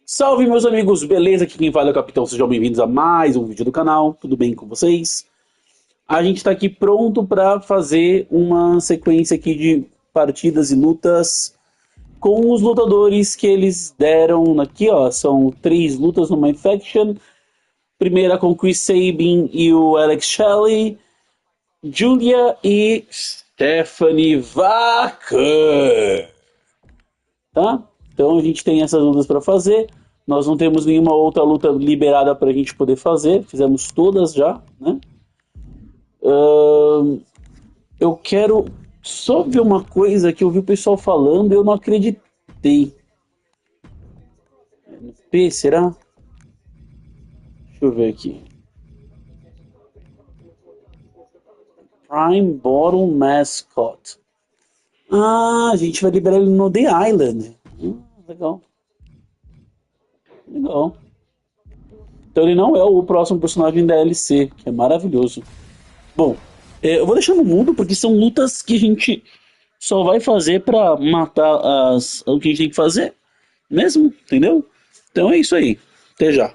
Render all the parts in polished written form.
Salve, meus amigos, beleza? Aqui quem fala é o Capitão, sejam bem-vindos a mais um vídeo do canal, tudo bem com vocês? A gente está aqui pronto para fazer uma sequência aqui de partidas e lutas com os lutadores que eles deram aqui, ó, são 3 lutas no MyFaction, primeira com Chris Sabin e o Alex Shelley, Julia e Stephanie Vaca, tá? Então a gente tem essas lutas para fazer. Nós não temos nenhuma outra luta liberada para a gente poder fazer. Fizemos todas já, né? Eu quero só ver uma coisa que eu vi o pessoal falando e eu não acreditei. P, será? Deixa eu ver aqui. Prime Bottle Mascot. Ah, a gente vai liberar ele no The Island. Legal. Legal. Então ele não é o próximo personagem da DLC, que é maravilhoso. Bom, eu vou deixar no mundo porque são lutas que a gente só vai fazer pra matar o que a gente tem que fazer mesmo, entendeu? Então é isso aí. Até já.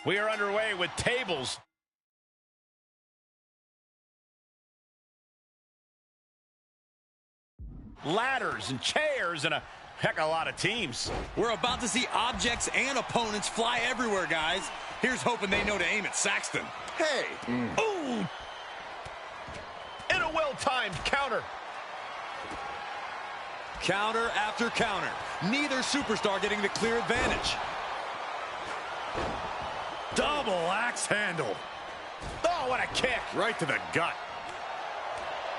We are underway with tables. Ladders and chairs and a heck of a lot of teams. We're about to see objects and opponents fly everywhere, guys. Here's hoping they know to aim at Saxton. Hey! Ooh! And a well-timed counter. Counter after counter. Neither superstar getting the clear advantage. Double axe handle. Oh, what a kick. Right to the gut.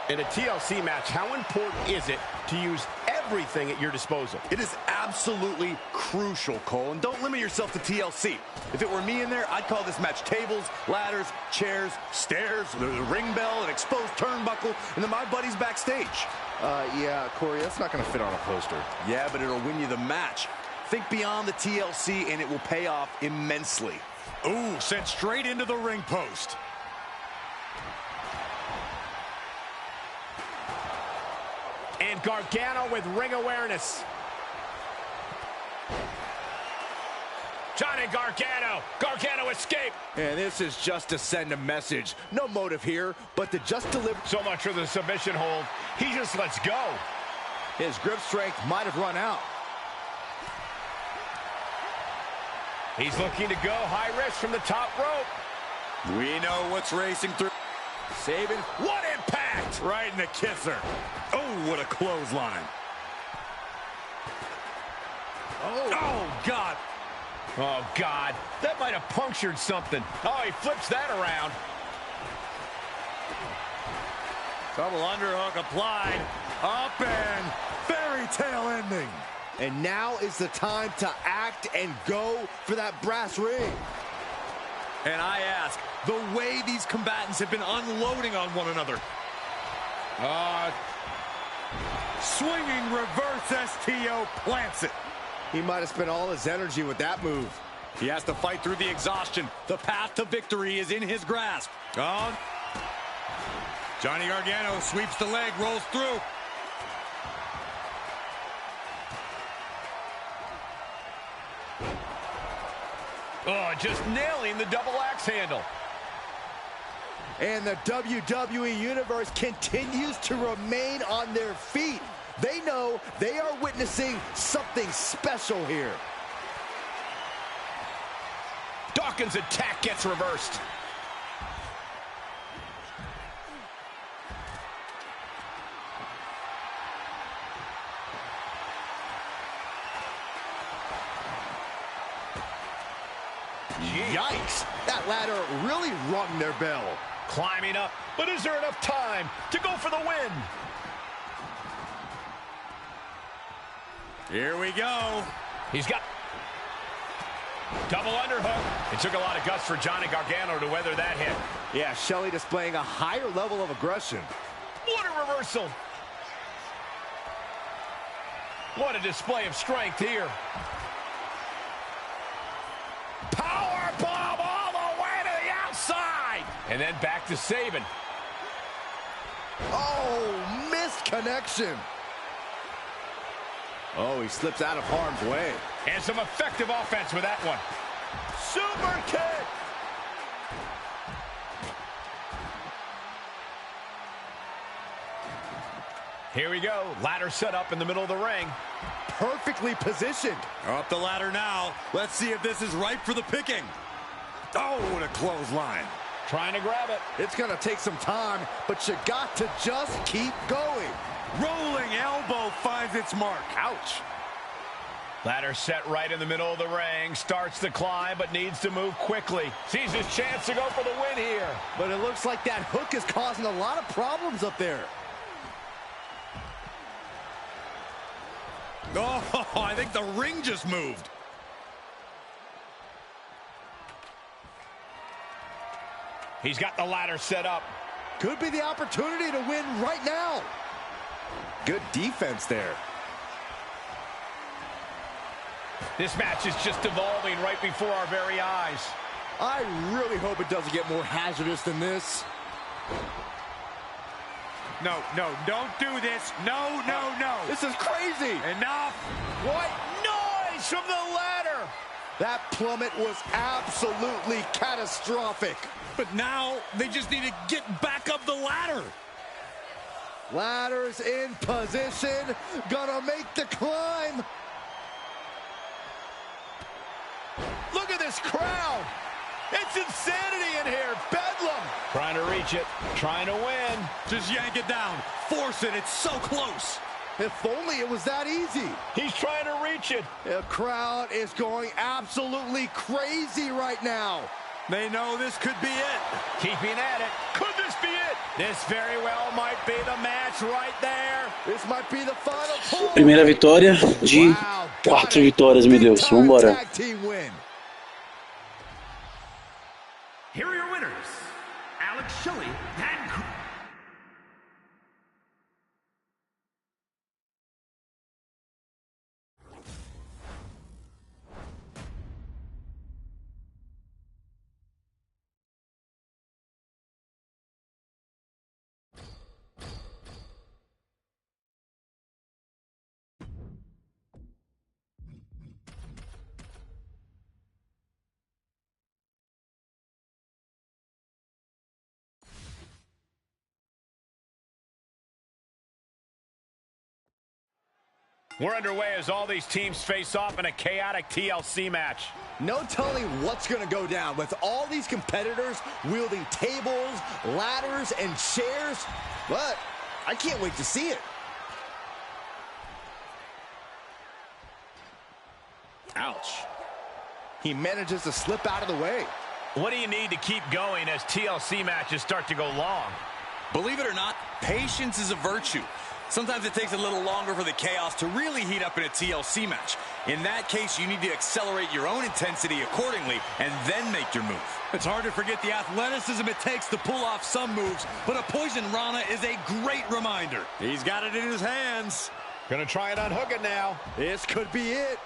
In a TLC match, how important is it to use everything at your disposal? It is absolutely crucial, Cole, and don't limit yourself to TLC. If it were me in there, I'd call this match tables, ladders, chairs, stairs, the ring bell, an exposed turnbuckle, and then my buddies backstage. Yeah, Corey, that's not going to fit on a poster. Yeah, but it'll win you the match. Think beyond the TLC, and it will pay off immensely. Ooh, sent straight into the ring post. And Gargano with ring awareness. Johnny Gargano. Gargano escaped. And this is just to send a message. No motive here, but to just deliver. So much for the submission hold. He just lets go. His grip strength might have run out. He's looking to go high risk from the top rope. We know what's racing through. Sabin, what impact! Right in the kisser. Oh, what a clothesline. Oh, God. Oh, God. That might have punctured something. Oh, he flips that around. Double underhook applied. Up and fairy tale ending. And now is the time to act and go for that brass ring. And I ask, the way these combatants have been unloading on one another. Swinging reverse STO plants it. He might have spent all his energy with that move. He has to fight through the exhaustion. The path to victory is in his grasp. Oh. Johnny Gargano sweeps the leg, rolls through. Oh, just nailing the double axe handle. And the WWE Universe continues to remain on their feet. They know they are witnessing something special here. Dawkins' attack gets reversed. Yikes! That ladder really rung their bell. Climbing up, but is there enough time to go for the win? Here we go. He's got double underhook. It took a lot of guts for Johnny Gargano to weather that hit. Yeah, Shelley displaying a higher level of aggression. What a reversal. What a display of strength here. Power bomb all the way to the outside. And then back to Sabin. Oh, missed connection. Oh, he slips out of harm's way. And some effective offense with that one. Super kick. Here we go. Ladder set up in the middle of the ring. Perfectly positioned. Up the ladder now. Let's see if this is ripe for the picking. Oh, what a clothesline. Trying to grab it. It's going to take some time, but you got to just keep going. Rolling elbow finds its mark. Ouch. Ladder set right in the middle of the ring. Starts to climb, but needs to move quickly. Sees his chance to go for the win here. But it looks like that hook is causing a lot of problems up there. Oh, I think the ring just moved. He's got the ladder set up. Could be the opportunity to win right now. Good defense there. This match is just evolving right before our very eyes. I really hope it doesn't get more hazardous than this. No, no, don't do this. No, no, no. This is crazy. Enough. What noise from the ladder? That plummet was absolutely catastrophic. But now they just need to get back up the ladder. Ladder's in position. Gonna make the climb. Look at this crowd. It's insanity in here. Bedlam. Trying to reach it. Trying to win. Just yank it down. Force it. It's so close. If only it was that easy. He's trying to reach it. The crowd is going absolutely crazy right now. They know this could be it. Keeping at it. Could this be it? This very well might be the match right there. This might be the final pull. Primeira vitória de 4 vitórias, meu Deus. Vambora. Tag team win. Here are your winners, Alex Shelley and We're underway as all these teams face off in a chaotic TLC match. No telling what's going to go down with all these competitors wielding tables, ladders, and chairs. But I can't wait to see it. Ouch. He manages to slip out of the way. What do you need to keep going as TLC matches start to go long? Believe it or not, patience is a virtue. Sometimes it takes a little longer for the chaos to really heat up in a TLC match. In that case, you need to accelerate your own intensity accordingly and then make your move. It's hard to forget the athleticism it takes to pull off some moves, but a Poison Rana is a great reminder. He's got it in his hands. Gonna try and unhook it now. This could be it.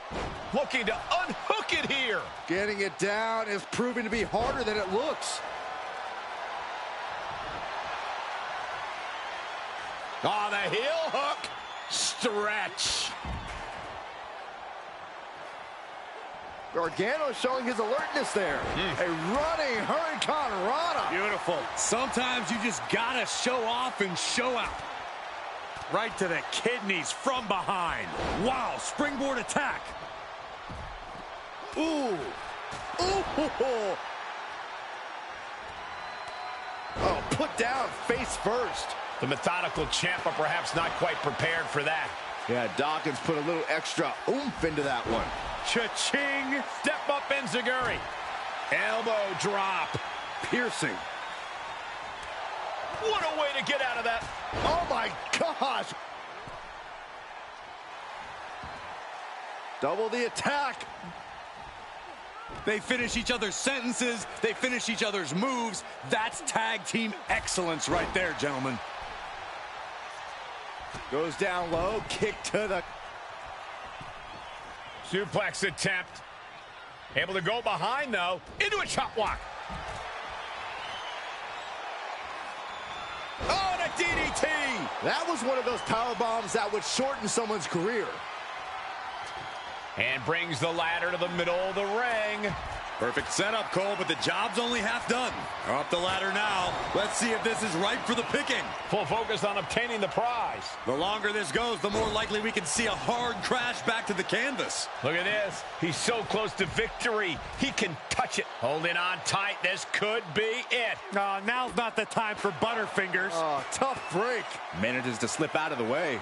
Looking to unhook it here. Getting it down is proving to be harder than it looks. Oh, the heel hook. Stretch. Gargano showing his alertness there. A running Hurricane Rana. Beautiful. Sometimes you just gotta show off and show out. Right to the kidneys from behind. Wow, springboard attack. Ooh. Ooh. Oh, put down face first. The methodical Ciampa perhaps not quite prepared for that. Yeah, Dawkins put a little extra oomph into that one. Cha-ching! Step up Enziguri. Elbow drop. Piercing. What a way to get out of that. Oh, my gosh. Double the attack. They finish each other's sentences. They finish each other's moves. That's tag team excellence right there, gentlemen. Goes down low. Kick to the... Suplex attempt. Able to go behind, though. Into a chop block. Oh, and a DDT. That was one of those power bombs that would shorten someone's career. And brings the ladder to the middle of the ring. Perfect setup, Cole, but the job's only half done. Up the ladder now. Let's see if this is ripe for the picking. Full focus on obtaining the prize. The longer this goes, the more likely we can see a hard crash back to the canvas. Look at this. He's so close to victory. He can touch it. Holding on tight. This could be it. Oh, now's not the time for Butterfingers. Oh, tough break. Manages to slip out of the way.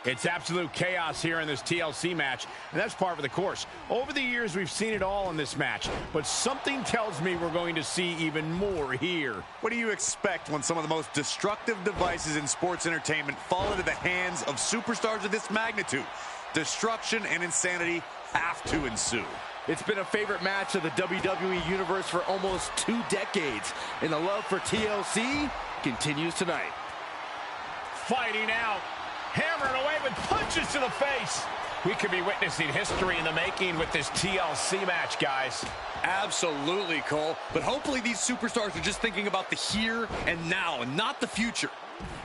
It's absolute chaos here in this TLC match, and that's part of the course. Over the years, we've seen it all in this match, but something tells me we're going to see even more here. What do you expect when some of the most destructive devices in sports entertainment fall into the hands of superstars of this magnitude? Destruction and insanity have to ensue. It's been a favorite match of the WWE Universe for almost 2 decades, and the love for TLC continues tonight. Fighting out. Hammering away with punches to the face. We could be witnessing history in the making with this TLC match, guys. Absolutely, Cole. But hopefully these superstars are just thinking about the here and now and not the future.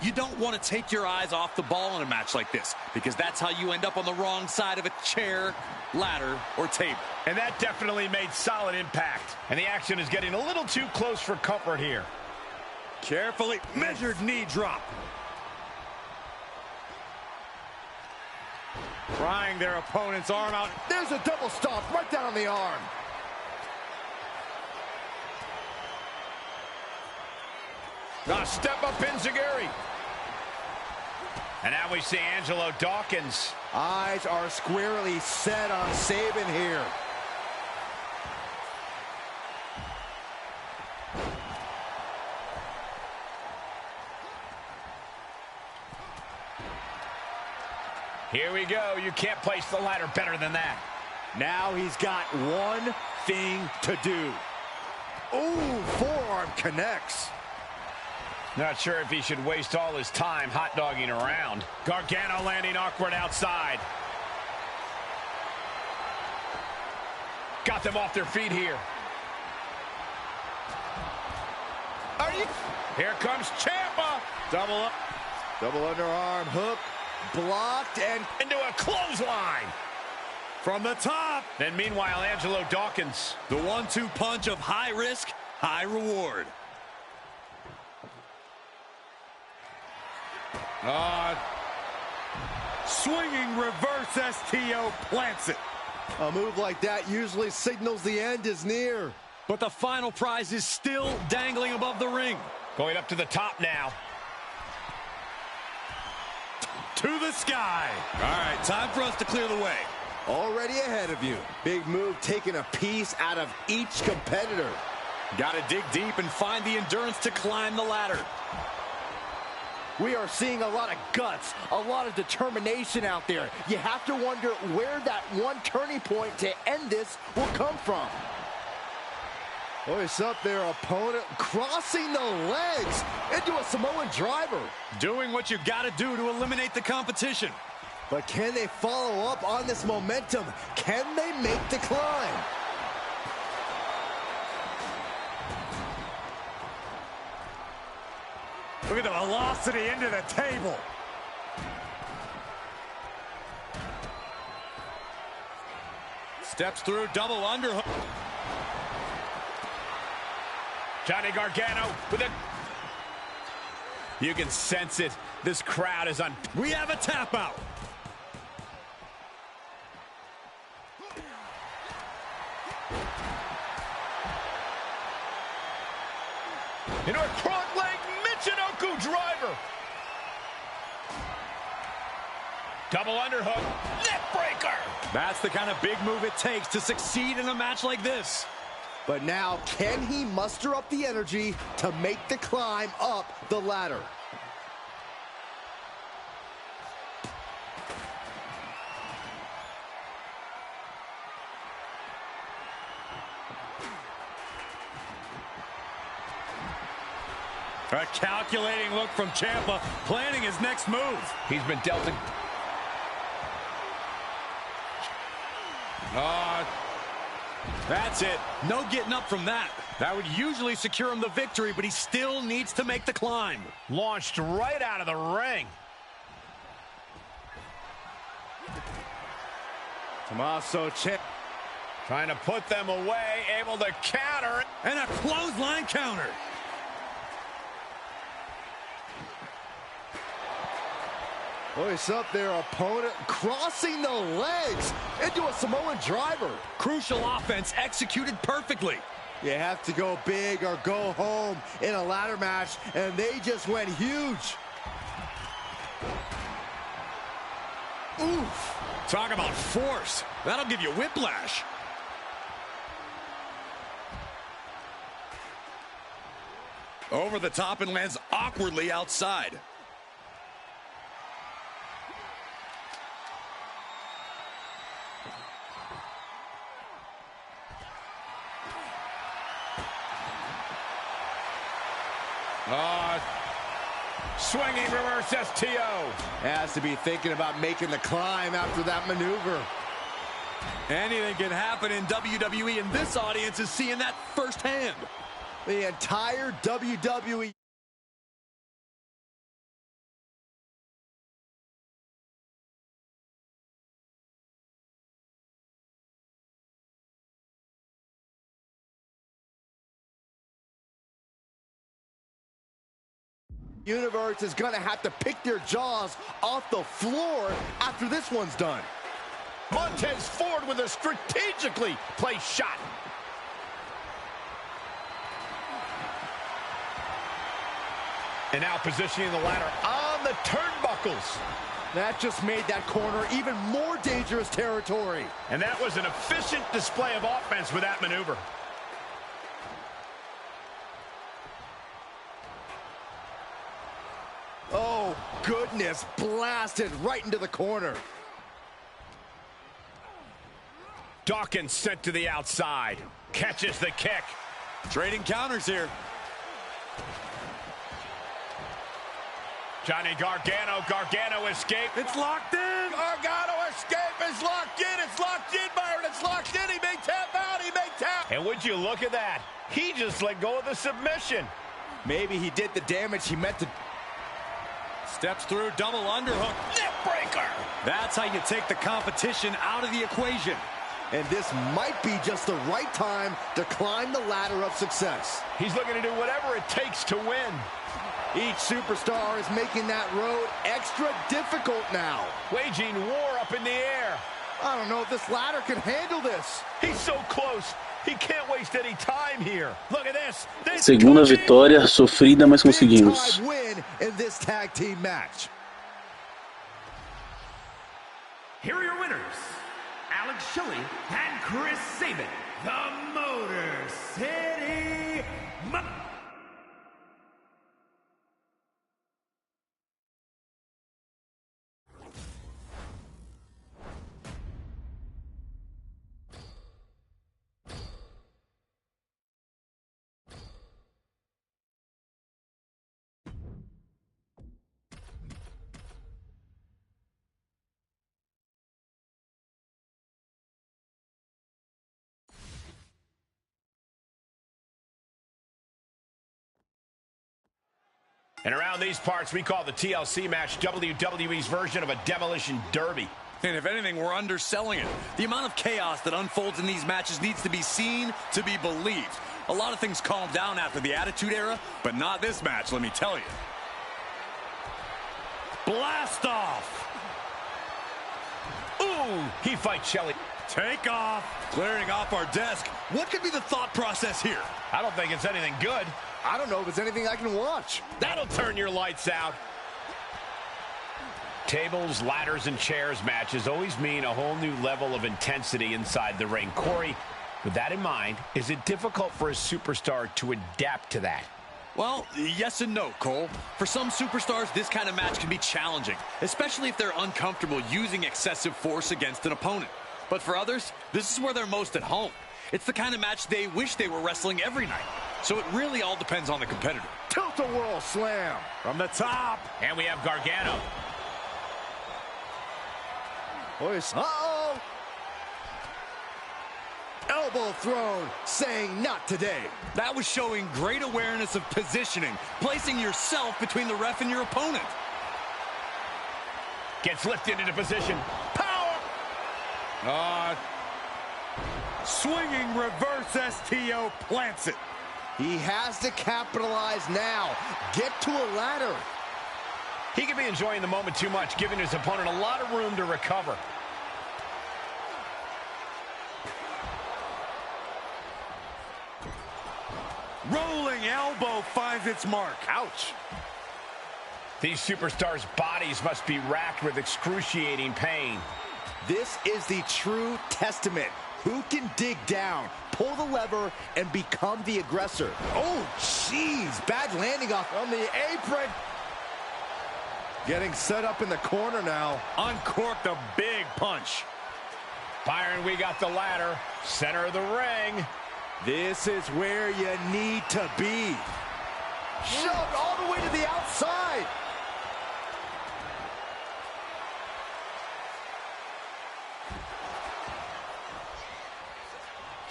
You don't want to take your eyes off the ball in a match like this, because that's how you end up on the wrong side of a chair, ladder, or table. And that definitely made solid impact. And the action is getting a little too close for comfort here. Carefully measured knee drop. Prying their opponent's arm out. There's a double stomp right down on the arm. Now step up Enziguri. And now we see Angelo Dawkins. Eyes are squarely set on Sabin here. Here we go. You can't place the ladder better than that. Now he's got one thing to do. Ooh, forearm connects. Not sure if he should waste all his time hot-dogging around. Gargano landing awkward outside. Got them off their feet here. Here comes Ciampa. Double up. Double underarm hook. Blocked and into a clothesline. From the top. Then meanwhile, Angelo Dawkins. The 1-2 punch of high risk, high reward. Swinging reverse STO plants it. A move like that usually signals the end is near. But the final prize is still dangling above the ring. Going up to the top now. To the sky. All right, time for us to clear the way. Already ahead of you. Big move, taking a piece out of each competitor. Got to dig deep and find the endurance to climb the ladder. We are seeing a lot of guts, a lot of determination out there. You have to wonder where that one turning point to end this will come from. Voice up their opponent, crossing the legs into a Samoan driver. Doing what you got to do to eliminate the competition. But can they follow up on this momentum? Can they make the climb? Look at the velocity into the table. Steps through, double underhook. Johnny Gargano with a... You can sense it. This crowd is on... We have a tap out. In our front leg, Michinoku driver. Double underhook, neck breaker. That's the kind of big move it takes to succeed in a match like this. But now, can he muster up the energy to make the climb up the ladder? A calculating look from Ciampa, planning his next move. He's been dealt a... That's it. No getting up from that. That would usually secure him the victory, but he still needs to make the climb. Launched right out of the ring. Tommaso Ciampa trying to put them away, able to counter. And a clothesline counter. Voice up their opponent, crossing the legs into a Samoan driver. Crucial offense executed perfectly. You have to go big or go home in a ladder match, and they just went huge. Oof. Talk about force. That'll give you whiplash. Over the top and lands awkwardly outside. Swinging reverse STO. Has to be thinking about making the climb after that maneuver. Anything can happen in WWE, and this audience is seeing that firsthand. The entire WWE universe is going to have to pick their jaws off the floor after this one's done. Montez Ford with a strategically placed shot. And now positioning the ladder on the turnbuckles. That just made that corner even more dangerous territory. And that was an efficient display of offense with that maneuver. Oh, goodness, blasted right into the corner. Dawkins sent to the outside. Catches the kick. Trading counters here. Johnny Gargano. Gargano escape. It's locked in. Gargano escape is locked in. It's locked in, Byron. It's locked in. He may tap out. He may tap. And would you look at that? He just let go of the submission. Maybe he did the damage he meant to. Steps through, double underhook. Neck breaker. That's how you take the competition out of the equation. and this might be just the right time to climb the ladder of success. He's looking to do whatever it takes to win. Each superstar is making that road extra difficult now. Waging war up in the air. I don't know if this ladder can handle this. He's so close. He can't waste any time here. Look at this. Segunda vitória sofrida, mas conseguimos. Big time win in this tag team match. Here are your winners, Alex Shelley and Chris Sabin, the Motor City And around these parts, we call the TLC match WWE's version of a demolition derby. And if anything, we're underselling it. The amount of chaos that unfolds in these matches needs to be seen to be believed. A lot of things calmed down after the Attitude Era, but not this match, let me tell you. Blast off! Ooh, he fights Shelley. Take off. Clearing off our desk. What could be the thought process here? I don't think it's anything good. I don't know if it's anything I can watch. That'll turn your lights out. Tables, ladders, and chairs matches always mean a whole new level of intensity inside the ring. Corey, with that in mind, is it difficult for a superstar to adapt to that? Well, yes and no, Cole. For some superstars, this kind of match can be challenging, especially if they're uncomfortable using excessive force against an opponent. But for others, this is where they're most at home. It's the kind of match they wish they were wrestling every night. So it really all depends on the competitor. Tilt-a-whirl slam From the top. And we have Gargano. Uh-oh. Elbow thrown, saying not today. That was showing great awareness of positioning, placing yourself between the ref and your opponent. Gets lifted into position. Power! Swinging reverse STO plants it. He has to capitalize now. Get to a ladder. He could be enjoying the moment too much, giving his opponent a lot of room to recover. Rolling elbow finds its mark. Ouch. These superstars' bodies must be racked with excruciating pain. This is the true testament. Who can dig down, pull the lever, and become the aggressor? Oh, jeez. Bad landing off on the apron. Getting set up in the corner now. Uncorked a big punch. Byron, we got the ladder. Center of the ring. This is where you need to be. Shoved all the way to the outside.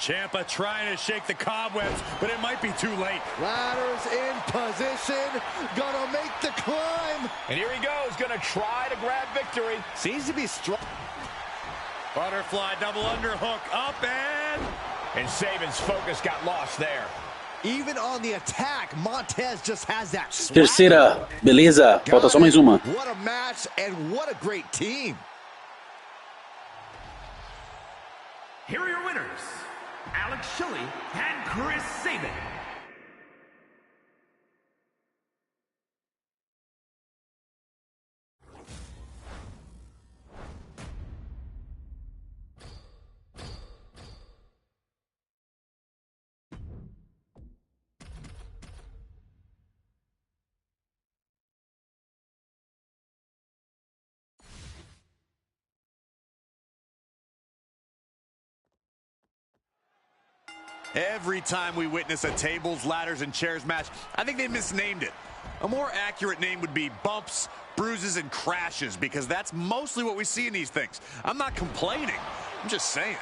Ciampa trying to shake the cobwebs, but it might be too late. Ladders in position. Gonna make the climb. And here he goes, gonna try to grab victory. Seems to be strong. Butterfly double underhook up And Sabin's focus got lost there. Even on the attack, Montez just has that swag. Terceira, beleza, falta só mais uma. What a match and what a great team. Here are your winners, Alex Shelley and Chris Sabin. Every time we witness a tables, ladders, and chairs match, I think they misnamed it. A more accurate name would be bumps, bruises, and crashes, because that's mostly what we see in these things. I'm not complaining. I'm just saying.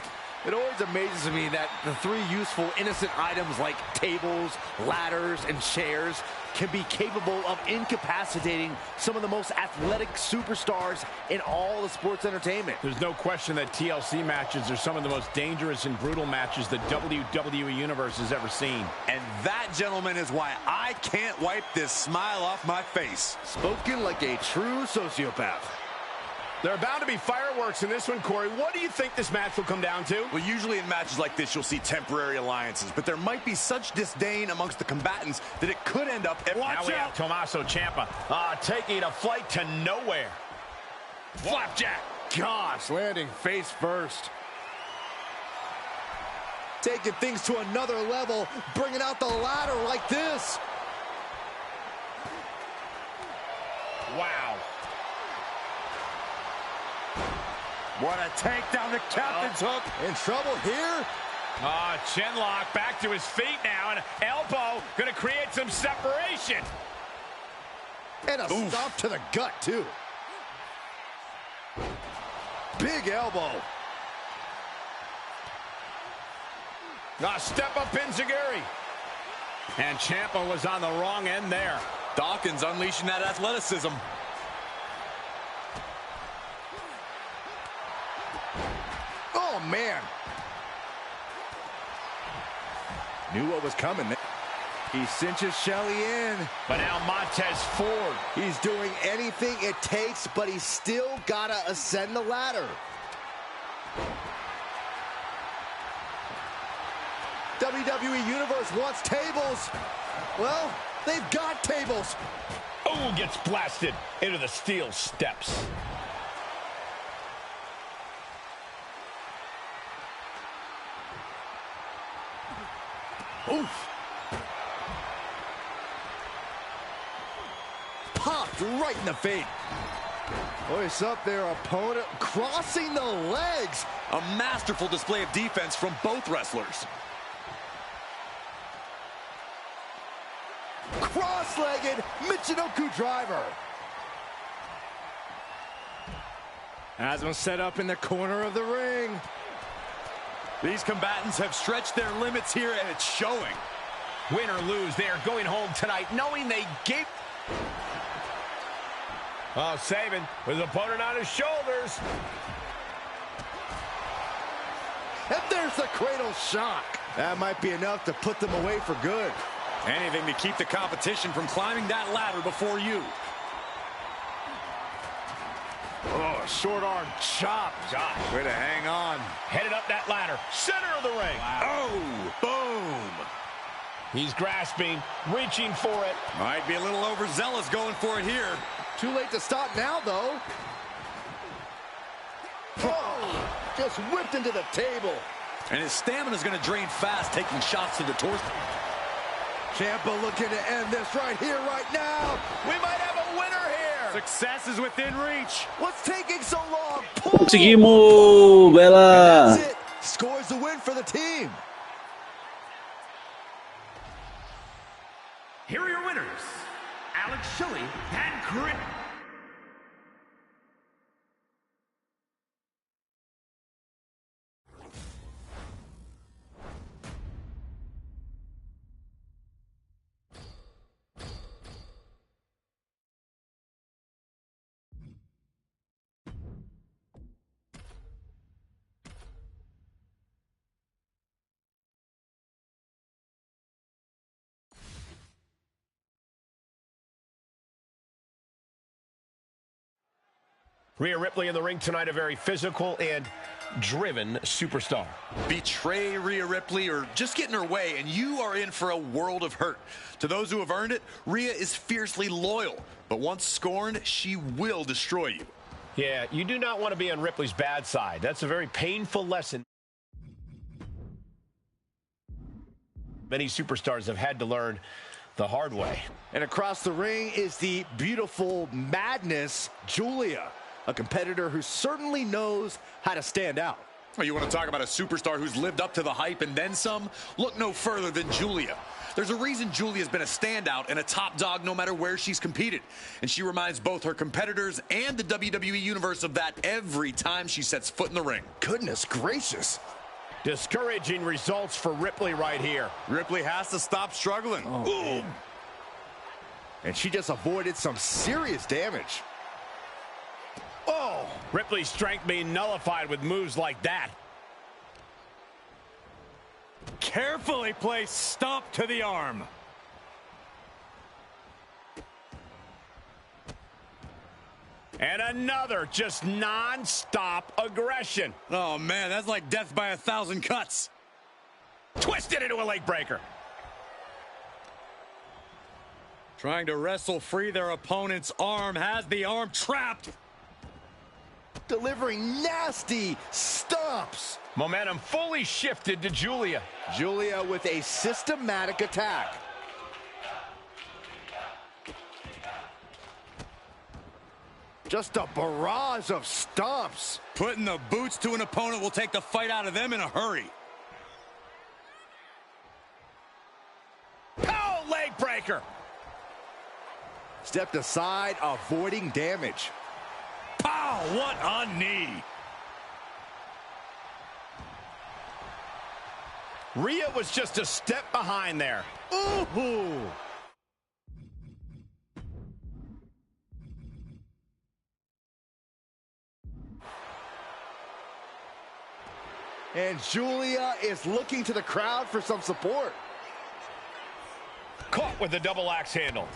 It always amazes me that the three useful, innocent items like tables, ladders, and chairs can be capable of incapacitating some of the most athletic superstars in all of sports entertainment. There's no question that TLC matches are some of the most dangerous and brutal matches the WWE Universe has ever seen. And that, gentlemen, is why I can't wipe this smile off my face. Spoken like a true sociopath. There are bound to be fireworks in this one, Corey. What do you think this match will come down to? Well, usually in matches like this, you'll see temporary alliances, but there might be such disdain amongst the combatants that it could end up... Now we have Tommaso Ciampa taking a flight to nowhere. Flapjack. Gosh, landing face first. Taking things to another level, bringing out the ladder like this. Wow. What a takedown, the captain's hook. In trouble here. Chin lock, back to his feet now, and elbow gonna create some separation. And a stomp to the gut, too. Big elbow. Step up Enziguri. And Ciampa was on the wrong end there. Dawkins unleashing that athleticism. Oh, man. Knew what was coming. He cinches Shelley in. But now Montez Ford. He's doing anything it takes, but he's still got to ascend the ladder. WWE Universe wants tables. Well, they've got tables. Oh, gets blasted into the steel steps. Oof. Popped right in the face. Voice up there, opponent crossing the legs. A masterful display of defense from both wrestlers. Cross-legged Michinoku driver. Has him set up in the corner of the ring. These combatants have stretched their limits here, and it's showing. Win or lose, they are going home tonight knowing they gave... Oh, Sabin with his opponent on his shoulders. And there's the cradle shock. That might be enough to put them away for good. Anything to keep the competition from climbing that ladder before you. Oh, short arm chop. Gosh. Way to hang on. Headed up that ladder. Center of the ring. Wow. Oh, boom. He's grasping, reaching for it. Might be a little overzealous going for it here. Too late to stop now, though. Oh, just whipped into the table. And his stamina's going to drain fast, taking shots to the torso. Ciampa looking to end this right here, right now. We might have a winner here. Success is within reach. What's taking so long? Conseguimos! Bela! That's it. Scores the win for the team. Here are your winners, Alex Shelley and Chris. Rhea Ripley in the ring tonight, a very physical and driven superstar. Betray Rhea Ripley or just get in her way, and you are in for a world of hurt. To those who have earned it, Rhea is fiercely loyal, but once scorned, she will destroy you. Yeah, you do not want to be on Ripley's bad side. That's a very painful lesson many superstars have had to learn the hard way. And across the ring is the beautiful madness, Julia, a competitor who certainly knows how to stand out. Well, you want to talk about a superstar who's lived up to the hype and then some? Look no further than Julia. There's a reason Julia's been a standout and a top dog no matter where she's competed. And she reminds both her competitors and the WWE Universe of that every time she sets foot in the ring. Goodness gracious. Discouraging results for Ripley right here. Ripley has to stop struggling. Oh, And she just avoided some serious damage. Oh! Ripley's strength being nullified with moves like that. Carefully placed stomp to the arm. And another just non-stop aggression. Oh, man, that's like death by 1,000 cuts. Twisted into a leg breaker. Trying to wrestle free their opponent's arm, has the arm trapped. Delivering nasty stomps. Momentum fully shifted to Julia. Julia with a systematic attack. Just a barrage of stomps. Putting the boots to an opponent will take the fight out of them in a hurry. Oh, leg breaker. Stepped aside, avoiding damage. Pow, what a knee. Rhea was just a step behind there. Ooh! And Julia is looking to the crowd for some support. Caught with the double axe handle.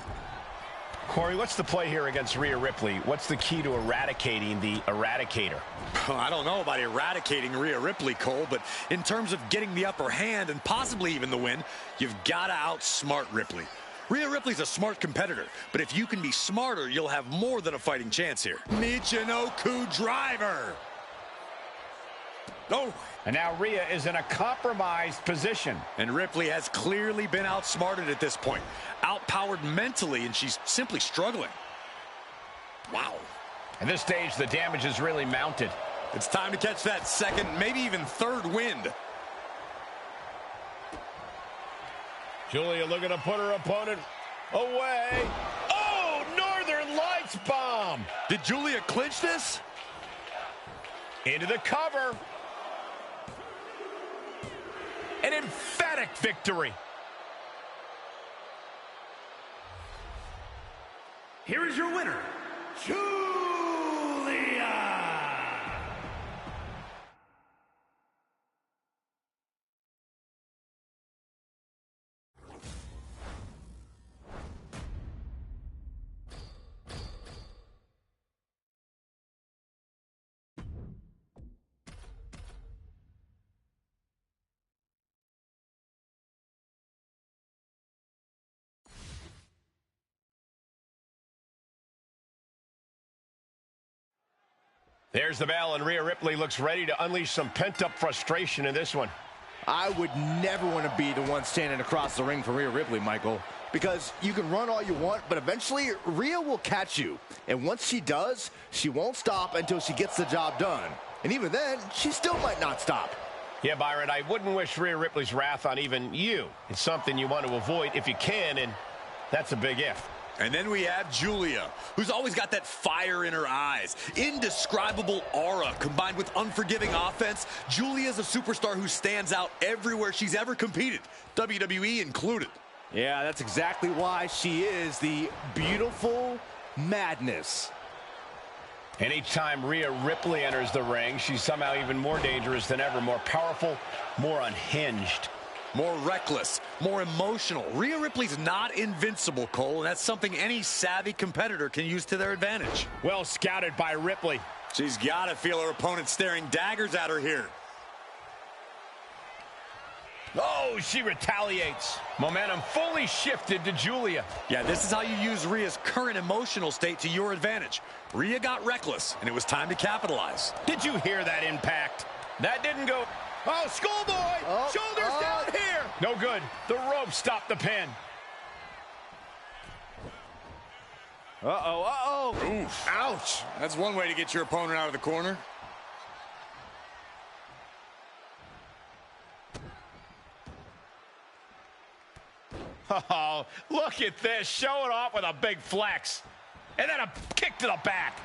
Corey, what's the play here against Rhea Ripley? What's the key to eradicating the Eradicator? I don't know about eradicating Rhea Ripley, Cole, but in terms of getting the upper hand and possibly even the win, you've got to outsmart Ripley. Rhea Ripley's a smart competitor, but if you can be smarter, you'll have more than a fighting chance here. Michinoku driver. Oh. And now Rhea is in a compromised position. And Ripley has clearly been outsmarted at this point. Outpowered mentally, and she's simply struggling. Wow. At this stage, the damage is really mounted. It's time to catch that second, maybe even third wind. Julia looking to put her opponent away. Oh, Northern Lights bomb. Did Julia clinch this? Into the cover. An emphatic victory. Here is your winner, Julia. There's the bell, and Rhea Ripley looks ready to unleash some pent-up frustration in this one. I would never want to be the one standing across the ring for Rhea Ripley, Michael, because you can run all you want, but eventually Rhea will catch you. And once she does, she won't stop until she gets the job done. And even then, she still might not stop. Yeah, Byron, I wouldn't wish Rhea Ripley's wrath on even you. It's something you want to avoid if you can, and that's a big if. And then we have Julia, who's always got that fire in her eyes. Indescribable aura combined with unforgiving offense. Julia's a superstar who stands out everywhere she's ever competed, WWE included. Yeah, that's exactly why she is the beautiful madness. And each time Rhea Ripley enters the ring, she's somehow even more dangerous than ever, more powerful, more unhinged. More reckless, more emotional. Rhea Ripley's not invincible, Cole, and that's something any savvy competitor can use to their advantage. Well scouted by Ripley. She's got to feel her opponent staring daggers at her here. Oh, she retaliates. Momentum fully shifted to Julia. Yeah, this is how you use Rhea's current emotional state to your advantage. Rhea got reckless, and it was time to capitalize. Did you hear that impact? That didn't go... Oh, schoolboy! Shoulders down here! No good. The rope stopped the pin. Uh-oh. Oof. Ouch. That's one way to get your opponent out of the corner. Oh, look at this. Show it off with a big flex. And then a kick to the back.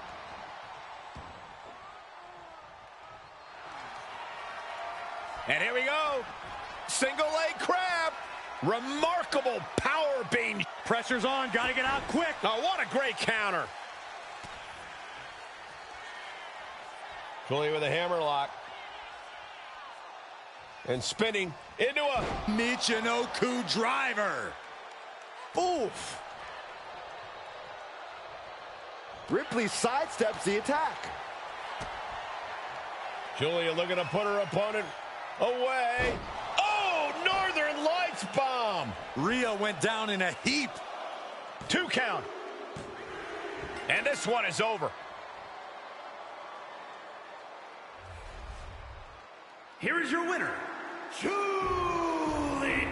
And here we go. Single leg crab. Remarkable power beam. Pressure's on, gotta get out quick. Oh, what a great counter. Julia with a hammerlock. And spinning into a Michinoku driver. Oof. Ripley sidesteps the attack. Julia looking to put her opponent away. Oh, Northern Lights bomb. Rhea went down in a heap. 2 count. And this one is over. Here is your winner, Julie.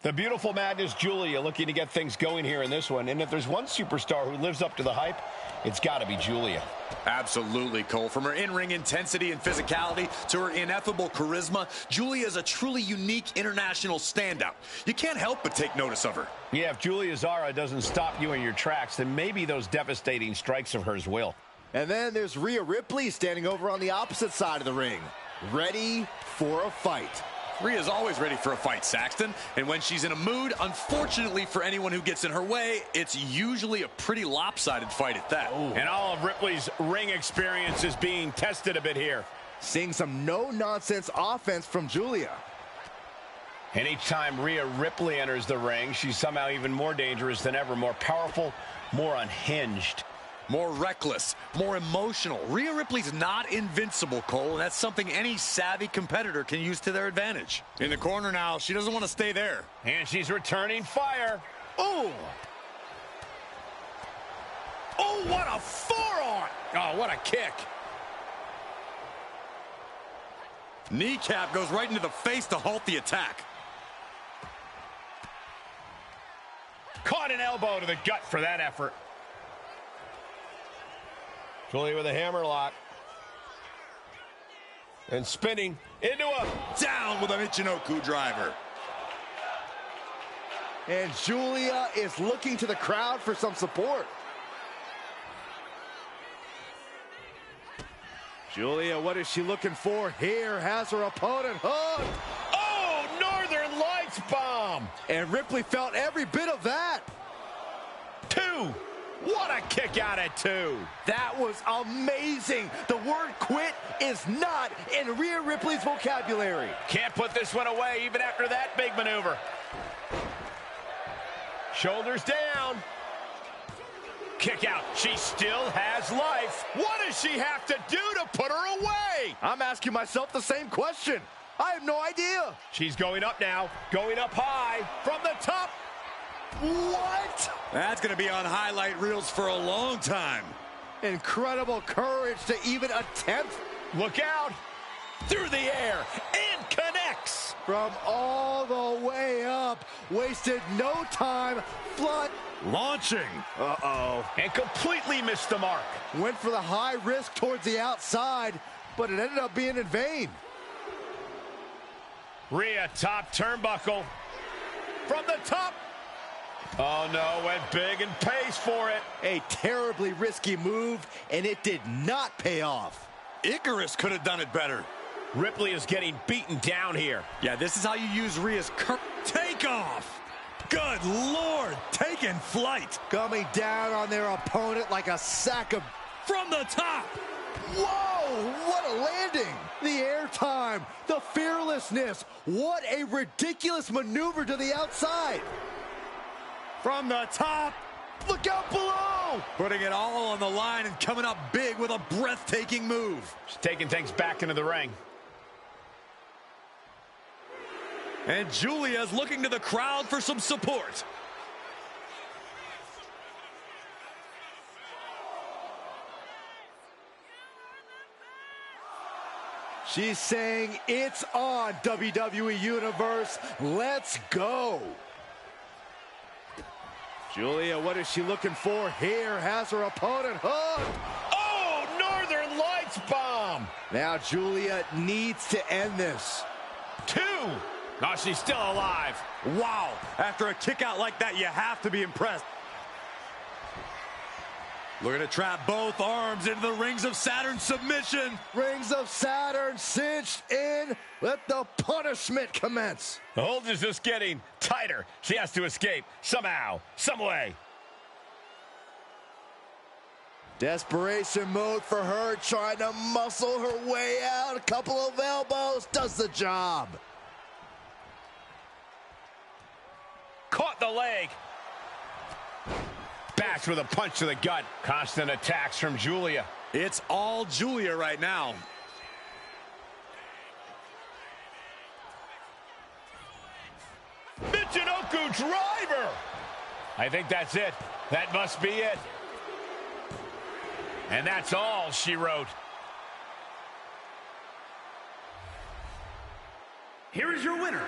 The beautiful Madness Julia looking to get things going here in this one. And if there's one superstar who lives up to the hype, it's got to be Julia. Absolutely, Cole. From her in-ring intensity and physicality to her ineffable charisma, Julia is a truly unique international standout. You can't help but take notice of her. Yeah, if Julia's aura doesn't stop you in your tracks, then maybe those devastating strikes of hers will. And then there's Rhea Ripley standing over on the opposite side of the ring, ready for a fight. Rhea's always ready for a fight, Saxton. And when she's in a mood, unfortunately for anyone who gets in her way, it's usually a pretty lopsided fight at that. Ooh. And all of Ripley's ring experience is being tested a bit here. Seeing some no-nonsense offense from Julia. Anytime Rhea Ripley enters the ring, she's somehow even more dangerous than ever, more powerful, more unhinged. More reckless, more emotional. Rhea Ripley's not invincible, Cole, and that's something any savvy competitor can use to their advantage. In the corner now, she doesn't want to stay there. And she's returning fire. Oh! Oh, what a forearm! Oh, what a kick. Kneecap goes right into the face to halt the attack. Caught an elbow to the gut for that effort. Julia with a hammerlock. And spinning into a... Down with a Michinoku driver. And Julia is looking to the crowd for some support. Julia, what is she looking for here? Has her opponent hooked. Oh, Northern Lights bomb. And Ripley felt every bit of that. 2. What a kick out at 2. That was amazing. The word quit is not in Rhea Ripley's vocabulary. Can't put this one away even after that big maneuver. Shoulders down. Kick out. She still has life. What does she have to do to put her away? I'm asking myself the same question. I have no idea. She's going up now. Going up high from the top. What? That's going to be on highlight reels for a long time. Incredible courage to even attempt. Look out. Through the air and connects. From all the way up. Wasted no time. Flood. Launching. Uh-oh. And completely missed the mark. Went for the high risk towards the outside, but it ended up being in vain. Rhea top turnbuckle. From the top. Oh no, went big and pays for it. A terribly risky move, and it did not pay off. Icarus could have done it better. Ripley is getting beaten down here. Yeah, this is how you use Rhea's takeoff. Good Lord, taking flight. Coming down on their opponent like a sack of... From the top. Whoa, what a landing. The airtime, the fearlessness. What a ridiculous maneuver to the outside. From the top. Look out below. Putting it all on the line and coming up big with a breathtaking move. She's taking things back into the ring. And Julia's looking to the crowd for some support. She's saying, it's on, WWE Universe. Let's go. Julia, what is she looking for here? Has her opponent hooked. Oh, Northern Lights bomb. Now Julia needs to end this. 2. Oh, she's still alive. Wow. After a kick out like that, you have to be impressed. Looking to trap both arms into the Rings of Saturn submission. Rings of Saturn cinched in. Let the punishment commence. The hold is just getting tighter. She has to escape somehow, some way. Desperation mode for her, trying to muscle her way out. A couple of elbows does the job. Caught the leg. Backs with a punch to the gut. Constant attacks from Julia. It's all Julia right now. Michinoku driver. I think that's it. That must be it. And that's all she wrote. Here is your winner,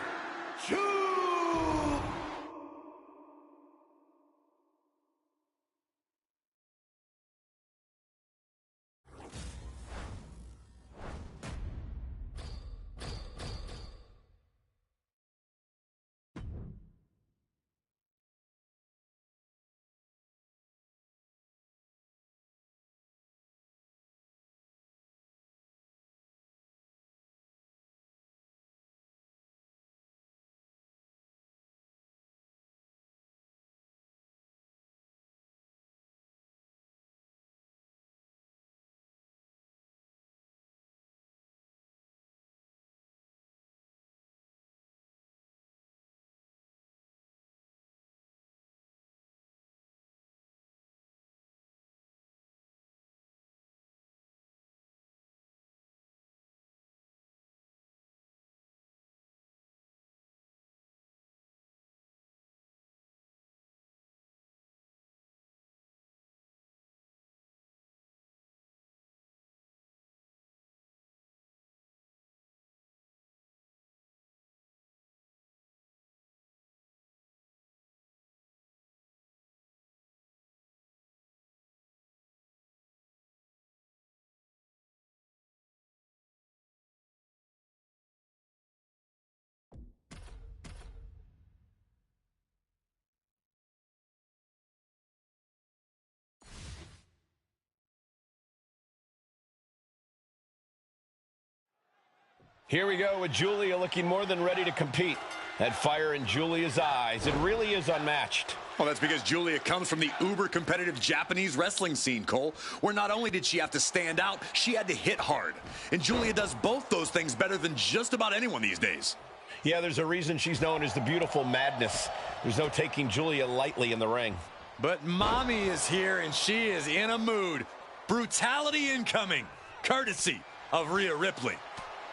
Here we go with Julia looking more than ready to compete. That fire in Julia's eyes, it really is unmatched. Well, that's because Julia comes from the uber-competitive Japanese wrestling scene, Cole, where not only did she have to stand out, she had to hit hard. And Julia does both those things better than just about anyone these days. Yeah, there's a reason she's known as the Beautiful Madness. There's no taking Julia lightly in the ring. But Mommy is here, and she is in a mood. Brutality incoming, courtesy of Rhea Ripley.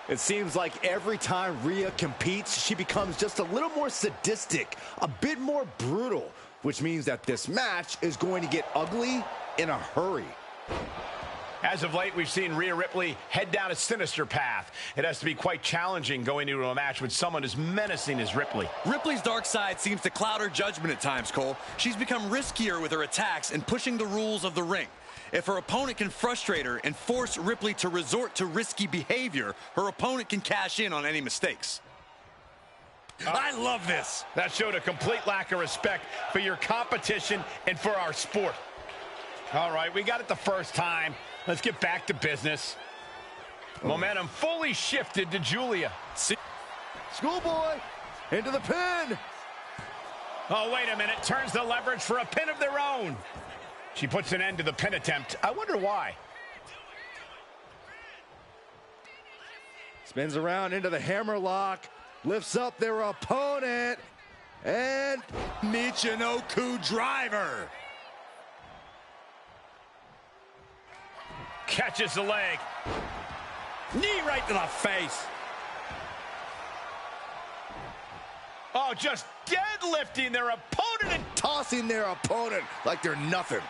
It seems like every time Rhea competes, she becomes just a little more sadistic, a bit more brutal, which means that this match is going to get ugly in a hurry. As of late, we've seen Rhea Ripley head down a sinister path. It has to be quite challenging going into a match with someone as menacing as Ripley. Ripley's dark side seems to cloud her judgment at times, Cole. She's become riskier with her attacks and pushing the rules of the ring. If her opponent can frustrate her and force Ripley to resort to risky behavior, her opponent can cash in on any mistakes. I love this. That showed a complete lack of respect for your competition and for our sport. All right, we got it the first time. Let's get back to business. Momentum fully shifted to Julia. Schoolboy into the pin. Oh, wait a minute. Turns the leverage for a pin of their own. She puts an end to the pin attempt. I wonder why. Spins around into the hammerlock. Lifts up their opponent. And Michinoku driver. Catches the leg. Knee right to the face. Oh, just deadlifting their opponent and tossing their opponent like they're nothing.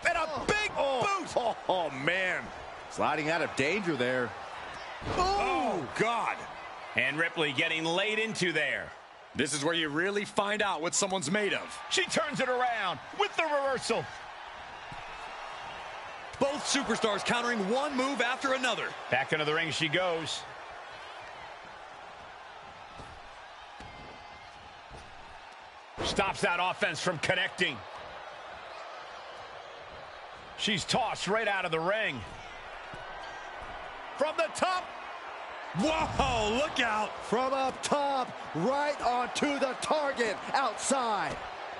And a big boot. Oh, man. Sliding out of danger there. Oh, Oh, God. And Ripley getting laid into there. This is where you really find out what someone's made of. She turns it around with the reversal. Both superstars countering one move after another. Back into the ring she goes. Stops that offense from connecting. She's tossed right out of the ring. From the top. Whoa, look out. From up top, right onto the target outside.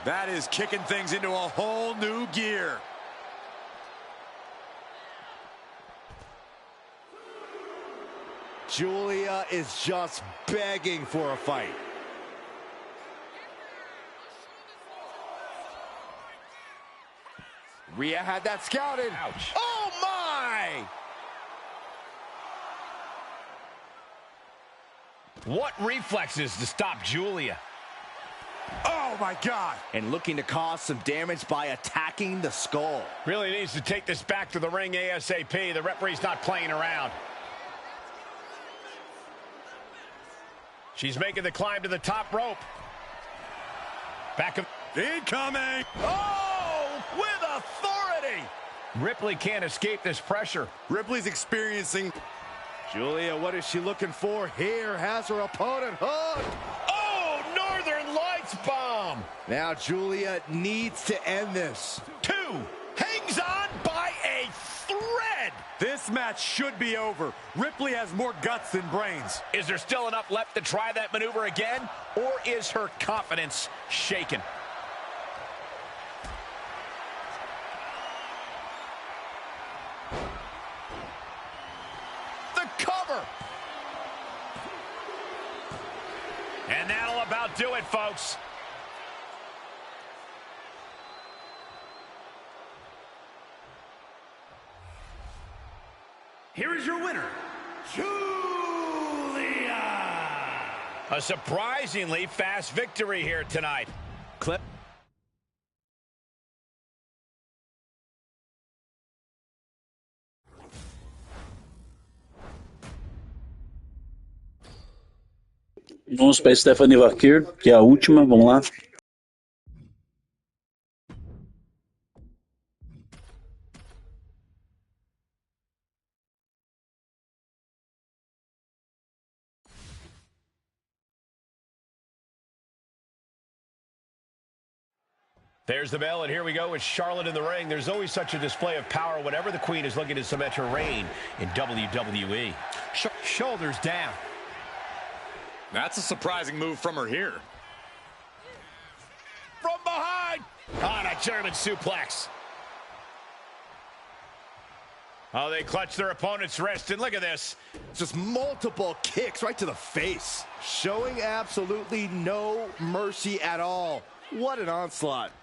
That is kicking things into a whole new gear. Julia is just begging for a fight. Rhea had that scouted. Ouch. Oh, my! What reflexes to stop Julia? Oh, my God. And looking to cause some damage by attacking the skull. Really needs to take this back to the ring ASAP. The referee's not playing around. She's making the climb to the top rope. Back of... Incoming! Oh, with authority! Ripley can't escape this pressure. Ripley's experiencing... Julia, what is she looking for here? Has her opponent hooked. Oh, Northern Lights bomb! Now Julia needs to end this. 2, hangs on by a thread! This match should be over. Ripley has more guts than brains. Is there still enough left to try that maneuver again? Or is her confidence shaken? The cover! And that'll about do it, folks. Here is your winner, Julia. A surprisingly fast victory here tonight. Clip. Vamos para Stephanie Vaquer, que é a última. Vamos lá. There's the bell, and here we go with Charlotte in the ring. There's always such a display of power whenever the Queen is looking to cement her reign in WWE. Shoulders down. That's a surprising move from her here. From behind! On a German suplex. Oh, they clutch their opponent's wrist, and look at this. Just multiple kicks right to the face. Showing absolutely no mercy at all. What an onslaught.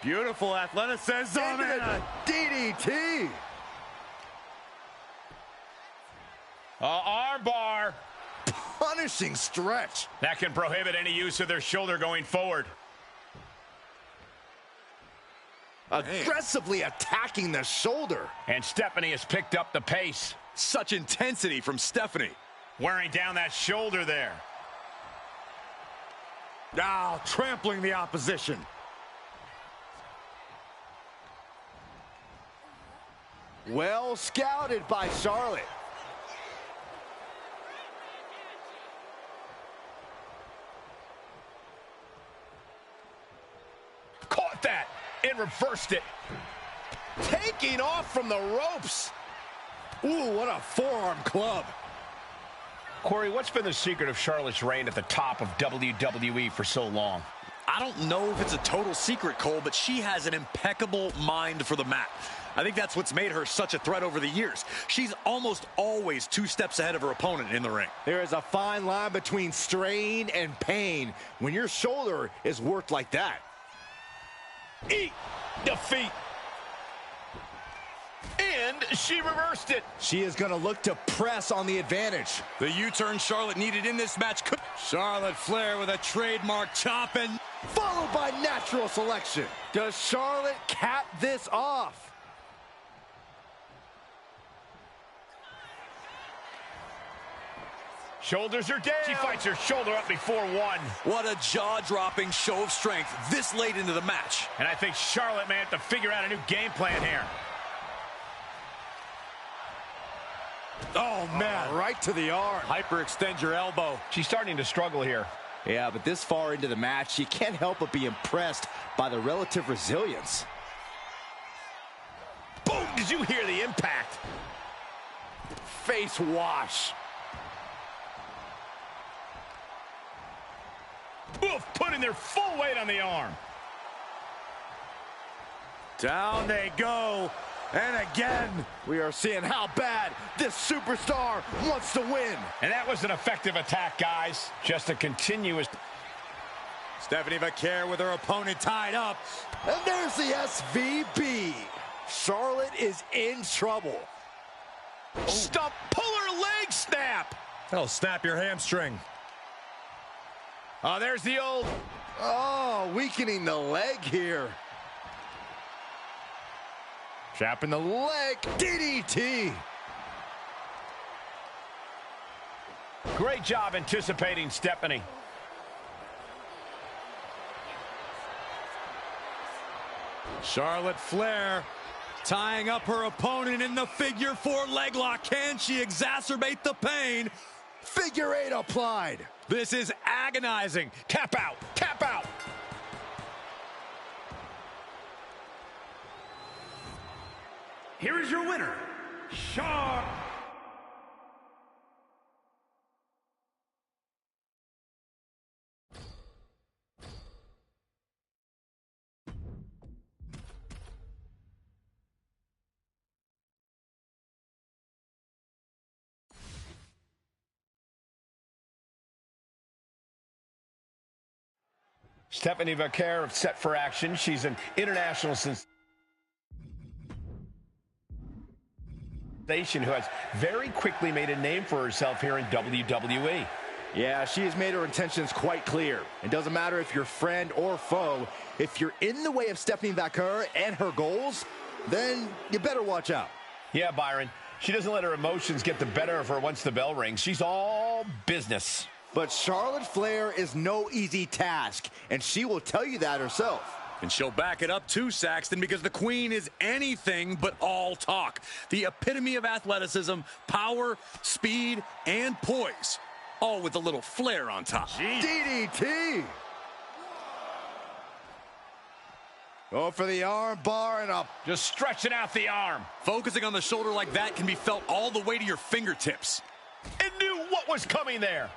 Beautiful athleticism and a DDT. Armbar. Punishing stretch. That can prohibit any use of their shoulder going forward. Aggressively attacking the shoulder. And Stephanie has picked up the pace. such intensity from Stephanie. Wearing down that shoulder there. Now trampling the opposition. Well scouted by Charlotte. Caught that and reversed it. Taking off from the ropes. Ooh, what a forearm club. Corey, what's been the secret of Charlotte's reign at the top of WWE for so long? I don't know if it's a total secret, Cole, but she has an impeccable mind for the mat. I think that's what's made her such a threat over the years. She's almost always 2 steps ahead of her opponent in the ring. There is a fine line between strain and pain when your shoulder is worked like that. Eat defeat. And she reversed it. She is going to look to press on the advantage. The U-turn Charlotte needed in this match. Charlotte Flair with a trademark chopping. Followed by natural selection. Does Charlotte cap this off? Shoulders are down. She fights her shoulder up before one. What a jaw-dropping show of strength this late into the match. And I think Charlotte may have to figure out a new game plan here. Oh, man, right to the arm. Hyperextend your elbow. She's starting to struggle here. Yeah, but this far into the match, you can't help but be impressed by the relative resilience. Boom! Did you hear the impact? Face wash. Oof, putting their full weight on the arm. Down they go. And again, we are seeing how bad this superstar wants to win. And that was an effective attack, guys. Just a continuous... Stephanie Vaquer with her opponent tied up. And there's the SVB. Charlotte is in trouble. Stop, pull her leg snap. That'll snap your hamstring. Oh, there's the old... Oh, weakening the leg here. Trapping the leg. DDT. Great job anticipating Stephanie. Charlotte Flair tying up her opponent in the figure 4 leg lock. Can she exacerbate the pain? Figure 8 applied. This is agonizing. Tap out, tap out. Here is your winner, Charlotte. Stephanie Vaquer set for action. She's an international sensation who has very quickly made a name for herself here in WWE. Yeah, she has made her intentions quite clear. It doesn't matter if you're friend or foe. If you're in the way of Stephanie Vaquer and her goals, then you better watch out. Yeah, Byron. She doesn't let her emotions get the better of her once the bell rings. She's all business. But Charlotte Flair is no easy task, and she will tell you that herself. And she'll back it up too, Saxton, because the queen is anything but all talk. The epitome of athleticism, power, speed, and poise. All with a little flair on top. DDT. Go for the arm bar and up. Just stretching out the arm. Focusing on the shoulder like that can be felt all the way to your fingertips. And knew what was coming there.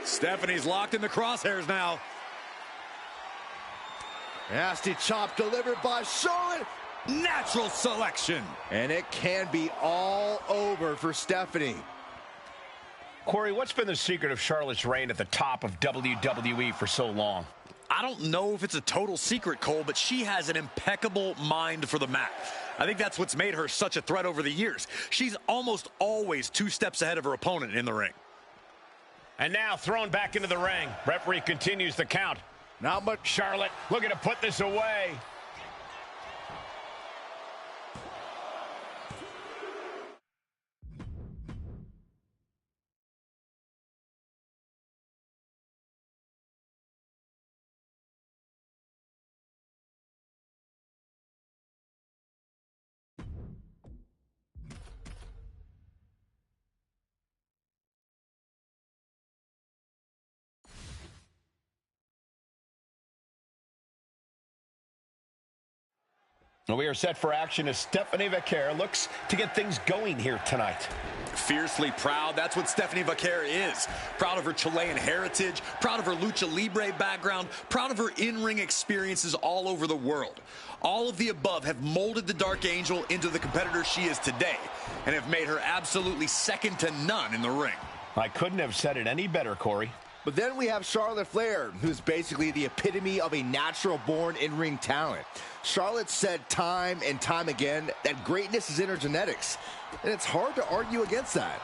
Stephanie's locked in the crosshairs now. Nasty chop delivered by Charlotte. Natural selection. And it can be all over for Stephanie. Corey, what's been the secret of Charlotte's reign at the top of WWE for so long? I don't know if it's a total secret, Cole, but she has an impeccable mind for the mat. I think that's what's made her such a threat over the years. She's almost always 2 steps ahead of her opponent in the ring. And now thrown back into the ring. Referee continues the count. Not much. Charlotte looking to put this away. We are set for action as Stephanie Vaquer looks to get things going here tonight. Fiercely proud, that's what Stephanie Vaquer is. Proud of her Chilean heritage, proud of her lucha libre background, proud of her in-ring experiences all over the world. All of the above have molded the Dark Angel into the competitor she is today and have made her absolutely second to none in the ring. I couldn't have said it any better, Corey. But then we have Charlotte Flair, who's basically the epitome of a natural-born in-ring talent. Charlotte said time and time again that greatness is in her genetics, and it's hard to argue against that.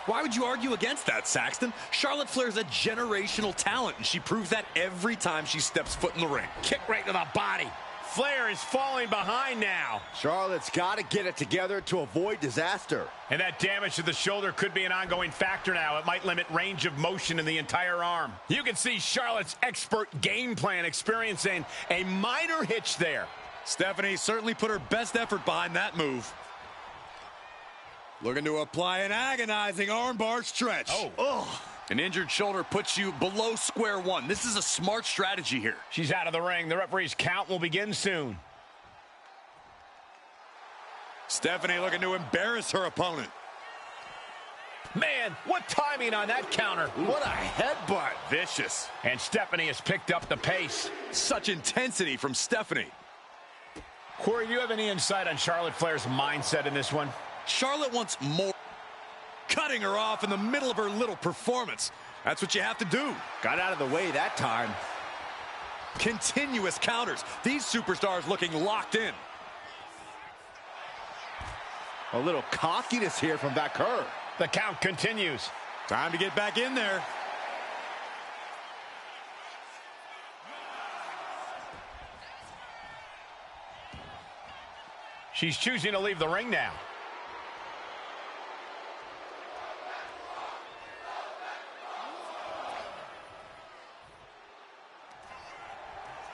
Why would you argue against that, Saxton? Charlotte Flair's a generational talent, and she proves that every time she steps foot in the ring. Kick right to the body. Flair is falling behind now. Charlotte's got to get it together to avoid disaster. And that damage to the shoulder could be an ongoing factor now. It might limit range of motion in the entire arm. You can see Charlotte's expert game plan experiencing a minor hitch there. Stephanie certainly put her best effort behind that move. Looking to apply an agonizing armbar stretch. Oh. An injured shoulder puts you below square one. This is a smart strategy here. She's out of the ring. The referee's count will begin soon. Stephanie looking to embarrass her opponent. Man, what timing on that counter. What a headbutt. Vicious. And Stephanie has picked up the pace. Such intensity from Stephanie. Corey, do you have any insight on Charlotte Flair's mindset in this one? Charlotte wants more. Cutting her off in the middle of her little performance. That's what you have to do. Got out of the way that time. Continuous counters. These superstars looking locked in. A little cockiness here from Vaquer. The count continues. Time to get back in there. She's choosing to leave the ring now.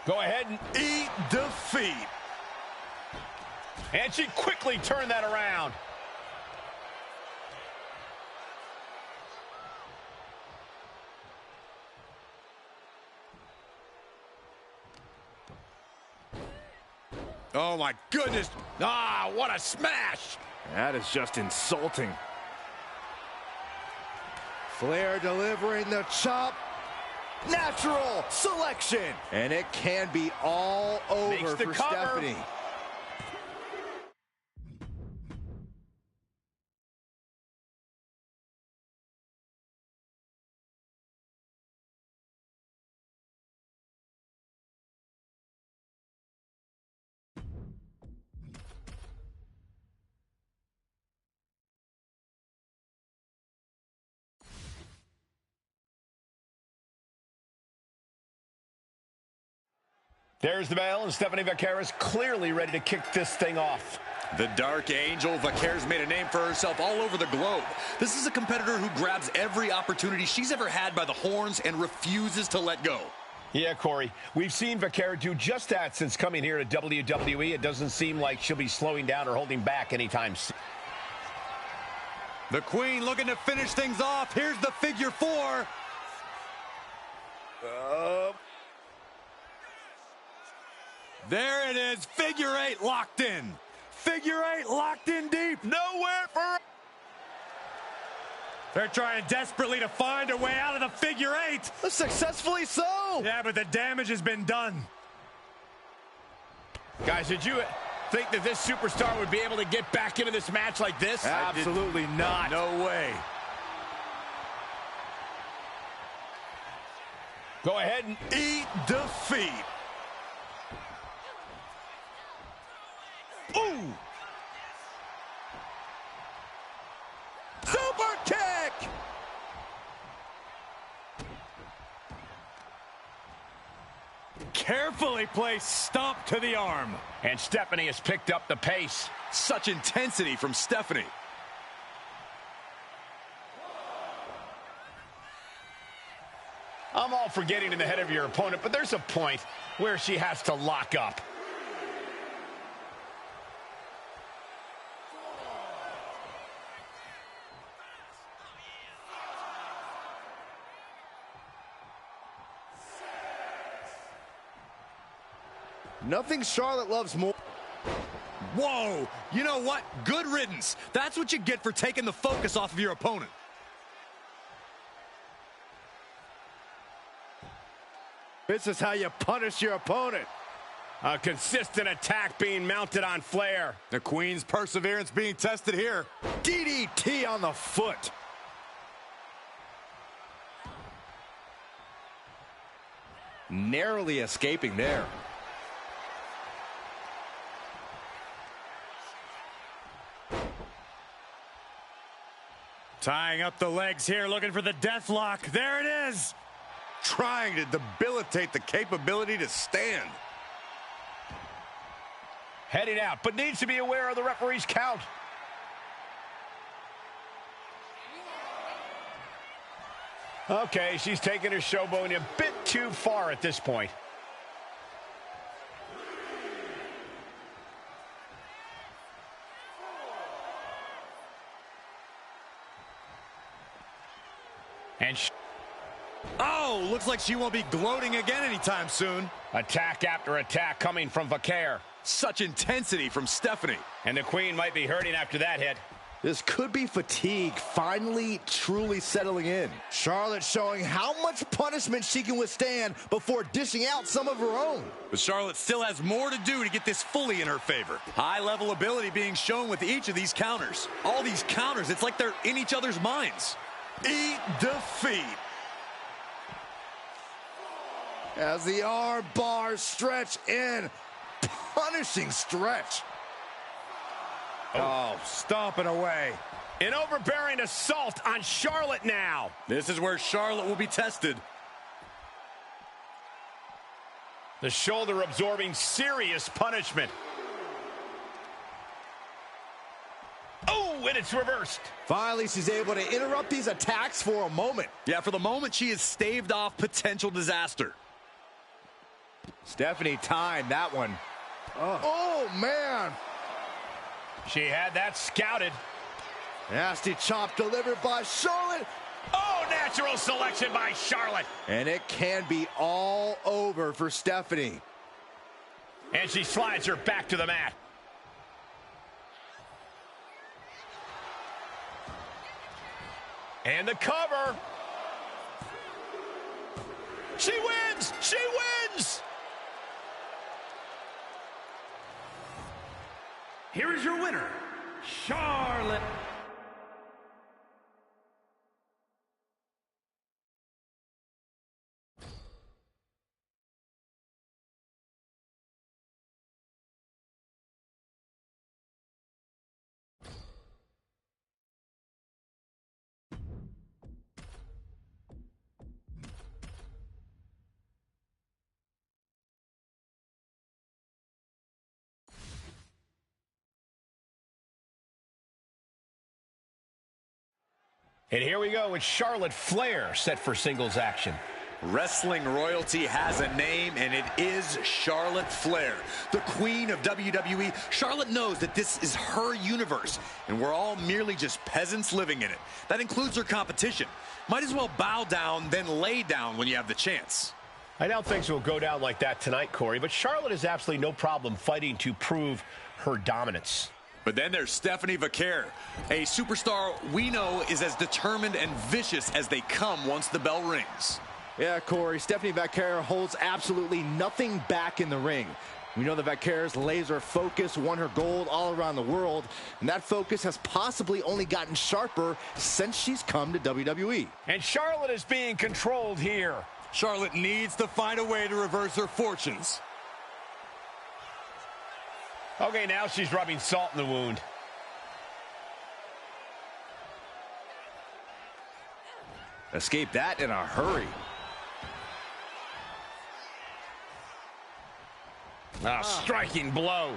Go ahead and eat defeat. And she quickly turned that around. Oh my goodness. Ah, what a smash. That is just insulting. Flair delivering the chop. Natural selection. And it can be all over for Stephanie. There's the bell, and Stephanie Vaquer is clearly ready to kick this thing off. The Dark Angel. Vaquer's made a name for herself all over the globe. This is a competitor who grabs every opportunity she's ever had by the horns and refuses to let go. Yeah, Corey, we've seen Vaquer do just that since coming here to WWE. It doesn't seem like she'll be slowing down or holding back anytime soon. The Queen looking to finish things off. Here's the figure four. There it is, figure eight locked in. Figure eight locked in deep. Nowhere for... They're trying desperately to find a way out of the figure eight. Successfully so. Yeah, but the damage has been done. Guys, did you think that this superstar would be able to get back into this match like this? Absolutely not. No way. Go ahead and eat defeat. Ooh! Super kick! Carefully placed stomp to the arm. And Stephanie has picked up the pace. Such intensity from Stephanie. I'm all for getting in the head of your opponent, but there's a point where she has to lock up. Nothing Charlotte loves more. Whoa, you know what? Good riddance. That's what you get for taking the focus off of your opponent. This is how you punish your opponent. A consistent attack being mounted on Flair. The Queen's perseverance being tested here. DDT on the foot. Narrowly escaping there. Tying up the legs here, looking for the death lock. There it is. Trying to debilitate the capability to stand. Heading out, but needs to be aware of the referee's count. Okay, she's taking her showboating a bit too far at this point. And oh, looks like she won't be gloating again anytime soon. Attack after attack coming from Vaquer. Such intensity from Stephanie. And the Queen might be hurting after that hit. This could be fatigue finally truly settling in. Charlotte showing how much punishment she can withstand before dishing out some of her own. But Charlotte still has more to do to get this fully in her favor. High-level ability being shown with each of these counters. All these counters, it's like they're in each other's minds. Eat defeat. As the arm bars stretch in. Punishing stretch. Oh, stomping away. An overbearing assault on Charlotte now. This is where Charlotte will be tested. The shoulder absorbing serious punishment. Oh, and it's reversed. Finally, she's able to interrupt these attacks for a moment. Yeah, for the moment, she has staved off potential disaster. Stephanie timed that one. Oh, man. She had that scouted. Nasty chop delivered by Charlotte. Oh, natural selection by Charlotte. And it can be all over for Stephanie. And she slides her back to the mat. And the cover. She wins! She wins! Here is your winner, Charlotte. And here we go with Charlotte Flair set for singles action. Wrestling royalty has a name, and it is Charlotte Flair, the queen of WWE. Charlotte knows that this is her universe, and we're all merely just peasants living in it. That includes her competition. Might as well bow down, then lay down when you have the chance. I don't think will go down like that tonight, Corey, but Charlotte has absolutely no problem fighting to prove her dominance. But then there's Stephanie Vaquer, a superstar we know is as determined and vicious as they come once the bell rings. Yeah, Corey, Stephanie Vaquer holds absolutely nothing back in the ring. We know that Vaquer's laser focus won her gold all around the world, and that focus has possibly only gotten sharper since she's come to WWE. And Charlotte is being controlled here. Charlotte needs to find a way to reverse her fortunes. Okay, now she's rubbing salt in the wound. Escape that in a hurry. Striking blow.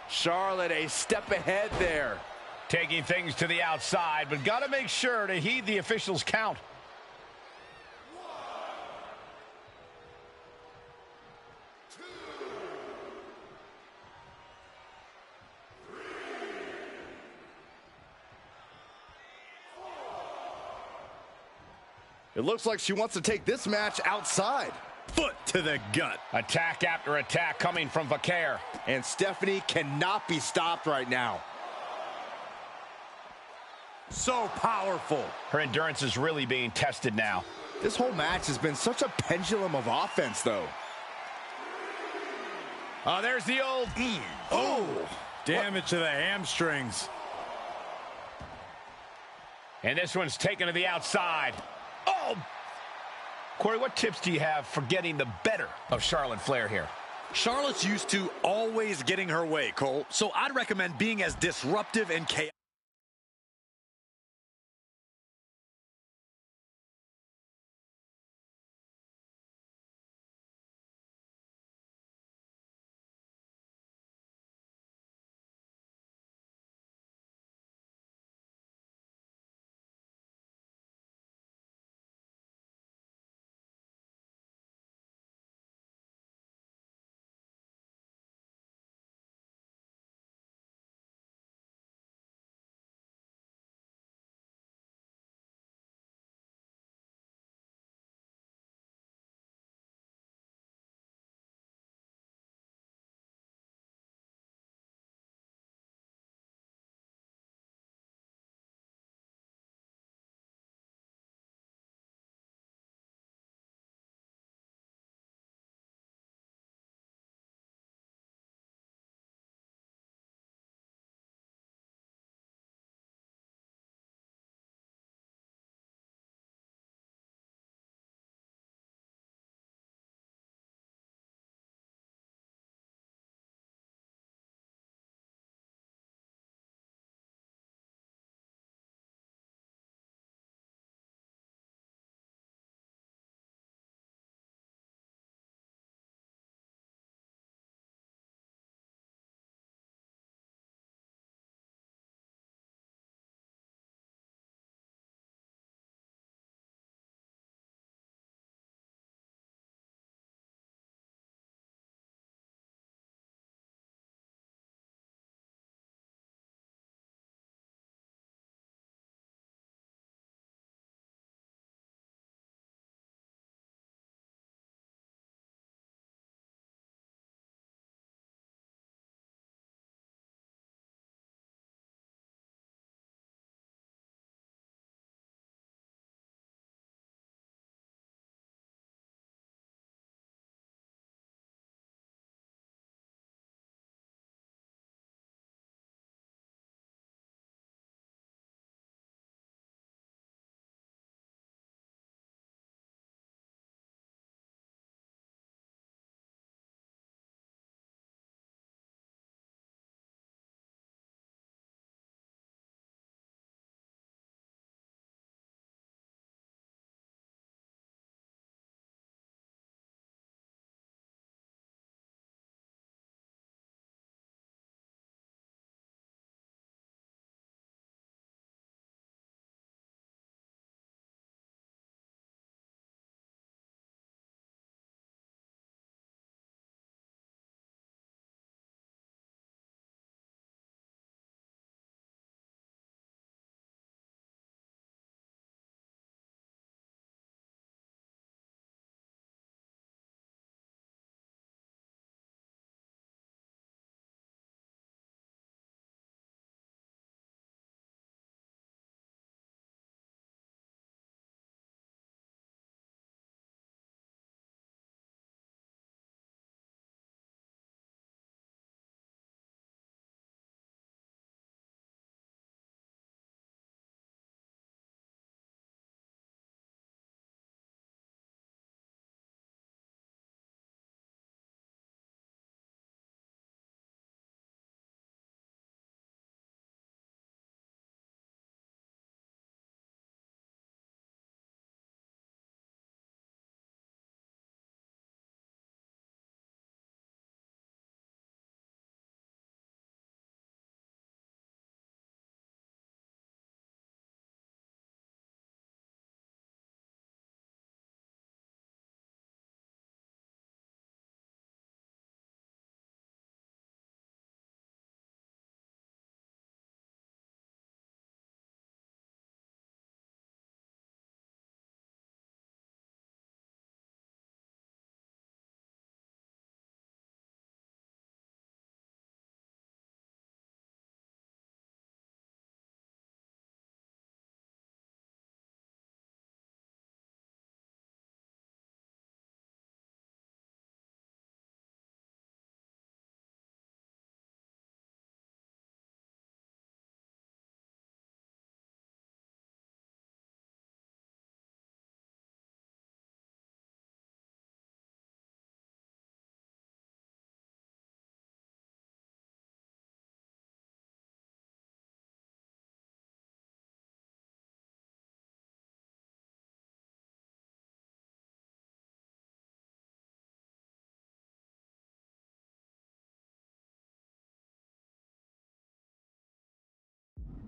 Charlotte a step ahead there. Taking things to the outside, but got to make sure to heed the officials' count. It looks like she wants to take this match outside. Foot to the gut. Attack after attack coming from Vaquer. And Stephanie cannot be stopped right now. So powerful. Her endurance is really being tested now. This whole match has been such a pendulum of offense, though. Oh, there's the old... Oh! Damage to the hamstrings. And this one's taken to the outside. Oh! Corey, what tips do you have for getting the better of Charlotte Flair here? Charlotte's used to always getting her way, Cole. So I'd recommend being as disruptive and chaotic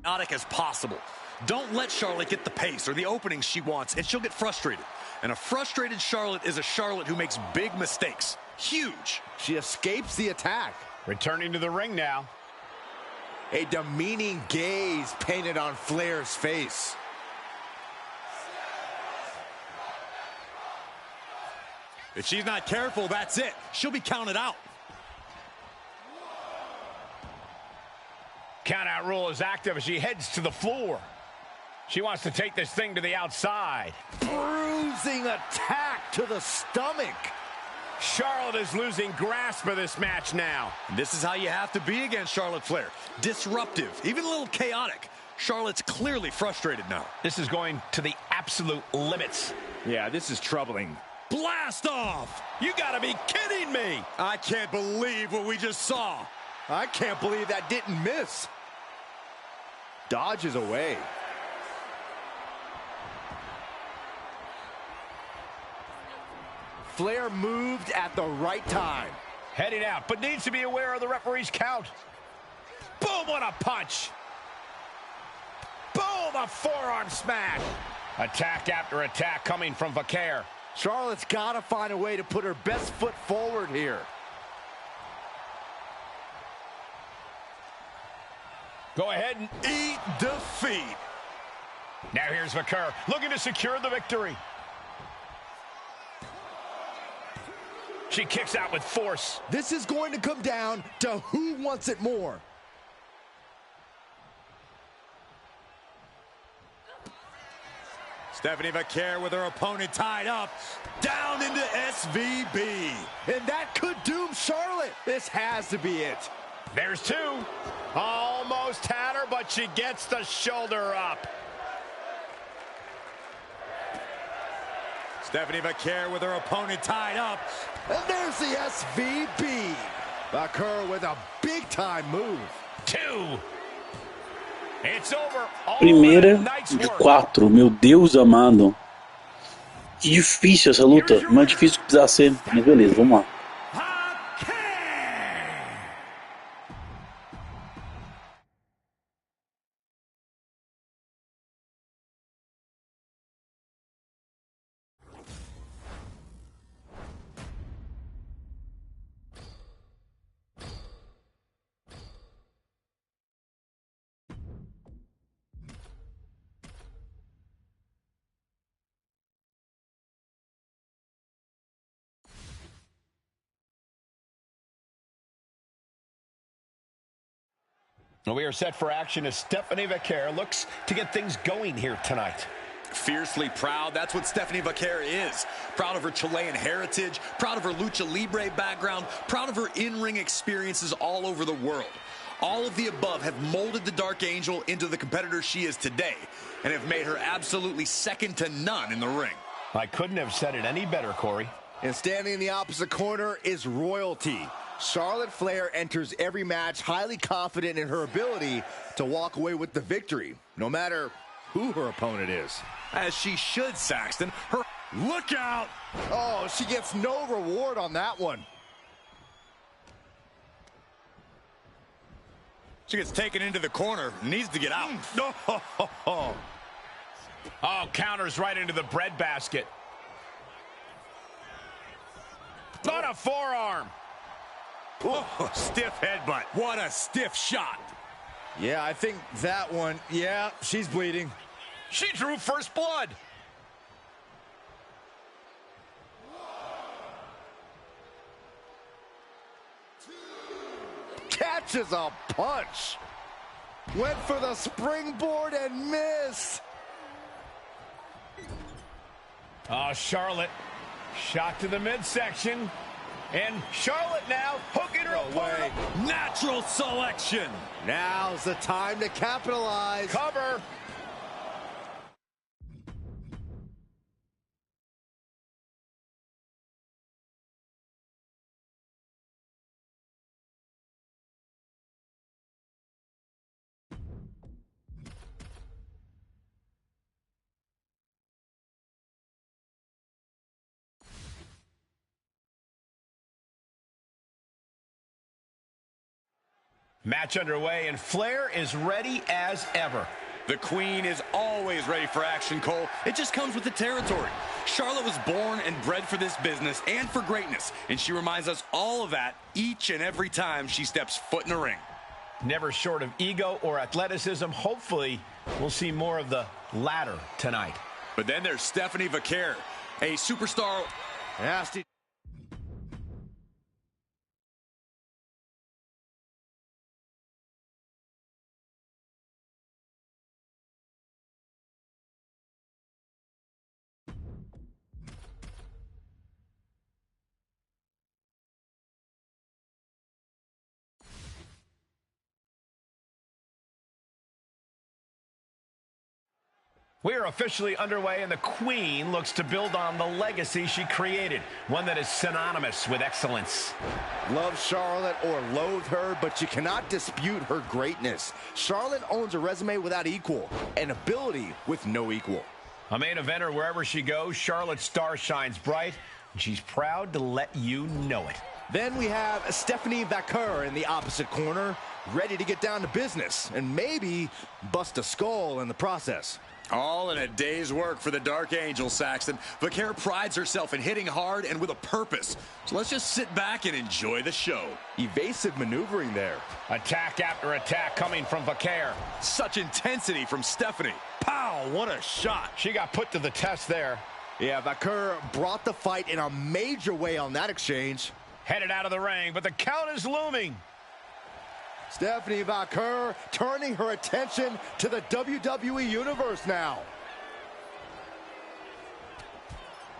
chaotic as possible. Don't let Charlotte get the pace or the openings she wants, and she'll get frustrated. And a frustrated Charlotte is a Charlotte who makes big mistakes. Huge. She escapes the attack. Returning to the ring now. A demeaning gaze painted on Flair's face. If she's not careful, that's it. She'll be counted out. Countout rule is active as she heads to the floor. She wants to take this thing to the outside. Bruising attack to the stomach. Charlotte is losing grasp of this match now. This is how you have to be against Charlotte Flair. Disruptive, even a little chaotic. Charlotte's clearly frustrated now. This is going to the absolute limits. Yeah, this is troubling. Blast off! You gotta be kidding me! I can't believe what we just saw. I can't believe that didn't miss. Dodges away. Flair moved at the right time. Heading out, but needs to be aware of the referee's count. Boom, what a punch! Boom, a forearm smash! Attack after attack coming from Vaquer. Charlotte's got to find a way to put her best foot forward here. Go ahead and Eat defeat. now here's Vaquer looking to secure the victory. She kicks out with force. This is going to come down to who wants it more. Stephanie Vaquer with her opponent tied up. Down into SVB. And that could doom Charlotte. This has to be it. There's two. Almost had her, but she gets the shoulder up. Stephanie Vaquer with her opponent tied up. And there's the SVB. Vaquer with a big-time move. Two. It's over. All Primeira right, nice de work. 4, meu Deus amado. Que difícil essa luta, mais difícil que precisar ser, mas beleza, vamos lá. Well, we are set for action as Stephanie Vaquer looks to get things going here tonight. Fiercely proud, that's what Stephanie Vaquer is. Proud of her Chilean heritage, proud of her lucha libre background, proud of her in-ring experiences all over the world. All of the above have molded the Dark Angel into the competitor she is today and have made her absolutely second to none in the ring. I couldn't have said it any better, Corey. And standing in the opposite corner is royalty. Charlotte Flair enters every match highly confident in her ability to walk away with the victory, no matter who her opponent is. As she should, Saxton. Her look out! Oh, she gets no reward on that one. She gets taken into the corner, needs to get out. Oh, counters right into the breadbasket. Not a forearm. Oh, stiff headbutt. What a stiff shot. Yeah, I think that one, yeah, she's bleeding. She drew first blood. Catches a punch. Went for the springboard and missed. Oh, Charlotte. Shot to the midsection. And Charlotte now hooking her away. Natural selection. Now's the time to capitalize. Cover. Match underway, and Flair is ready as ever. The Queen is always ready for action, Cole. It just comes with the territory. Charlotte was born and bred for this business and for greatness, and she reminds us all of that each and every time she steps foot in the ring. Never short of ego or athleticism. Hopefully, we'll see more of the latter tonight. But then there's Stephanie Vaquer, a superstar. Nasty. We are officially underway, and the Queen looks to build on the legacy she created, one that is synonymous with excellence. Love Charlotte or loathe her, but you cannot dispute her greatness. Charlotte owns a resume without equal, and ability with no equal. A main eventer wherever she goes, Charlotte's star shines bright, and she's proud to let you know it. Then we have Stephanie Vaquer in the opposite corner, ready to get down to business, and maybe bust a skull in the process. All in a day's work for the Dark Angel, Saxton. Vaquer prides herself in hitting hard and with a purpose. So let's just sit back and enjoy the show. Evasive maneuvering there. Attack after attack coming from Vaquer. Such intensity from Stephanie. Pow, what a shot. She got put to the test there. Yeah, Vaquer brought the fight in a major way on that exchange. Headed out of the ring, but the count is looming. Stephanie Vaquer turning her attention to the WWE Universe now.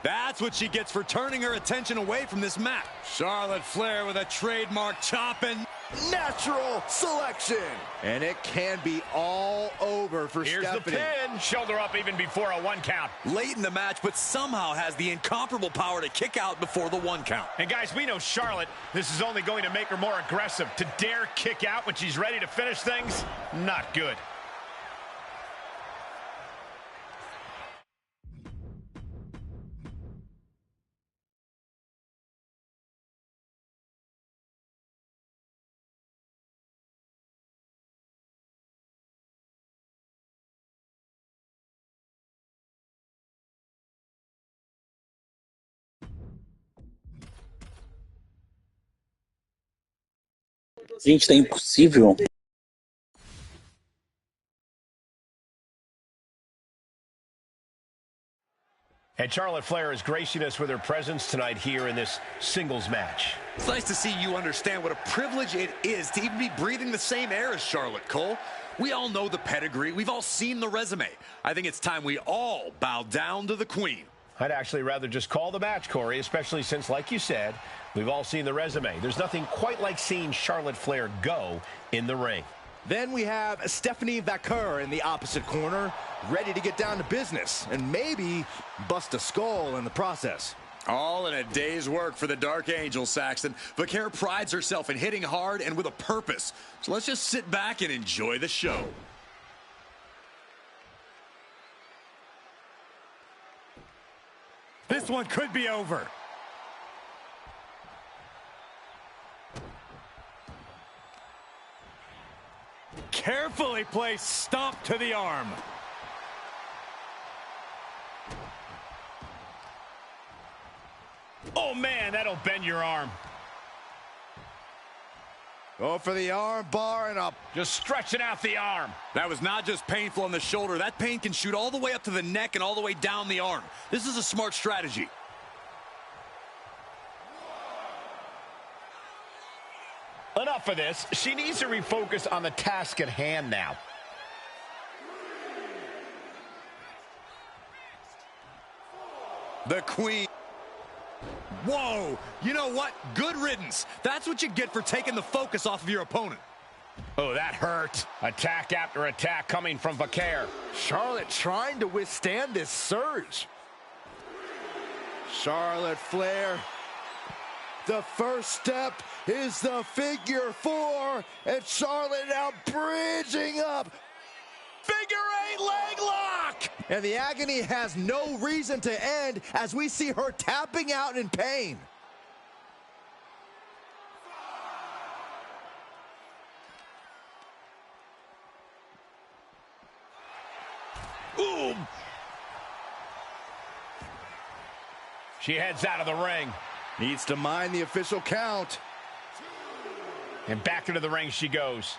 That's what she gets for turning her attention away from this match. Charlotte Flair with a trademark chop and natural selection. And it can be all over for Here's Stephanie. the pin. Shoulder up even before a 1 count. Late in the match, but somehow has the incomparable power to kick out before the 1 count. And guys, we know Charlotte, this is only going to make her more aggressive. To dare kick out when she's ready to finish things, not good. Gente, tá impossível. And Charlotte Flair is gracing us with her presence tonight here in this singles match. It's nice to see you understand what a privilege it is to even be breathing the same air as Charlotte, Cole. We all know the pedigree. We've all seen the resume. I think it's time we all bow down to the Queen. I'd actually rather just call the match, Corey, especially since, like you said, we've all seen the resume. There's nothing quite like seeing Charlotte Flair go in the ring. Then we have Stephanie Vaquer in the opposite corner, ready to get down to business, and maybe bust a skull in the process. All in a day's work for the Dark Angel, Saxton. Vaquer prides herself in hitting hard and with a purpose. So let's just sit back and enjoy the show. This one could be over. Carefully placed stomp to the arm. Oh, man, that'll bend your arm. Go for the arm bar and up. Just stretching out the arm. That was not just painful on the shoulder. That pain can shoot all the way up to the neck and all the way down the arm. This is a smart strategy. Enough of this. She needs to refocus on the task at hand now. The Queen. Whoa, you know what? Good riddance. That's what you get for taking the focus off of your opponent. Oh, that hurt. Attack after attack coming from Vaquer. Charlotte trying to withstand this surge. Charlotte Flair. The first step is the figure 4, and Charlotte now bridging up. Figure 8 leg lock! And the agony has no reason to end as we see her tapping out in pain. Ooh. She heads out of the ring. Needs to mind the official count. And back into the ring she goes.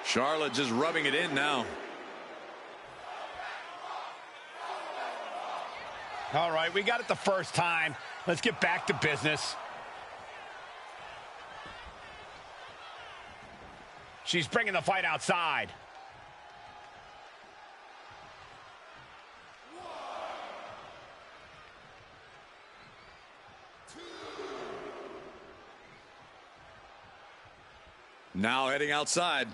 Charlotte just rubbing it in now. All right, we got it the first time. Let's get back to business. She's bringing the fight outside. Now heading outside.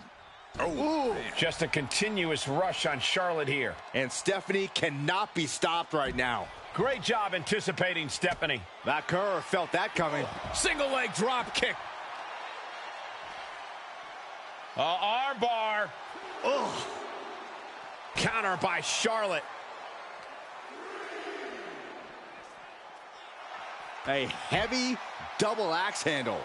Oh, just a continuous rush on Charlotte here. And Stephanie cannot be stopped right now. Great job anticipating Stephanie. Vaquer felt that coming. Single leg drop kick. Arm bar. Ugh. Counter by Charlotte. A heavy double axe handle.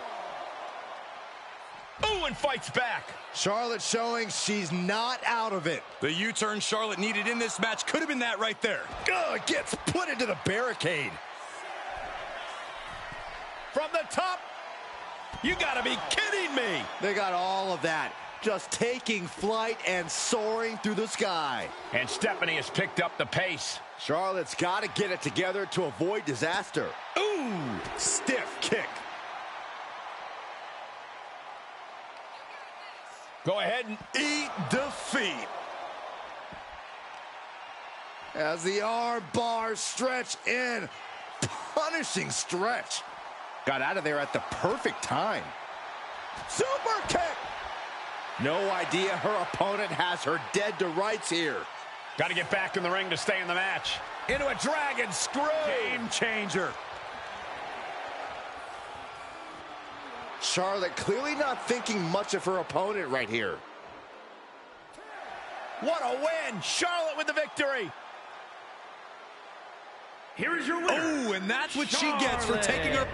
Ooh, and fights back. Charlotte showing she's not out of it. the U-turn Charlotte needed in this match could have been that right there. Ugh, gets put into the barricade. From the top. You gotta be kidding me. They got all of that. Just taking flight and soaring through the sky. And Stephanie has picked up the pace. Charlotte's got to get it together to avoid disaster. Ooh. Stiff kick. Go ahead and Eat defeat. As the arm bars stretch in. Punishing stretch. Got out of there at the perfect time. Super kick. No idea her opponent has her dead to rights here. got to get back in the ring to stay in the match. Into a dragon screw. Game changer. Charlotte clearly not thinking much of her opponent right here. What a win. Charlotte with the victory. Here is your winner. Oh, and that's what she gets for taking her.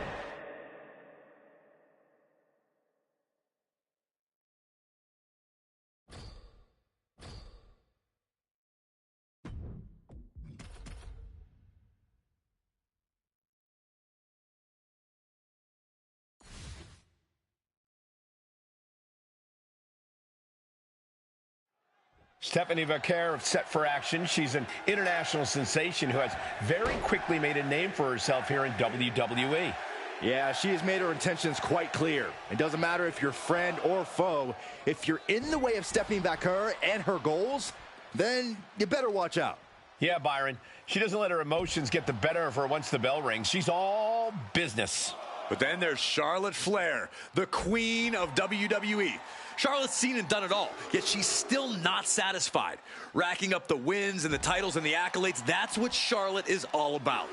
Stephanie Vaquer set for action. She's an international sensation who has very quickly made a name for herself here in WWE. Yeah, she has made her intentions quite clear. It doesn't matter if you're friend or foe. If you're in the way of Stephanie Vaquer and her goals, then you better watch out. Yeah, Byron. She doesn't let her emotions get the better of her once the bell rings. She's all business. But then there's Charlotte Flair, the queen of WWE. Charlotte's seen and done it all, yet she's still not satisfied. Racking up the wins and the titles and the accolades, that's what Charlotte is all about.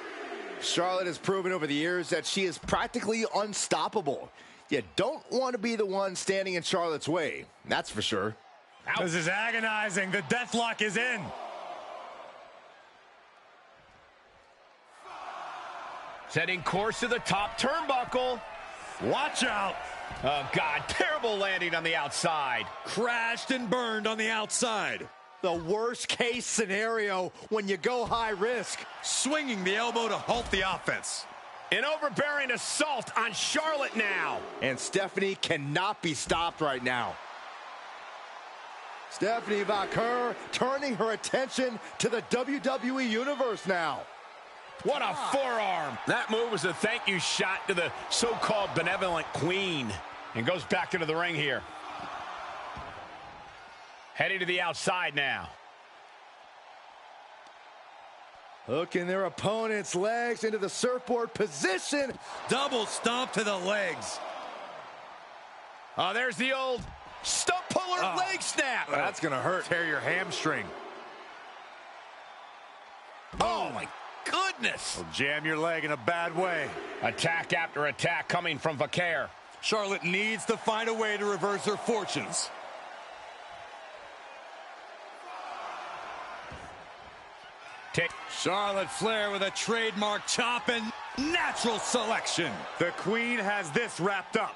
Charlotte has proven over the years that she is practically unstoppable. You don't want to be the one standing in Charlotte's way, that's for sure. Ouch. This is agonizing. The deathlock is in. Setting course to the top turnbuckle. Watch out. Oh, God. Terrible landing on the outside. Crashed and burned on the outside. The worst case scenario when you go high risk. Swinging the elbow to halt the offense. An overbearing assault on Charlotte now. And Stephanie cannot be stopped right now. Stephanie Vaquer turning her attention to the WWE Universe now. What a forearm. That move was a thank you shot to the so-called benevolent queen. And goes back into the ring here. Heading to the outside now. Hooking their opponent's legs into the surfboard position. Double stomp to the legs. Oh, there's the old stump puller leg snap. That's going to hurt. Tear your hamstring. Oh, my goodness. Will jam your leg in a bad way. Attack after attack coming from Vaquer. Charlotte needs to find a way to reverse her fortunes. Charlotte Flair with a trademark chop and natural selection. The Queen has this wrapped up.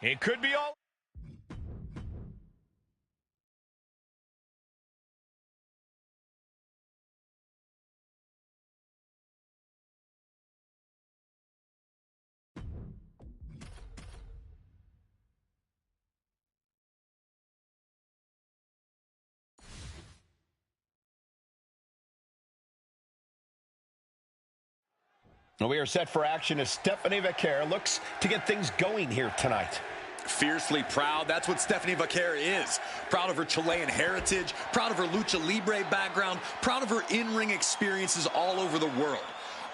It could be all. We are set for action as Stephanie Vaquer looks to get things going here tonight. Fiercely proud, that's what Stephanie Vaquer is. Proud of her Chilean heritage, proud of her lucha libre background, proud of her in-ring experiences all over the world.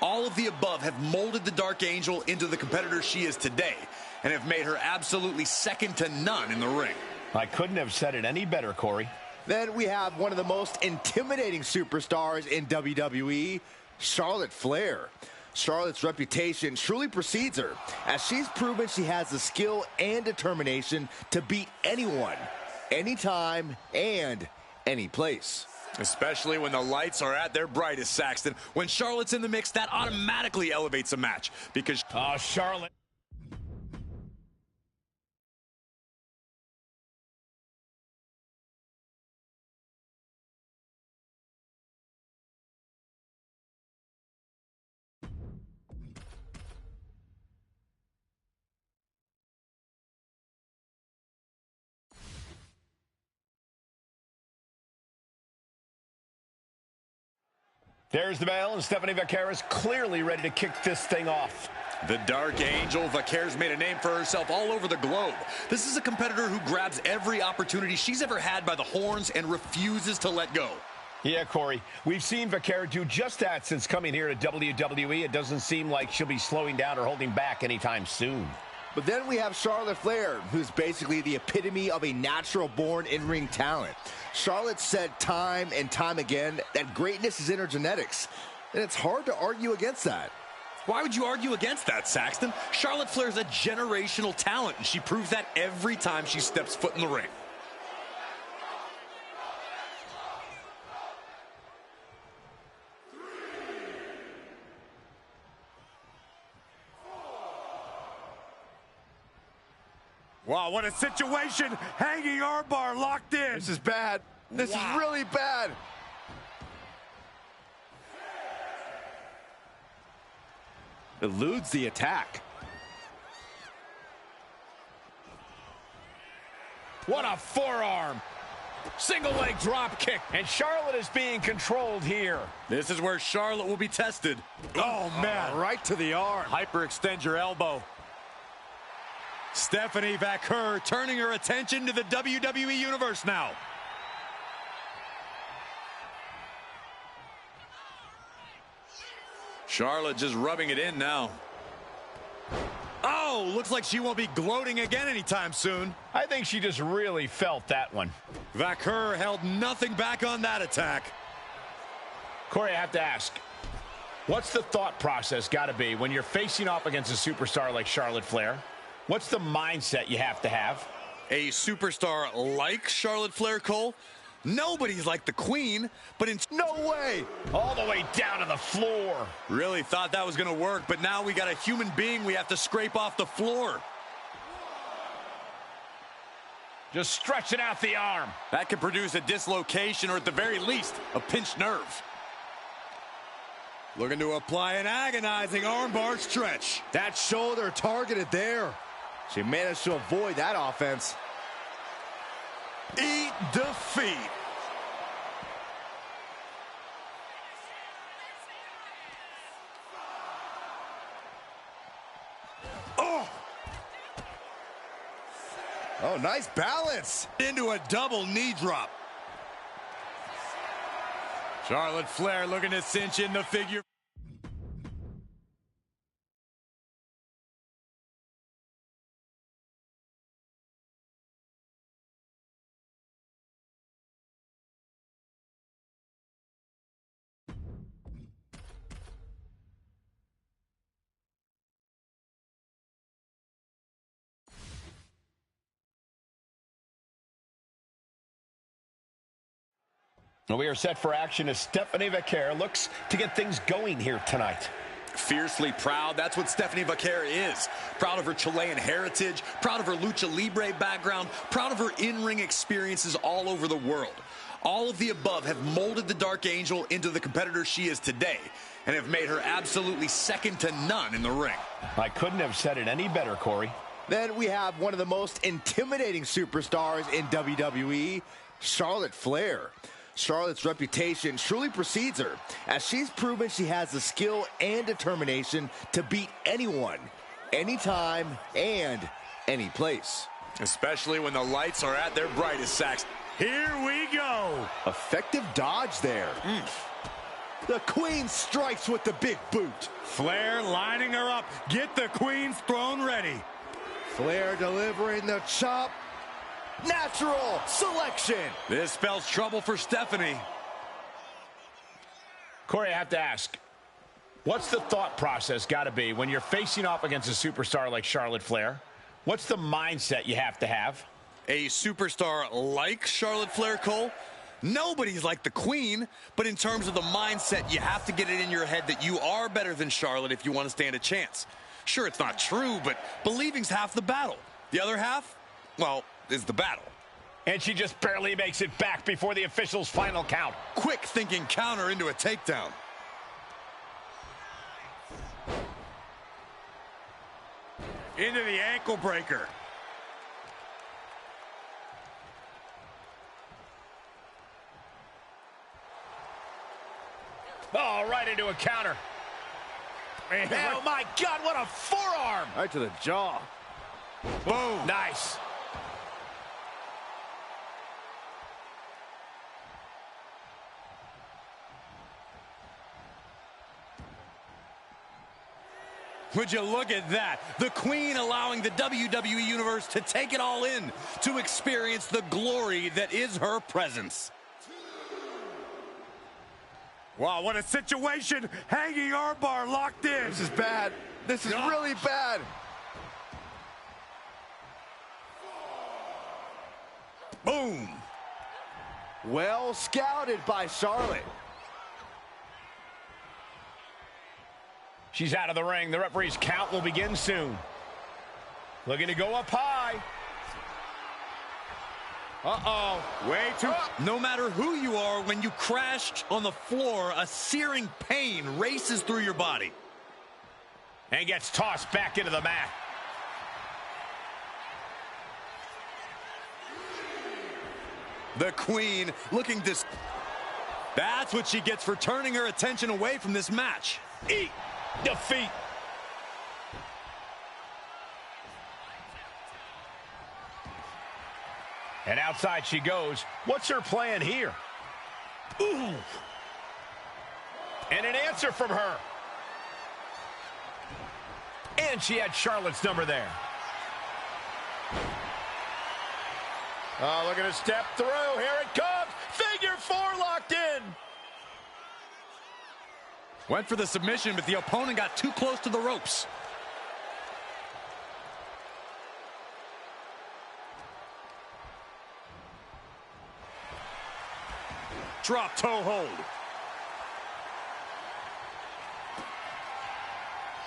All of the above have molded the Dark Angel into the competitor she is today and have made her absolutely second to none in the ring. I couldn't have said it any better, Corey. Then we have one of the most intimidating superstars in WWE, Charlotte Flair. Charlotte's reputation truly precedes her, as she's proven she has the skill and determination to beat anyone, anytime, and any place. Especially when the lights are at their brightest, Saxton. When Charlotte's in the mix, that automatically elevates a match because... Oh, Charlotte. There's the bell, and Stephanie Vaquer is clearly ready to kick this thing off. The Dark Angel, Vaquer's made a name for herself all over the globe. This is a competitor who grabs every opportunity she's ever had by the horns and refuses to let go. Yeah, Corey, we've seen Vaquer do just that since coming here to WWE. It doesn't seem like she'll be slowing down or holding back anytime soon. But then we have Charlotte Flair, who's basically the epitome of a natural-born in-ring talent. Charlotte said time and time again that greatness is in her genetics, and it's hard to argue against that. Why would you argue against that, Saxton? Charlotte Flair is a generational talent, and she proves that every time she steps foot in the ring. Wow, what a situation. Hanging armbar locked in. This is bad. This is really bad. Eludes the attack. What a forearm. Single leg drop kick. And Charlotte is being controlled here. This is where Charlotte will be tested. Oh, man. Right to the arm. Hyperextend your elbow. Stephanie Vaquer turning her attention to the WWE Universe now. Charlotte just rubbing it in now. Oh, looks like she won't be gloating again anytime soon. I think she just really felt that one. Vaquer held nothing back on that attack. Corey, I have to ask, what's the thought process got to be when you're facing off against a superstar like Charlotte Flair? What's the mindset you have to have? A superstar like Charlotte Flair, Cole? Nobody's like the Queen, but in no way. All the way down to the floor. Really thought that was going to work, but now we got a human being we have to scrape off the floor. Just stretching out the arm. That could produce a dislocation or at the very least, a pinched nerve. Looking to apply an agonizing armbar stretch. That shoulder targeted there. She managed to avoid that offense. Eat defeat. Oh, nice balance. Into a double knee drop. Charlotte Flair looking to cinch in the figure. We are set for action as Stephanie Vaquer looks to get things going here tonight. Fiercely proud. That's what Stephanie Vaquer is. Proud of her Chilean heritage, proud of her lucha libre background, proud of her in-ring experiences all over the world. All of the above have molded the Dark Angel into the competitor she is today and have made her absolutely second to none in the ring. I couldn't have said it any better, Corey. Then we have one of the most intimidating superstars in WWE, Charlotte Flair. Charlotte's reputation truly precedes her, as she's proven she has the skill and determination to beat anyone, anytime, and any place. Especially when the lights are at their brightest, Sax. Here we go. Effective dodge there. The Queen strikes with the big boot. Flair lining her up. Get the Queen's throne ready. Flair delivering the chop. Natural selection. This spells trouble for Stephanie. Corey, I have to ask, what's the thought process got to be when you're facing off against a superstar like Charlotte Flair? What's the mindset you have to have? A superstar like Charlotte Flair, Cole? Nobody's like the Queen, but in terms of the mindset, you have to get it in your head that you are better than Charlotte if you want to stand a chance. Sure, it's not true, but believing's half the battle. The other half, well, is the battle. And she just barely makes it back before the official's final count. Quick thinking counter into a takedown. Into the ankle breaker. Oh, right into a counter. Oh, my God, what a forearm. Right to the jaw. Boom. Nice. Would you look at that? The Queen allowing the WWE Universe to take it all in, to experience the glory that is her presence. Wow, what a situation. Hanging armbar locked in. This is bad. This is really bad. Boom. Well scouted by Charlotte. She's out of the ring. The referee's count will begin soon. Looking to go up high. Uh-oh. Way too... No matter who you are, when you crash on the floor, a searing pain races through your body. And gets tossed back into the mat. The Queen looking to... That's what she gets for turning her attention away from this match. Eat defeat. And outside she goes. What's her plan here? Ooh. And an answer from her. And she had Charlotte's number there. Oh, look at her step through. Here it comes. Figure four locked in. Went for the submission, but the opponent got too close to the ropes. Drop toe hold.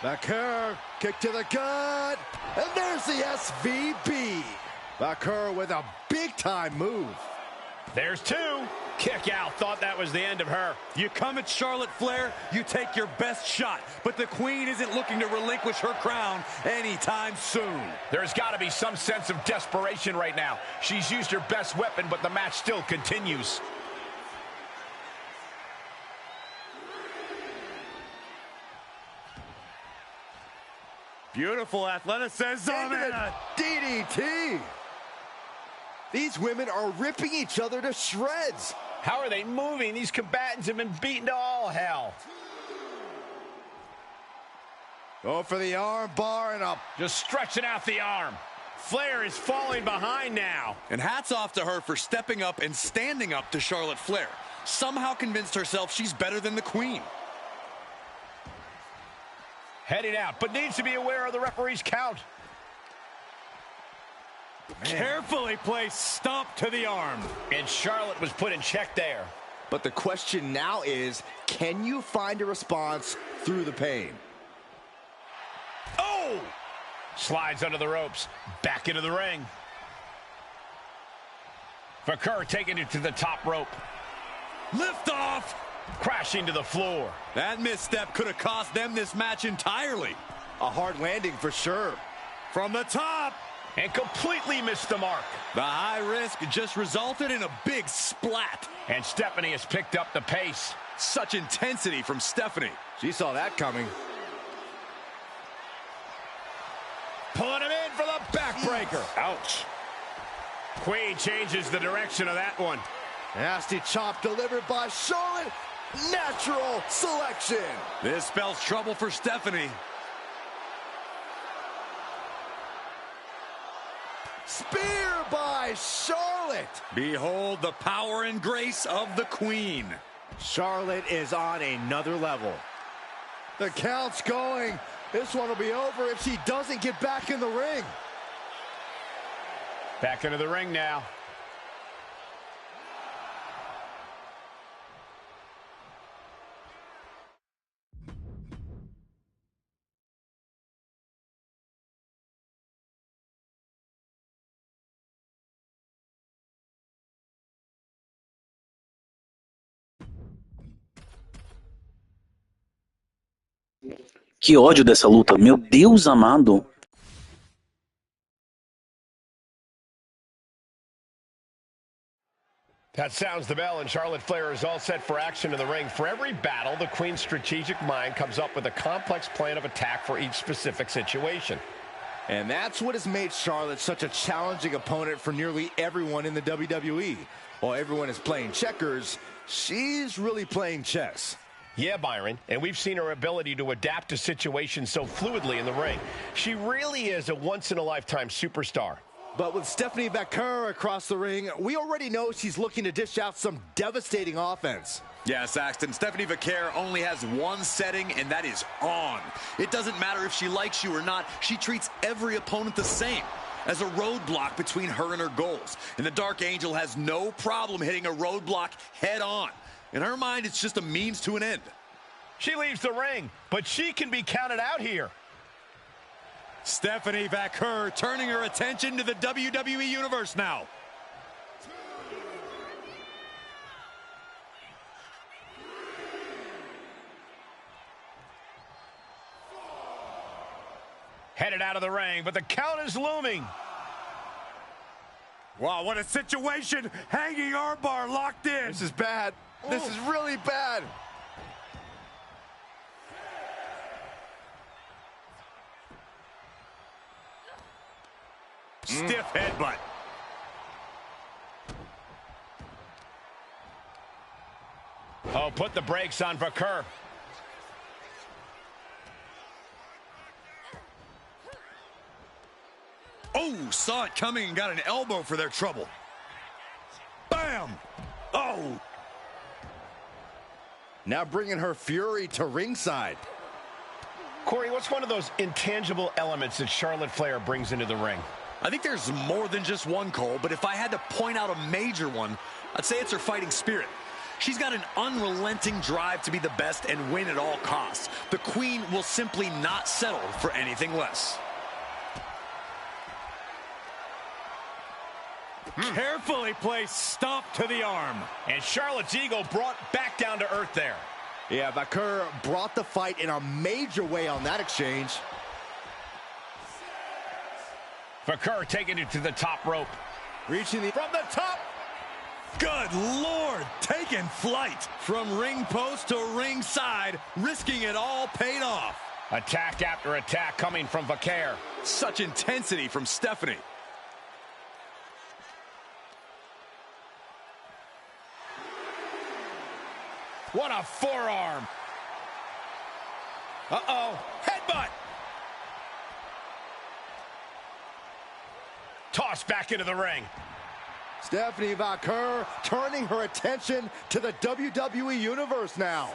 Vaquer, kick to the gut. And there's the SVB. Vaquer with a big-time move. There's two. Kick out. Thought that was the end of her. You come at Charlotte Flair, you take your best shot. But the Queen isn't looking to relinquish her crown anytime soon. There's got to be some sense of desperation right now. She's used her best weapon, but the match still continues. Beautiful athleticism and a DDT. These women are ripping each other to shreds. How are they moving? These combatants have been beaten to all hell. Go for the arm bar and up. Just stretching out the arm. Flair is falling behind now. And hats off to her for stepping up and standing up to Charlotte Flair. Somehow convinced herself she's better than the Queen. Heading out, but needs to be aware of the referee's count. carefully placed stomp to the arm. And Charlotte was put in check there. But the question now is, can you find a response through the pain? Oh! Slides under the ropes. Back into the ring. Vaquer taking it to the top rope. Lift off. Crashing to the floor. That misstep could have cost them this match entirely. A hard landing for sure. From the top. And completely missed the mark. The high risk just resulted in a big splat. And Stephanie has picked up the pace. Such intensity from Stephanie. She saw that coming. Pulling him in for the backbreaker. Ouch. Queen changes the direction of that one. Nasty chop delivered by Charlotte. Natural selection. This spells trouble for Stephanie. Spear by Charlotte. Behold the power and grace of the Queen. Charlotte is on another level. The count's going. This one will be over if she doesn't get back in the ring. Back into the ring now. Que ódio dessa luta, meu Deus amado. That sounds the bell, and Charlotte Flair is all set for action in the ring. For every battle, the Queen's strategic mind comes up with a complex plan of attack for each specific situation. And that's what has made Charlotte such a challenging opponent for nearly everyone in the WWE. While everyone is playing checkers, she's really playing chess. Yeah, Byron, and we've seen her ability to adapt to situations so fluidly in the ring. She really is a once-in-a-lifetime superstar. But with Stephanie Vaquer across the ring, we already know she's looking to dish out some devastating offense. Yeah, Saxton, Stephanie Vaquer only has one setting, and that is on. It doesn't matter if she likes you or not. She treats every opponent the same, as a roadblock between her and her goals. And the Dark Angel has no problem hitting a roadblock head on. In her mind, it's just a means to an end. She leaves the ring, but she can be counted out here. Stephanie Vaquer turning her attention to the WWE Universe now. Headed out of the ring, but the count is looming. Wow, what a situation. Hanging armbar locked in. This is bad. This is really bad. Stiff headbutt. Oh, put the brakes on Vaquer. Oh, saw it coming and got an elbow for their trouble. Bam! Oh! Now bringing her fury to ringside. Corey, what's one of those intangible elements that Charlotte Flair brings into the ring? I think there's more than just one, Cole, but if I had to point out a major one, I'd say it's her fighting spirit. She's got an unrelenting drive to be the best and win at all costs. The Queen will simply not settle for anything less. Carefully placed stomp to the arm. And Charlotte's ego brought back down to earth there. Yeah, Vaquer brought the fight in a major way on that exchange. Vaquer taking it to the top rope. Reaching the From the top. Good Lord, taking flight. From ring post to ringside, risking it all paid off. Attack after attack coming from Vaquer. Such intensity from Stephanie. What a forearm. Uh-oh. Headbutt. Tossed back into the ring. Stephanie Vaquer turning her attention to the WWE Universe now.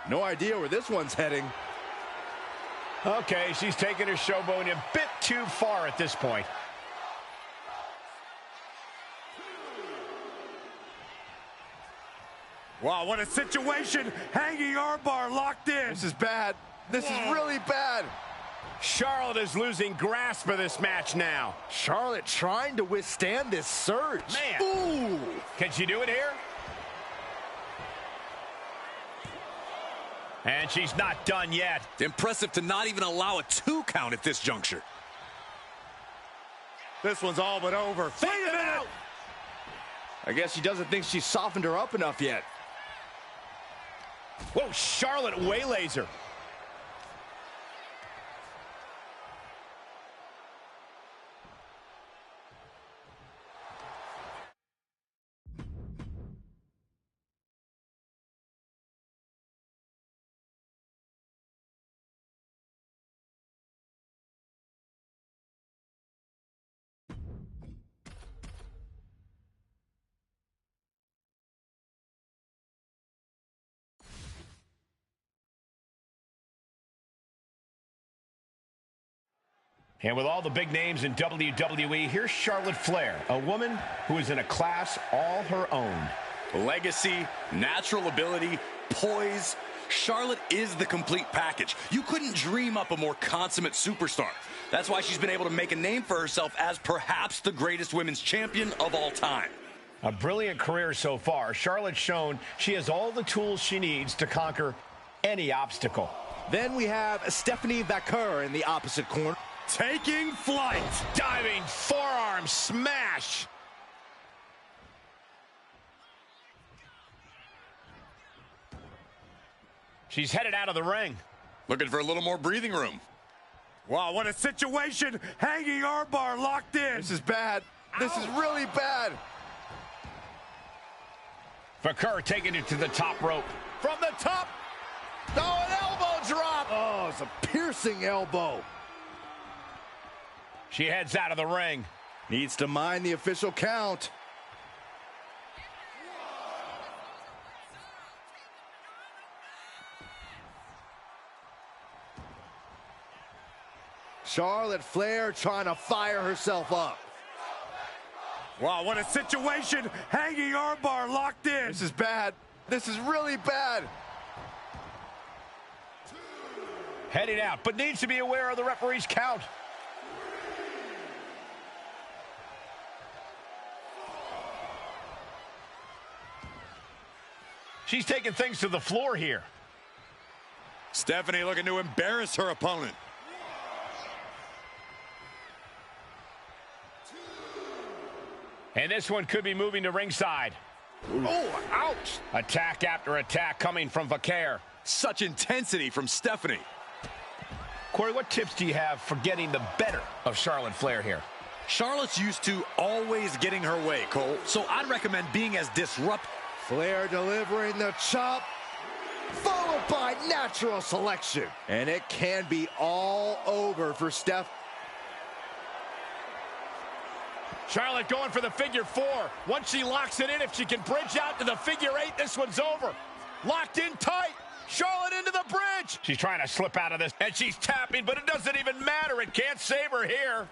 No idea where this one's heading. Okay, she's taking her showboat a bit too far at this point. Wow, what a situation. Hanging armbar locked in. This is bad. This is really bad. Charlotte is losing grasp of this match now. Charlotte trying to withstand this surge. Man. Ooh. Can she do it here? And she's not done yet. Impressive to not even allow a 2 count at this juncture. This one's all but over. Wait a minute. I guess she doesn't think she's softened her up enough yet. Whoa, Charlotte waylays her. And with all the big names in WWE, here's Charlotte Flair, a woman who is in a class all her own. Legacy, natural ability, poise. Charlotte is the complete package. You couldn't dream up a more consummate superstar. That's why she's been able to make a name for herself as perhaps the greatest women's champion of all time. A brilliant career so far. Charlotte's shown she has all the tools she needs to conquer any obstacle. Then we have Stephanie Vaquer in the opposite corner. Taking flight. Diving forearm smash. She's headed out of the ring. Looking for a little more breathing room. Wow, what a situation. Hanging armbar locked in. This is bad. This is really bad. Vaquer taking it to the top rope. From the top. Oh, an elbow drop. Oh, it's a piercing elbow. She heads out of the ring. Needs to mind the official count. Charlotte Flair trying to fire herself up. Wow, what a situation. Hanging armbar locked in. This is bad. This is really bad. Heading out, but needs to be aware of the referee's count. She's taking things to the floor here. Stephanie looking to embarrass her opponent. And this one could be moving to ringside. Oh, ouch. Attack after attack coming from Vaquer. Such intensity from Stephanie. Corey, what tips do you have for getting the better of Charlotte Flair here? Charlotte's used to always getting her way, Cole. So I'd recommend being as disruptive. Flair delivering the chop, followed by natural selection. And it can be all over for Steph. Charlotte going for the figure 4. Once she locks it in, if she can bridge out to the figure 8, this one's over. Locked in tight. Charlotte into the bridge. She's trying to slip out of this, and she's tapping, but it doesn't even matter. It can't save her here.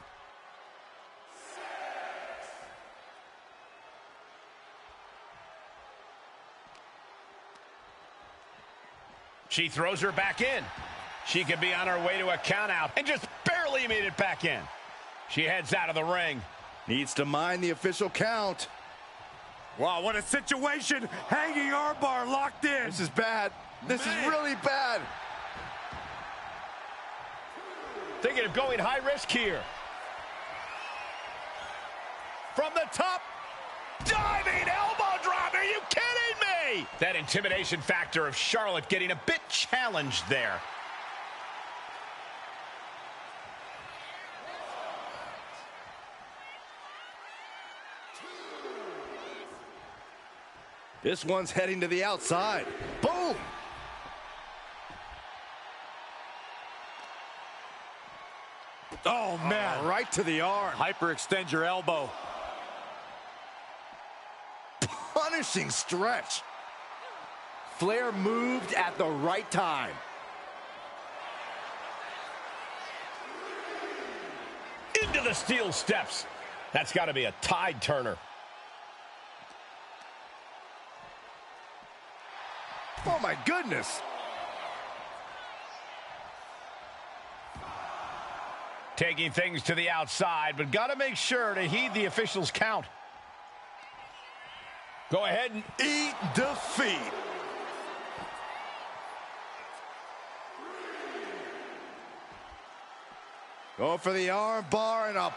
She throws her back in. She could be on her way to a count out and just barely made it back in. She heads out of the ring. Needs to mind the official count. Wow, what a situation. Hanging armbar locked in. This is bad. This is really bad. Thinking of going high risk here. From the top. Diving elbow drop. Are you kidding me? That intimidation factor of Charlotte getting a bit challenged there. This one's heading to the outside. Boom! Oh, man. Right to the arm. Hyperextend your elbow. Punishing stretch. Flair moved at the right time. Into the steel steps. That's got to be a tide turner. goodness. Taking things to the outside, but got to make sure to heed the officials' count. Go ahead and Eat defeat. Go for the arm bar and a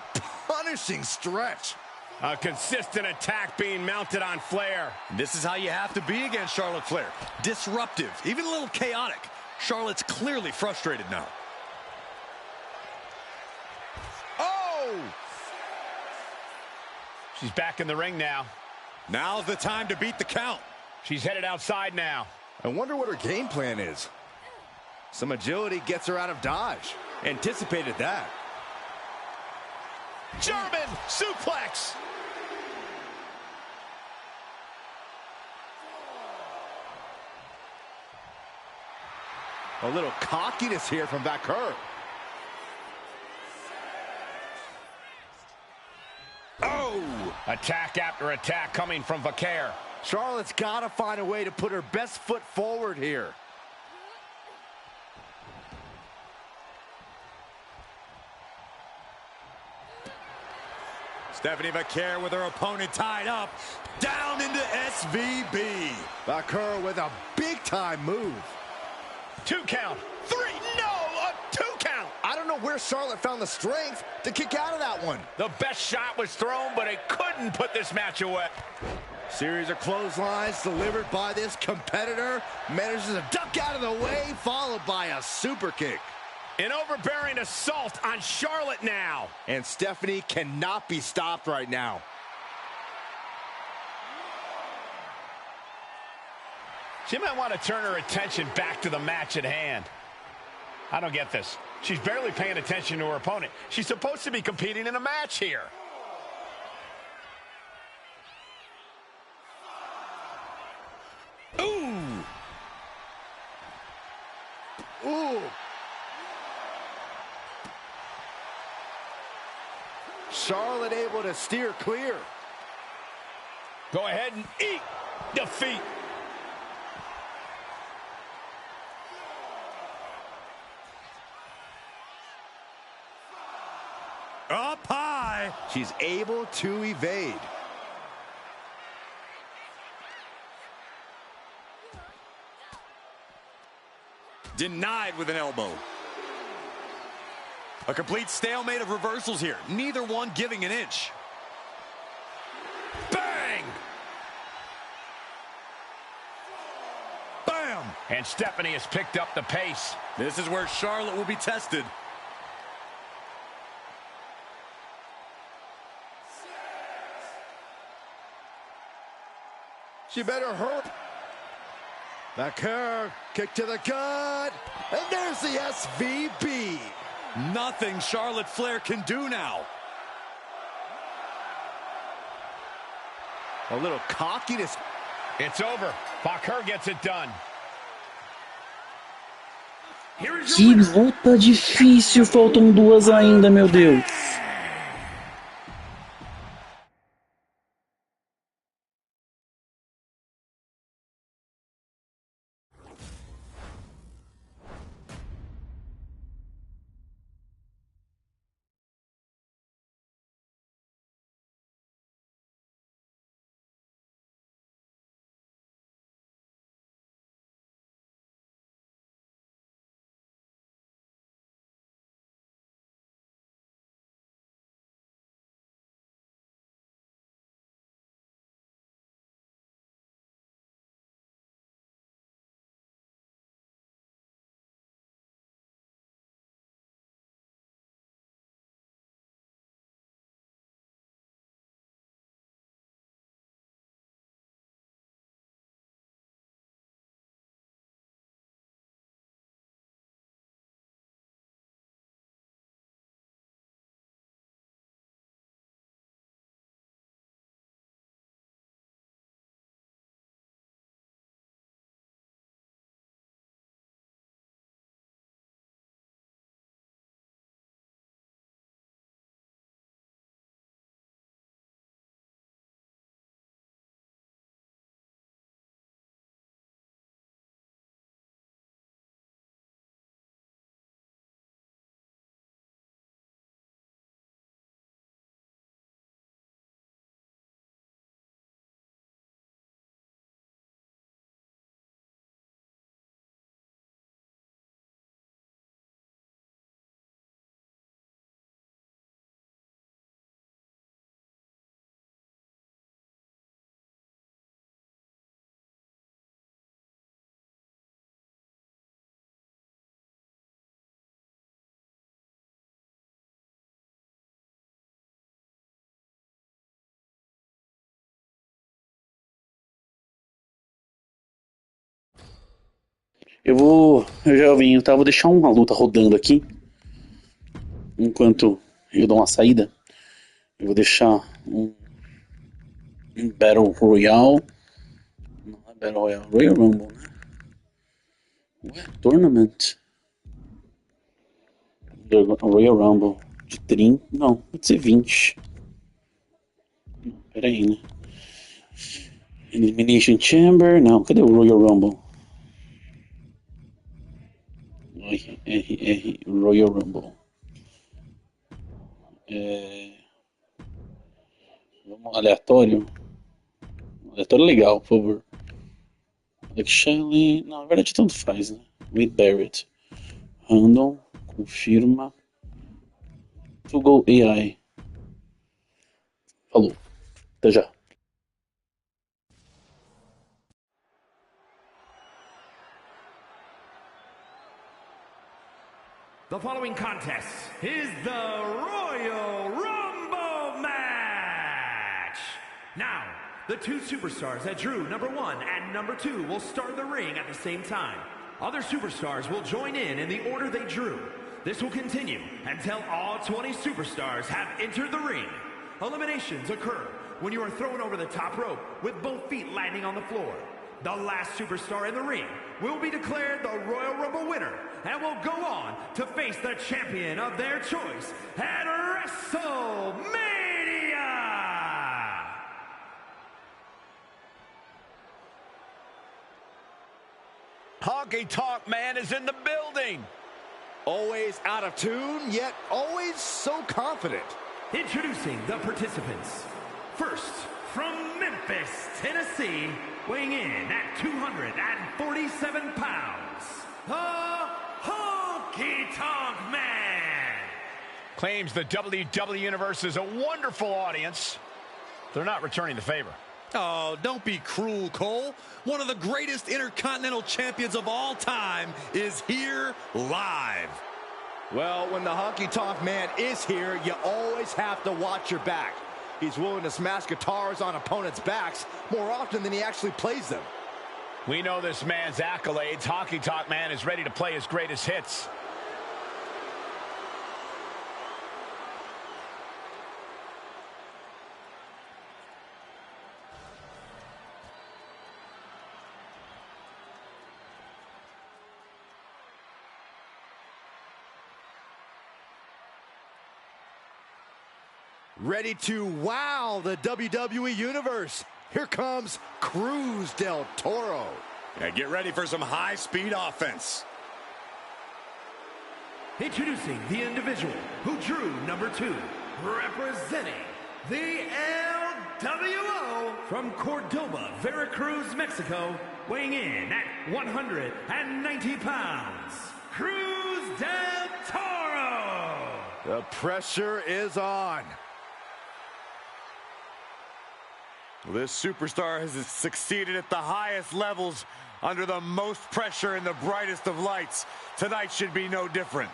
punishing stretch. a consistent attack being mounted on Flair. This is how you have to be against Charlotte Flair. Disruptive, even a little chaotic. Charlotte's clearly frustrated now. Oh! She's back in the ring now. Now's the time to beat the count. She's headed outside now. I wonder what her game plan is. Some agility gets her out of dodge. Anticipated that. German suplex. A little cockiness here from Vaquer. Oh! Attack after attack coming from Vaquer. Charlotte's got to find a way to put her best foot forward here. Stephanie Vaquer with her opponent tied up. Down into SVB. Vaquer with a big-time move. 2 count. 3. No, a 2 count. I don't know where Charlotte found the strength to kick out of that one. The best shot was thrown, but it couldn't put this match away. Series of clotheslines delivered by this competitor. Manages to duck out of the way, followed by a super kick. An overbearing assault on Charlotte now. And Stephanie cannot be stopped right now. She might want to turn her attention back to the match at hand. I don't get this. She's barely paying attention to her opponent. She's supposed to be competing in a match here. Ooh! Ooh! Charlotte able to steer clear. Go ahead and eat defeat. Up high. She's able to evade. Denied with an elbow. A complete stalemate of reversals here. Neither one giving an inch. Bang! Bam! And Stephanie has picked up the pace. This is where Charlotte will be tested. She better hurt. Vaquer, kick to the gut. And there's the SVB. Nothing Charlotte Flair can do now. A little cockiness. It's over. Vaquer gets it done. Here is Que your winner, luta difícil, faltam 2 ainda, meu Deus. Eu já venho, tá? Vou deixar uma luta rodando aqui. Enquanto eu dou uma saída. Eu vou deixar um Battle Royale. Não é Battle Royale, Royal Rumble, né? Ué, Tournament. Royal Rumble de 30. Não, pode ser 20. Pera aí, né? Elimination Chamber. Não, cadê o Royal Rumble? RR Royal Rumble. Vamos aleatório. Aleatório legal, por favor. Alex Shelley. Não, na verdade tanto faz, né? Wade Barrett. Random. Confirma. To go AI. Falou. Até já. The following contest is the Royal Rumble match. Now, the two superstars that drew number 1 and number 2 will start the ring at the same time. Other superstars will join in the order they drew. This will continue until all 20 superstars have entered the ring. Eliminations occur when you are thrown over the top rope with both feet landing on the floor. The last superstar in the ring will be declared the Royal Rumble winner and will go on to face the champion of their choice at WrestleMania! Honky Tonk Man is in the building. Always out of tune, yet always so confident. Introducing the participants. First, from Memphis, Tennessee, weighing in at 247 pounds, the Honky Tonk Man. Claims the WWE Universe is a wonderful audience. They're not returning the favor. Oh, don't be cruel, Cole. One of the greatest Intercontinental Champions of all time is here live. Well, when the Honky Tonk Man is here, you always have to watch your back. He's willing to smash guitars on opponents' backs more often than he actually plays them. We know this man's accolades. Honky Tonk Man is ready to play his greatest hits. Ready to wow the WWE Universe. Here comes Cruz del Toro. Yeah, get ready for some high-speed offense. Introducing the individual who drew number 2, representing the LWO from Cordoba, Veracruz, Mexico, weighing in at 190 pounds, Cruz del Toro. The pressure is on. This superstar has succeeded at the highest levels under the most pressure in the brightest of lights. Tonight should be no different.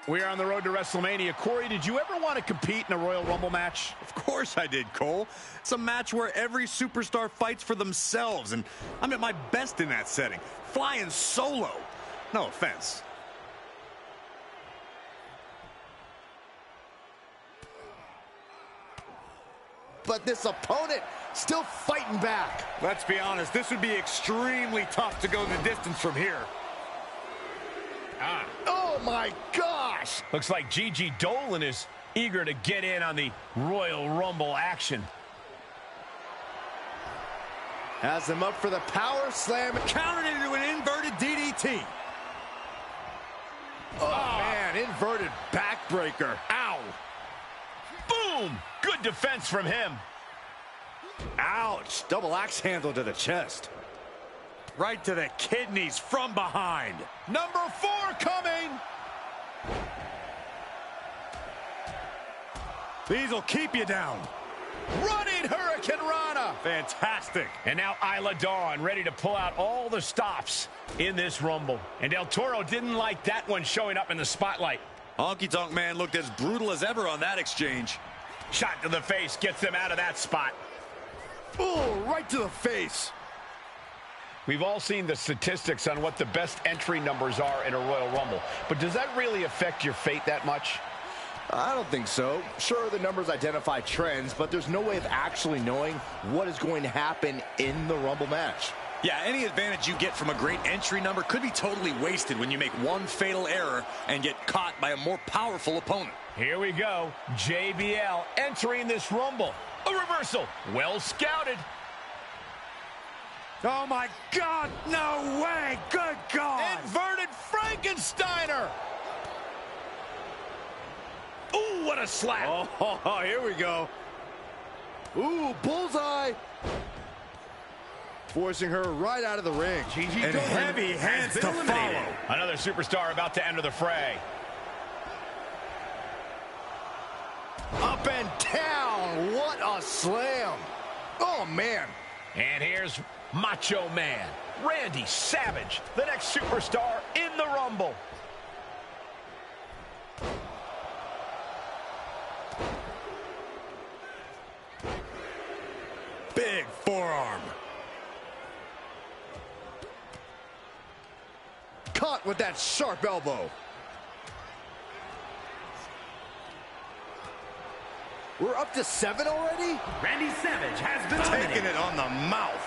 We are on the road to WrestleMania. Corey, did you ever want to compete in a Royal Rumble match? Of course I did, Cole. It's a match where every superstar fights for themselves, and I'm at my best in that setting. Flying solo. No offense. But this opponent still fighting back. Let's be honest, this would be extremely tough to go the distance from here. Oh my gosh! Looks like Gigi Dolan is eager to get in on the Royal Rumble action. Has him up for the power slam. Countered into an inverted DDT. Oh man, inverted backbreaker. Ow. Boom! Good defense from him. Ouch! Double axe handle to the chest. Right to the kidneys from behind. Number 4 coming. These will keep you down. Running Hurricane Rana. Fantastic. And now Isla Dawn ready to pull out all the stops in this Rumble. And Del Toro didn't like that one showing up in the spotlight. Honky Tonk Man looked as brutal as ever on that exchange. Shot to the face gets them out of that spot. Oh, right to the face. We've all seen the statistics on what the best entry numbers are in a Royal Rumble. But does that really affect your fate that much? I don't think so. Sure, the numbers identify trends, but there's no way of actually knowing what is going to happen in the Rumble match. Yeah, any advantage you get from a great entry number could be totally wasted when you make one fatal error and get caught by a more powerful opponent. Here we go. JBL entering this Rumble. A reversal. Well scouted. Oh, my God. No way. Good God. Inverted Frankensteiner. Ooh, what a slap. Oh, here we go. Ooh, bullseye. Forcing her right out of the ring. And heavy hands to follow. Another superstar about to enter the fray. Up and down. What a slam. Oh, man. And here's Macho Man, Randy Savage, the next superstar in the Rumble. Big forearm. Caught with that sharp elbow. We're up to 7 already? Randy Savage has been Taking eliminated. it on the mouth.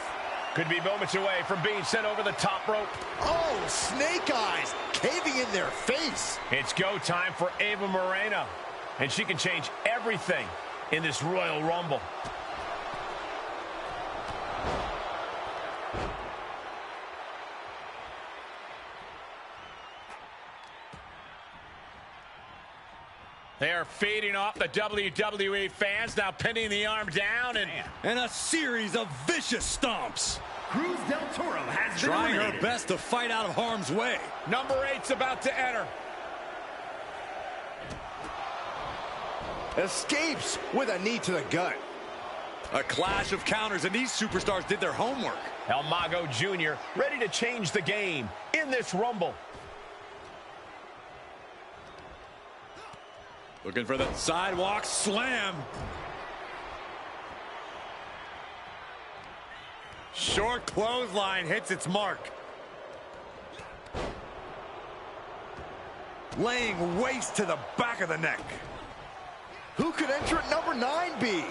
Could be moments away from being sent over the top rope. Oh, snake eyes caving in their face. It's go time for Ava Moreno, and she can change everything in this Royal Rumble. They are feeding off the WWE fans, now pinning the arm down And a series of vicious stomps. Cruz Del Toro has been Trying her eliminated. best to fight out of harm's way. number 8's about to enter. Escapes with a knee to the gut. A clash of counters, and these superstars did their homework. El Mago Jr. ready to change the game in this Rumble. Looking for the sidewalk slam. Short clothesline hits its mark. Laying waste to the back of the neck. Who could enter at number 9 be?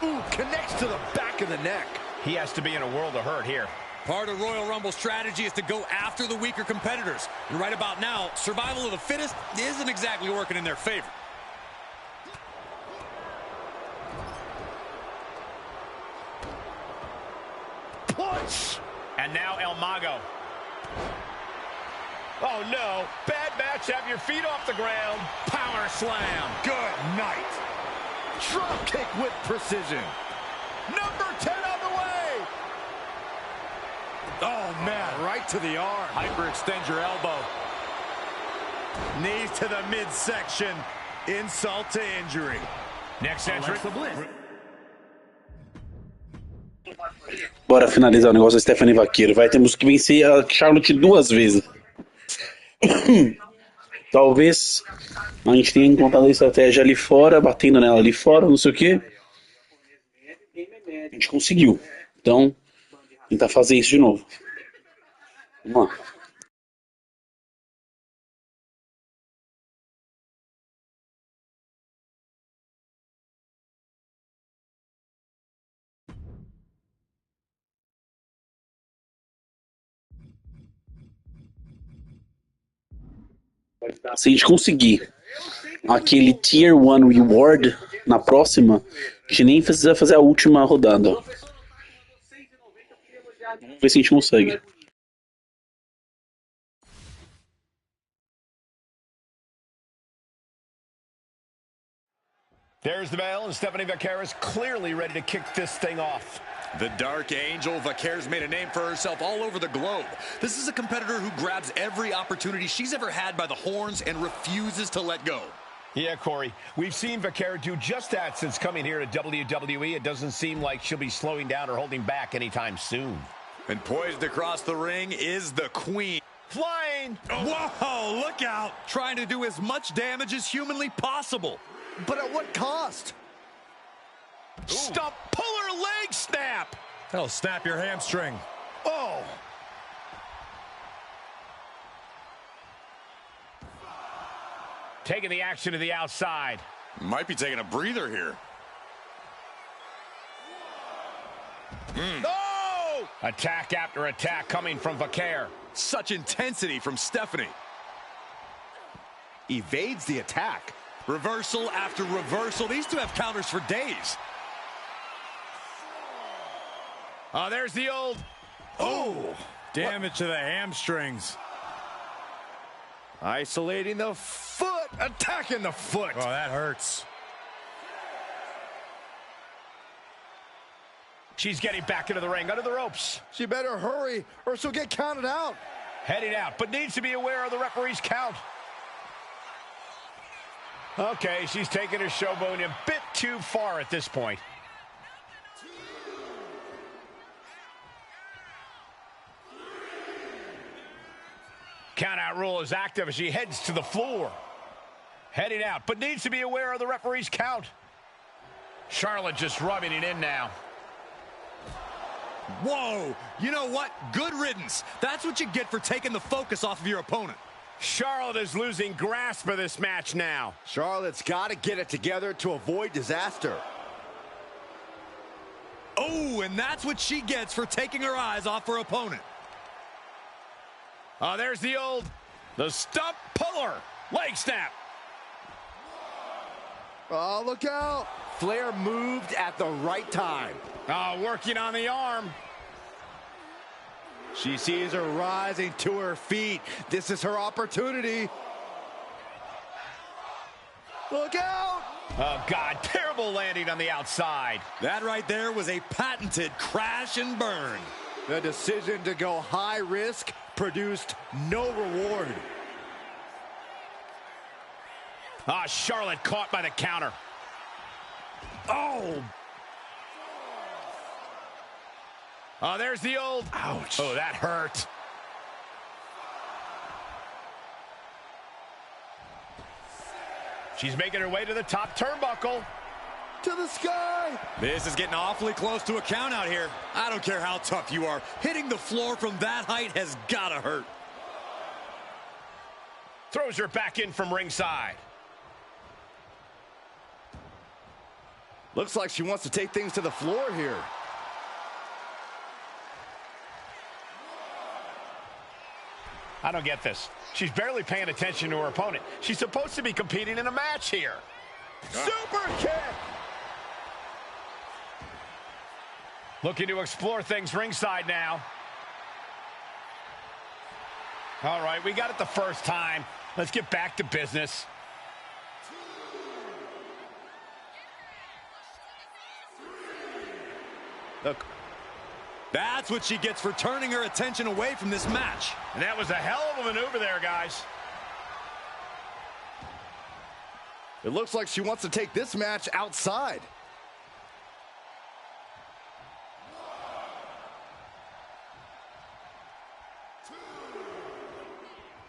Ooh, connects to the back of the neck. He has to be in a world of hurt here. Part of Royal Rumble's strategy is to go after the weaker competitors. And right about now, survival of the fittest isn't exactly working in their favor. Punch! And now El Mago. Oh no, bad match, have your feet off the ground. Power slam. Good night. Drop kick with precision. Number 10 on the way. Oh, man, right to the arm. Hyperextend your elbow. Knees to the midsection. Insult to injury. Next entrant. Alexa Bliss. Bora finalizar o negócio da Stephanie Vaqueiro. Temos que vencer a Charlotte 2 vezes. Talvez a gente tenha encontrado a estratégia ali fora, batendo nela ali fora, não sei o que. A gente conseguiu. Então, tentar fazer isso de novo. Vamos lá. Se a gente conseguir aquele Tier 1 Reward na próxima, a gente nem precisa fazer a última rodada. Vamos ver se a gente consegue. There's the bell, and Stephanie Vaqueiro is clearly ready to kick this thing off. The Dark Angel, Vaquer's made a name for herself all over the globe. This is a competitor who grabs every opportunity she's ever had by the horns and refuses to let go. Yeah, Corey, we've seen Vaquer do just that since coming here to WWE. It doesn't seem like she'll be slowing down or holding back anytime soon. And poised across the ring is the Queen. Flying! Oh. Whoa, look out! Trying to do as much damage as humanly possible. But at what cost? Stump puller leg snap! That'll snap your hamstring. Oh! Taking the action to the outside. Might be taking a breather here. Oh! Attack after attack coming from Vaquer. Such intensity from Stephanie. Evades the attack. Reversal after reversal. These two have counters for days. Oh, there's the old... Oh! Damage to the hamstrings. Isolating the foot. Attacking the foot. Oh, that hurts. She's getting back into the ring, under the ropes. She better hurry or she'll get counted out. Heading out, but needs to be aware of the referee's count. Okay, she's taking her showboating a bit too far at this point. Countout rule is active as she heads to the floor. Heading out, but needs to be aware of the referee's count. Charlotte just rubbing it in now. Whoa! You know what? Good riddance. That's what you get for taking the focus off of your opponent. Charlotte is losing grasp of this match now. Charlotte's got to get it together to avoid disaster. Oh, and that's what she gets for taking her eyes off her opponent. Oh, there's the stump puller. Leg snap. Oh, look out. Flair moved at the right time. Oh, working on the arm. She sees her rising to her feet. This is her opportunity. Look out! Oh, God, terrible landing on the outside. That right there was a patented crash and burn. The decision to go high risk produced no reward. Ah, Charlotte caught by the counter. Oh! Oh, there's the old... Ouch. Oh, that hurt. She's making her way to the top turnbuckle. To the sky! This is getting awfully close to a count out here. I don't care how tough you are. Hitting the floor from that height has gotta hurt. Throws her back in from ringside. Looks like she wants to take things to the floor here. I don't get this. She's barely paying attention to her opponent. She's supposed to be competing in a match here. Super kick! Looking to explore things ringside now. All right, we got it the first time. Let's get back to business. Look. That's what she gets for turning her attention away from this match. And that was a hell of a maneuver there, guys. It looks like she wants to take this match outside.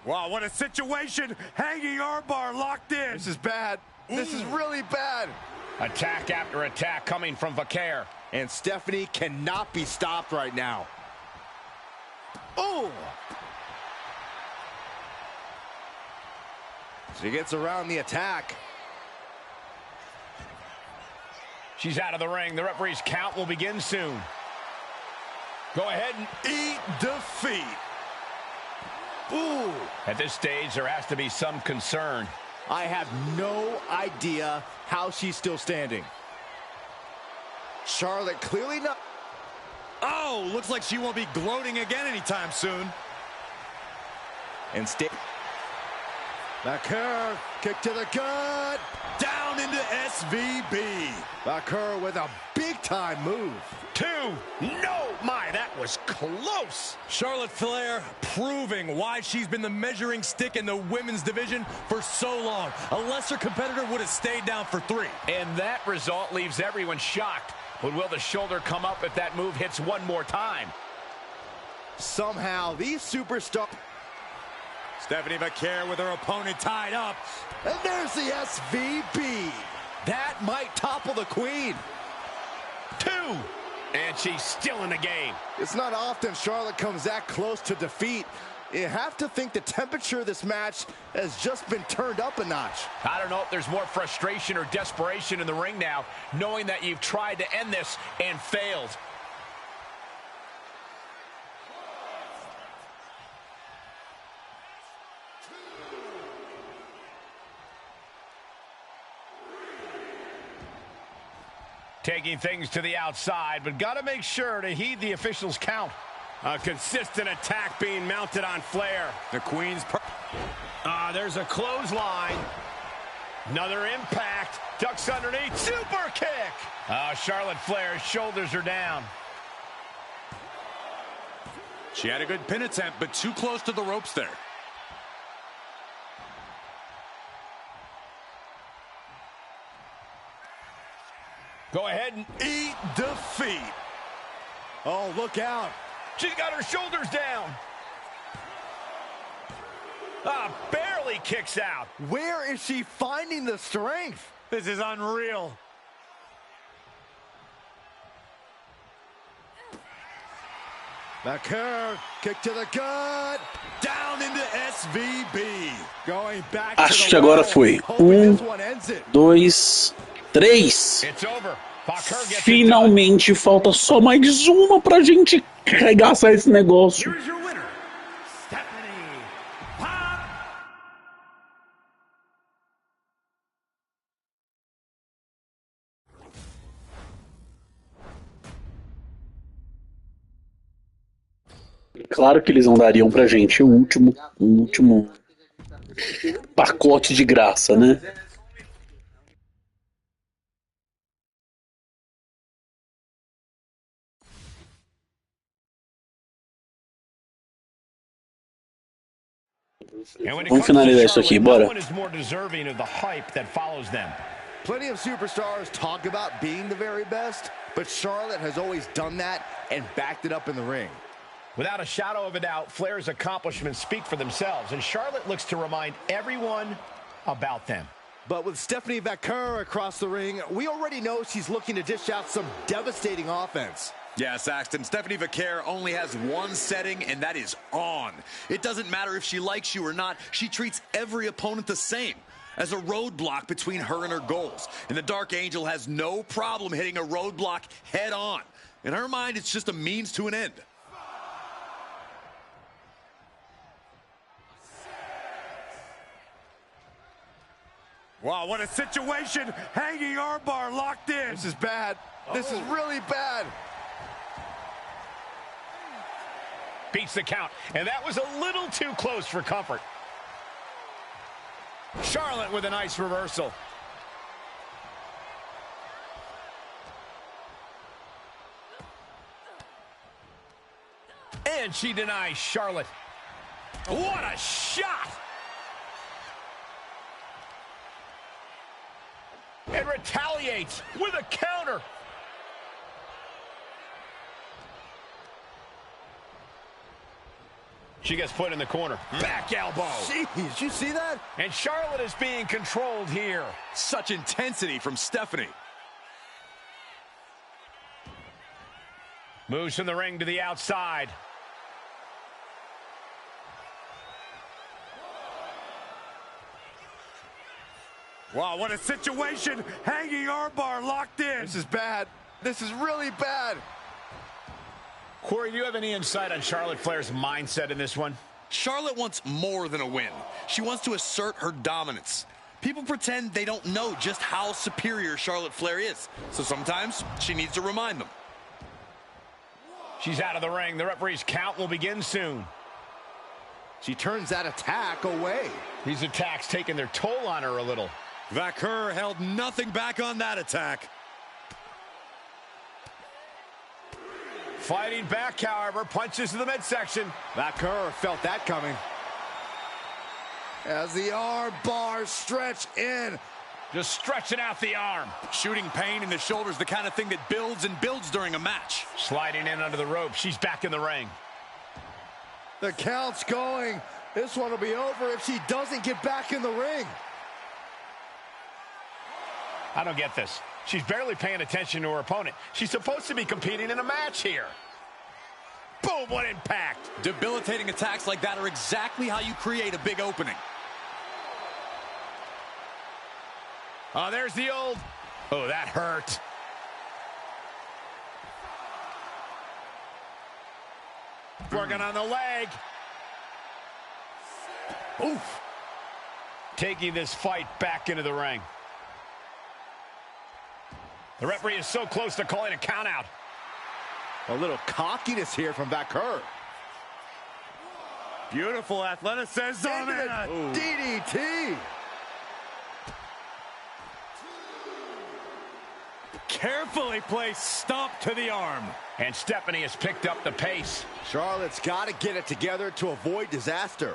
Wow, what a situation. Hanging armbar locked in. This is bad. This is really bad. Attack after attack coming from Vaquer. And Stephanie cannot be stopped right now. Oh! She gets around the attack. She's out of the ring. The referee's count will begin soon. Go ahead and Eat defeat. Ooh! at this stage, there has to be some concern. I have no idea how she's still standing. Charlotte clearly not. Oh, looks like she won't be gloating again anytime soon. And stay. Back her. Kick to the gut. Down Down into SVB. Bakur with a big-time move. 2. No, my, that was close. Charlotte Flair proving why she's been the measuring stick in the women's division for so long. A lesser competitor would have stayed down for 3. And that result leaves everyone shocked. But will the shoulder come up if that move hits one more time? Somehow, these superstars... Stephanie McCare with her opponent tied up. And there's the SVB. That might topple the queen. 2. And she's still in the game. It's not often Charlotte comes that close to defeat. You have to think the temperature of this match has just been turned up a notch. I don't know if there's more frustration or desperation in the ring now, knowing that you've tried to end this and failed. Taking things to the outside, but got to make sure to heed the officials' count. A consistent attack being mounted on Flair. The Queen's... There's a clothesline. Another impact. Ducks underneath. Super kick. Charlotte Flair's shoulders are down. She had a good pin attempt, but too close to the ropes there. Go ahead and Eat defeat. Oh, look out. she's got her shoulders down. Barely kicks out. Where is she finding the strength? This is unreal. Bakur, kick to the gut. Down into SVB. Going back Acho to que the agora wall. foi. Hoping this one ends it. 2, 3. It's over. Bakur gets it done. Finalmente falta só mais uma pra gente arregaçar esse negócio. Here is your winner, Stephanie Pop. Claro que eles não dariam pra gente o último pacote de graça, né? Vamos finalizar isso aqui, bora. Plenty of superstars talk about being the very best, but Charlotte has always done that and backed it up in the ring. Without a shadow of a doubt, Flair's accomplishments speak for themselves, and Charlotte looks to remind everyone about them. But with Stephanie Bakur across the ring, we already know she's looking to dish out some devastating offense. Yeah, Saxton, Stephanie McCare only has one setting, and that is on. It doesn't matter if she likes you or not. She treats every opponent the same, as a roadblock between her and her goals. And the Dark Angel has no problem hitting a roadblock head on. In her mind, it's just a means to an end. Wow, what a situation. Hanging armbar locked in. This is bad. This is really bad. Beats the count, and that was a little too close for comfort. Charlotte with a nice reversal. And she denies Charlotte. What a shot! And retaliates with a counter. She gets put in the corner. Back elbow. Jeez, you see that? And Charlotte is being controlled here. Such intensity from Stephanie. Moves from the ring to the outside. Wow, what a situation. Hanging armbar locked in. This is bad. This is really bad. Corey, do you have any insight on Charlotte Flair's mindset in this one? Charlotte wants more than a win. She wants to assert her dominance. People pretend they don't know just how superior Charlotte Flair is, so sometimes she needs to remind them. She's out of the ring. The referee's count will begin soon. She turns that attack away. These attacks taking their toll on her a little. Vaquer held nothing back on that attack. Fighting back, however, punches to the midsection. Vaquer felt that coming. As the arm bars stretch in. Just stretching out the arm. Shooting pain in the shoulders, the kind of thing that builds and builds during a match. Sliding in under the rope. She's back in the ring. The count's going. This one will be over if she doesn't get back in the ring. I don't get this. She's barely paying attention to her opponent. She's supposed to be competing in a match here. Boom, what impact. Debilitating attacks like that are exactly how you create a big opening. Oh, there's the old... Oh, that hurt. Working on the leg. Oof. Taking this fight back into the ring. The referee is so close to calling a count out. A little cockiness here from Vaquer. Beautiful athleticism. DDT. Carefully placed stomp to the arm. And Stephanie has picked up the pace. Charlotte's got to get it together to avoid disaster.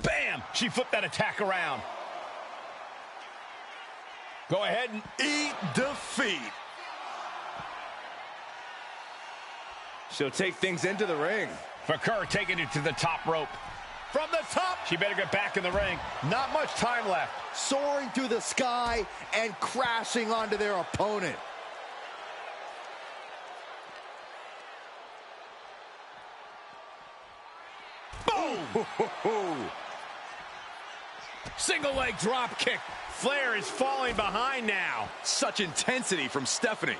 Bam! She flipped that attack around. Go ahead and Eat defeat. She'll take things into the ring. Vaquer taking it to the top rope. From the top! She better get back in the ring. Not much time left. Soaring through the sky and crashing onto their opponent. Boom! Single leg drop kick. Flair is falling behind now. Such intensity from Stephanie.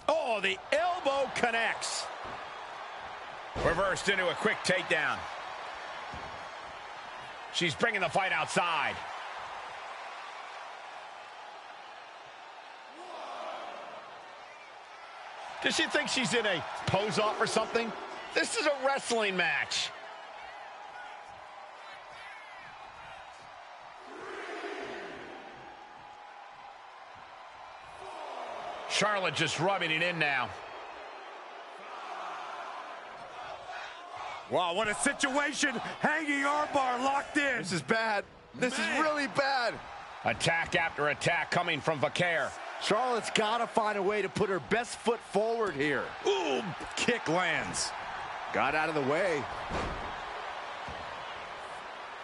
Oh, the elbow connects. Reversed into a quick takedown. She's bringing the fight outside. Does she think she's in a pose-off or something? This is a wrestling match. Charlotte just rubbing it in now. Wow, what a situation. Hanging armbar locked in. This is bad. This is really bad. Attack after attack coming from Vaquer. Charlotte's got to find a way to put her best foot forward here. Boom! Kick lands. Got out of the way.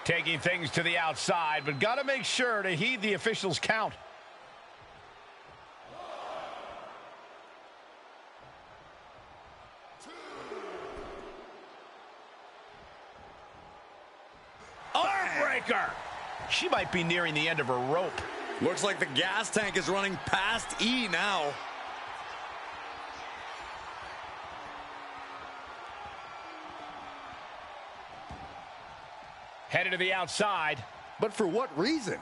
Taking things to the outside, but got to make sure to heed the officials' count. Armbreaker! She might be nearing the end of her rope. Looks like the gas tank is running past E now. Headed to the outside. But for what reason?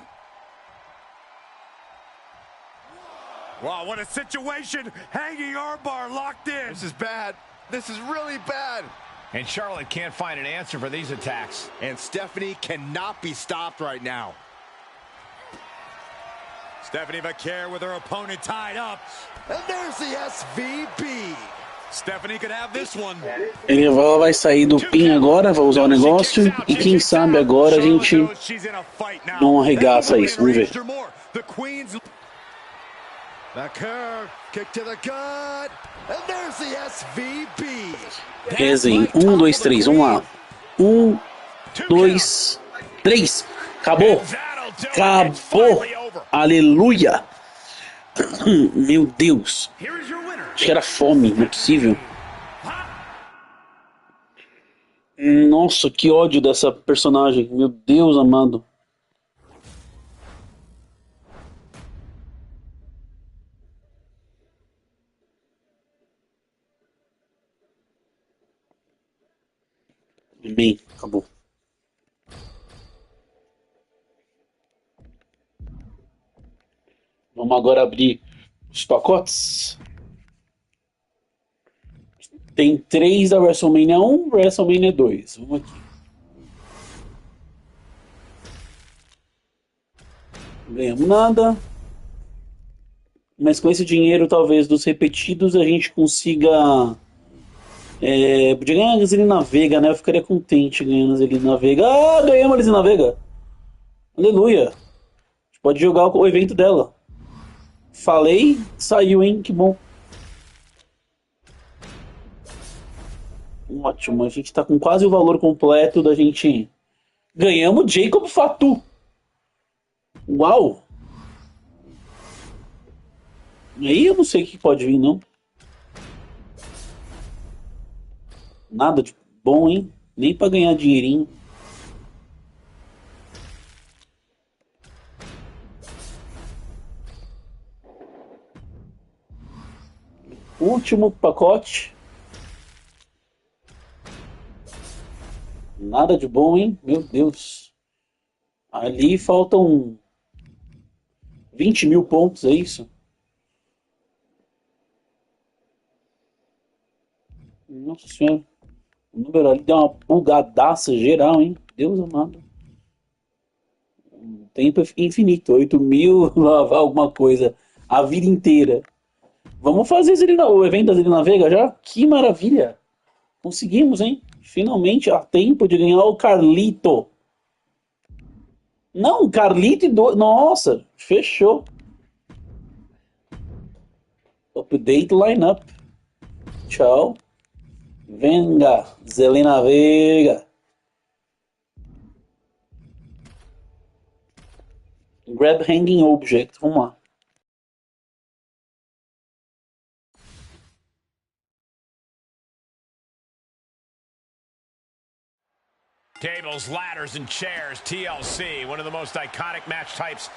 Wow, what a situation. Hanging armbar locked in. This is bad. This is really bad. And Charlotte can't find an answer for these attacks. And Stephanie cannot be stopped right now. Stephanie Vaquer with her opponent tied up. And there's the SVB. Stephanie could have this one. Ela vai sair do pin agora, vai usar o negócio. E quem sabe agora a gente não arregaça isso. Vamos ver. The Queen's. Vaquer, kick to the gut. And there's the SVB. Rezem. 1, 2, 3. Vamos lá. 1, 2, 3. Acabou. Acabou. Aleluia. Meu Deus. Acho que era fome, não é possível. Nossa, que ódio dessa personagem. Meu Deus amado. Bem, acabou. Vamos agora abrir os pacotes. Tem 3 da WrestleMania 1, WrestleMania 2. Vamos aqui. Não ganhamos nada. Mas com esse dinheiro, talvez, dos repetidos, a gente consiga... podia ganhar a gasolina Vega, né? Eu ficaria contente ganhando a gasolina Vega. Ah, ganhamos a gasolina Vega! Aleluia! A gente pode jogar o evento dela. Falei, saiu, hein? Que bom. Ótimo, a gente tá com quase o valor completo da gente... Ganhamos Jacob Fatu! Uau! Aí eu não sei o que pode vir, não. Nada de bom, hein? Nem pra ganhar dinheirinho. Último pacote. Nada de bom, hein? Meu Deus. Ali faltam 20 mil pontos, é isso? Nossa senhora. O número ali deu uma bugadaça geral, hein? Deus amado. O tempo é infinito. 8 mil, lavar alguma coisa. A vida inteira. Vamos fazer o evento da Zelina Vega já? Que maravilha! Conseguimos, hein? Finalmente há tempo de ganhar o Carlito. Não, Carlito e dois. Nossa, fechou. Update lineup. Tchau. Venga, Zelina Vega. Grab hanging object. Vamos lá. Tables, ladders, and chairs, TLC, one of the most iconic match types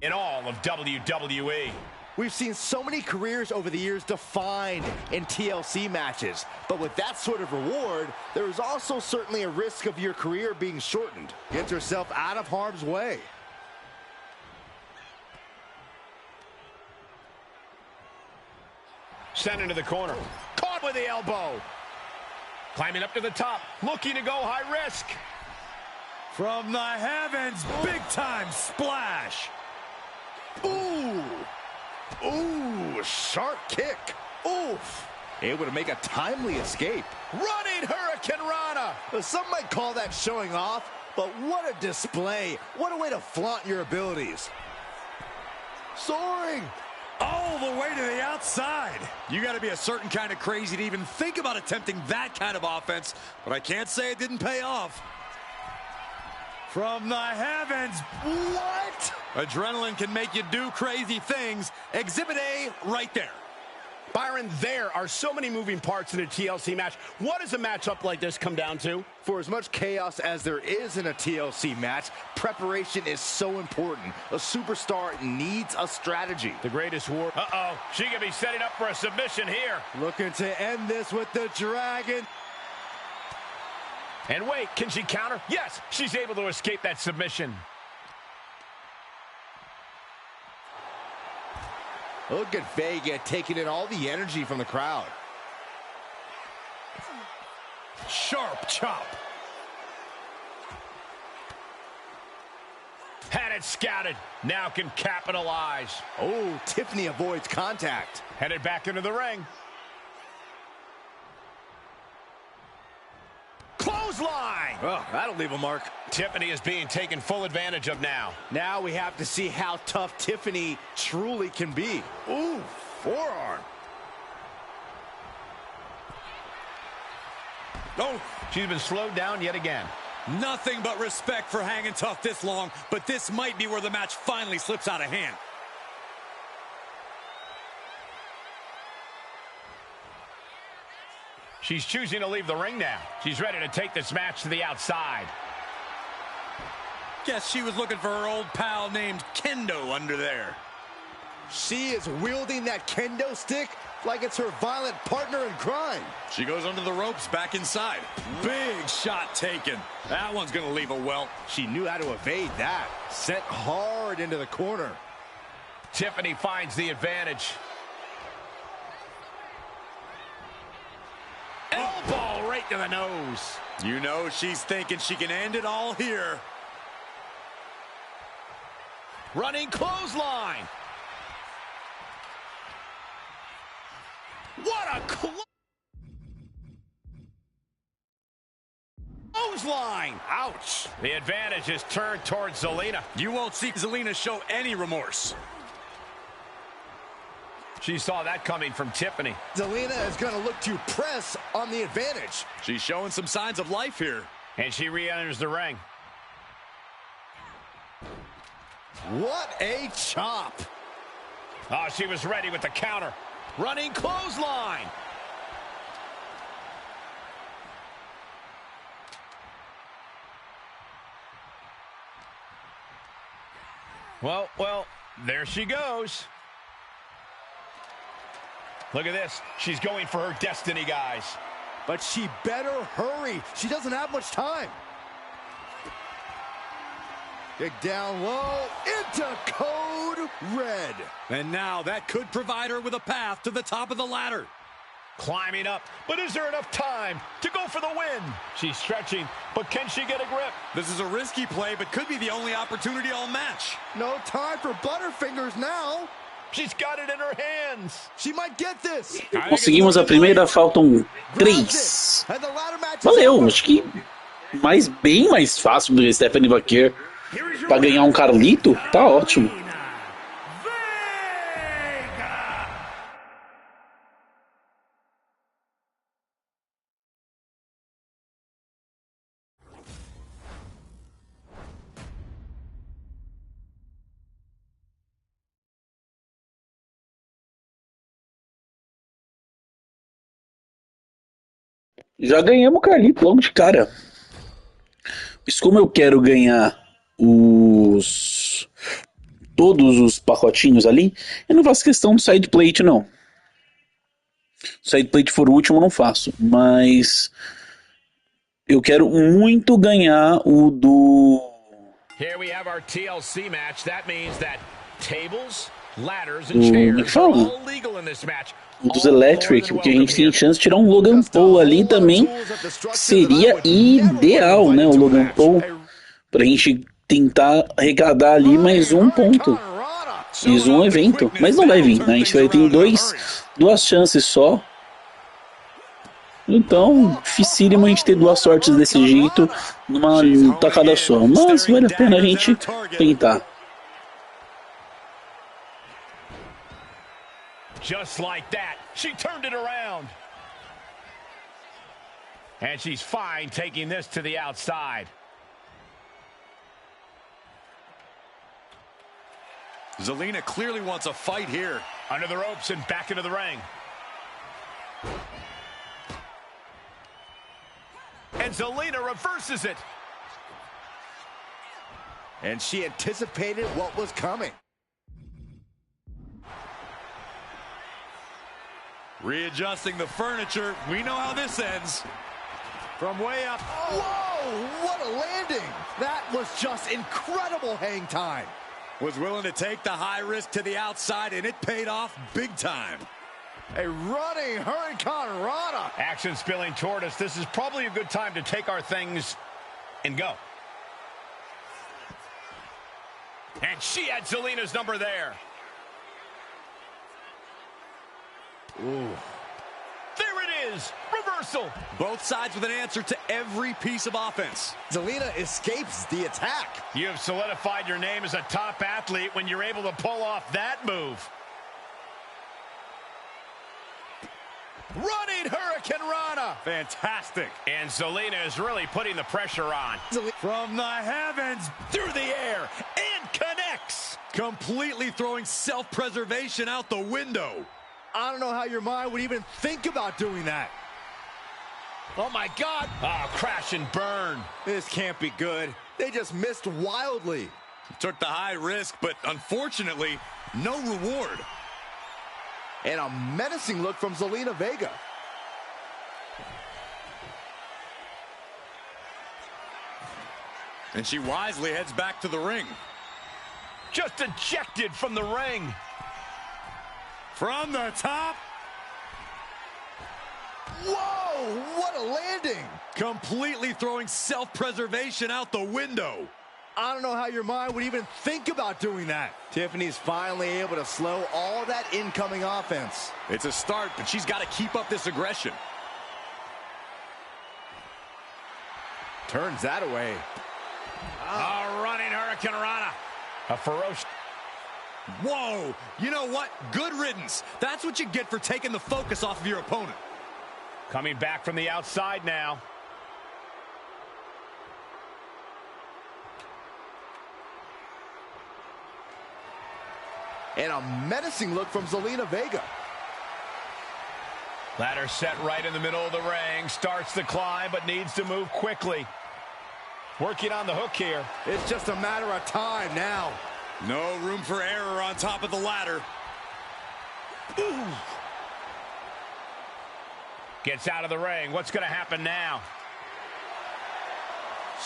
in all of WWE. We've seen so many careers over the years defined in TLC matches, but with that sort of reward, there is also certainly a risk of your career being shortened. Get yourself out of harm's way. Sent into the corner. Caught with the elbow. Climbing up to the top, looking to go high risk. From the heavens, big-time splash. Ooh! Ooh, sharp kick. Oof. Able to make a timely escape. Running Hurricane Rana. Some might call that showing off, but what a display. What a way to flaunt your abilities. Soaring. All the way to the outside. You got to be a certain kind of crazy to even think about attempting that kind of offense, but I can't say it didn't pay off. From the heavens, what? Adrenaline can make you do crazy things. Exhibit A right there. Byron, there are so many moving parts in a TLC match. What does a matchup like this come down to? For as much chaos as there is in a TLC match, preparation is so important. A superstar needs a strategy. The greatest war. Uh-oh, she could be setting up for a submission here. Looking to end this with the dragon. And wait, can she counter? Yes, she's able to escape that submission. Look at Vega taking in all the energy from the crowd. Sharp chop. Had it scouted. Now can capitalize. Oh, Tiffany avoids contact. Headed back into the ring. Clothesline! Oh, that'll leave a mark. Tiffany is being taken full advantage of now. Now we have to see how tough Tiffany truly can be. Ooh, forearm. Oh, she's been slowed down yet again. Nothing but respect for hanging tough this long, but this might be where the match finally slips out of hand. She's choosing to leave the ring now. She's ready to take this match to the outside. Guess she was looking for her old pal named Kendo under there. She is wielding that kendo stick like it's her violent partner in crime. She goes under the ropes, back inside. Big shot taken. That one's going to leave a welt. She knew how to evade that. Sent hard into the corner. Tiffany finds the advantage. Elbow right to the nose. You know she's thinking she can end it all here. Running clothesline. What a clothesline. Ouch. The advantage is turned towards Zelina. You won't see Zelina show any remorse. She saw that coming from Tiffany. Zelina is going to look to press on the advantage. She's showing some signs of life here. And she re-enters the ring. What a chop. Oh, she was ready with the counter. Running clothesline. Well, there she goes. Look at this. She's going for her destiny, guys. But she better hurry. She doesn't have much time. Kick down low into code red. And now that could provide her with a path to the top of the ladder. Climbing up, but is there enough time to go for the win? She's stretching, but can she get a grip? This is a risky play, but could be the only opportunity all match. No time for Butterfingers now. She's got it in her hands. She might get this. Conseguimos a primeira, faltam 3. Valeu, acho que bem mais fácil do que Stephanie Vaquer para ganhar um Carlito, tá ótimo. Já ganhamos o Carlito logo de cara. Mas como eu quero ganhar todos os pacotinhos ali, eu não faço questão do side plate, não. Se o side plate for o último, eu não faço. Mas eu quero muito ganhar o do... Here we have our TLC match. That means that tables, ladders and chairs are all legal in this match. O dos Electric, porque a gente tem chance de tirar um Logan Paul ali também, seria ideal, né, o Logan Paul, pra gente tentar arrecadar ali mais um ponto, mais um evento, mas não vai vir, né, a gente vai ter duas chances só, então dificílimo a gente ter duas sortes desse jeito numa tacada só, mas vale a pena a gente tentar. Just like that, she turned it around. And she's fine taking this to the outside. Zelina clearly wants a fight here. Under the ropes and back into the ring. And Zelina reverses it. And she anticipated what was coming. Readjusting the furniture. We know how this ends. From way up. Whoa, what a landing. That was just incredible hang time. Was willing to take the high risk to the outside, and it paid off big time. A running Hurricane Rana. Action spilling toward us. This is probably a good time to take our things and go. And she had Zelina's number there. Ooh. There it is. Reversal. Both sides with an answer to every piece of offense. Zelina escapes the attack. You have solidified your name as a top athlete when you're able to pull off that move. Running Hurricane Rana. Fantastic. And Zelina is really putting the pressure on. From the heavens, Through the air. And connects. completely throwing self-preservation out the window. I don't know how your mind would even think about doing that. Oh, my God. Oh, crash and burn. This can't be good. They just missed wildly. Took the high risk, but unfortunately, no reward. And a menacing look from Zelina Vega. And she wisely heads back to the ring. Just ejected from the ring. From the top. Whoa, what a landing. Completely throwing self-preservation out the window. I don't know how your mind would even think about doing that. Tiffany's finally able to slow all that incoming offense. It's a start, but she's got to keep up this aggression. Turns that away. A running Hurricane Rana. A ferocious. Whoa, you know what? Good riddance. That's what you get for taking the focus off of your opponent. Coming back from the outside now. And a menacing look from Zelina Vega. Ladder set right in the middle of the ring. Starts the climb, but needs to move quickly. Working on the hook here. It's just a matter of time now. No room for error on top of the ladder. Ooh. Gets out of the ring. What's going to happen now?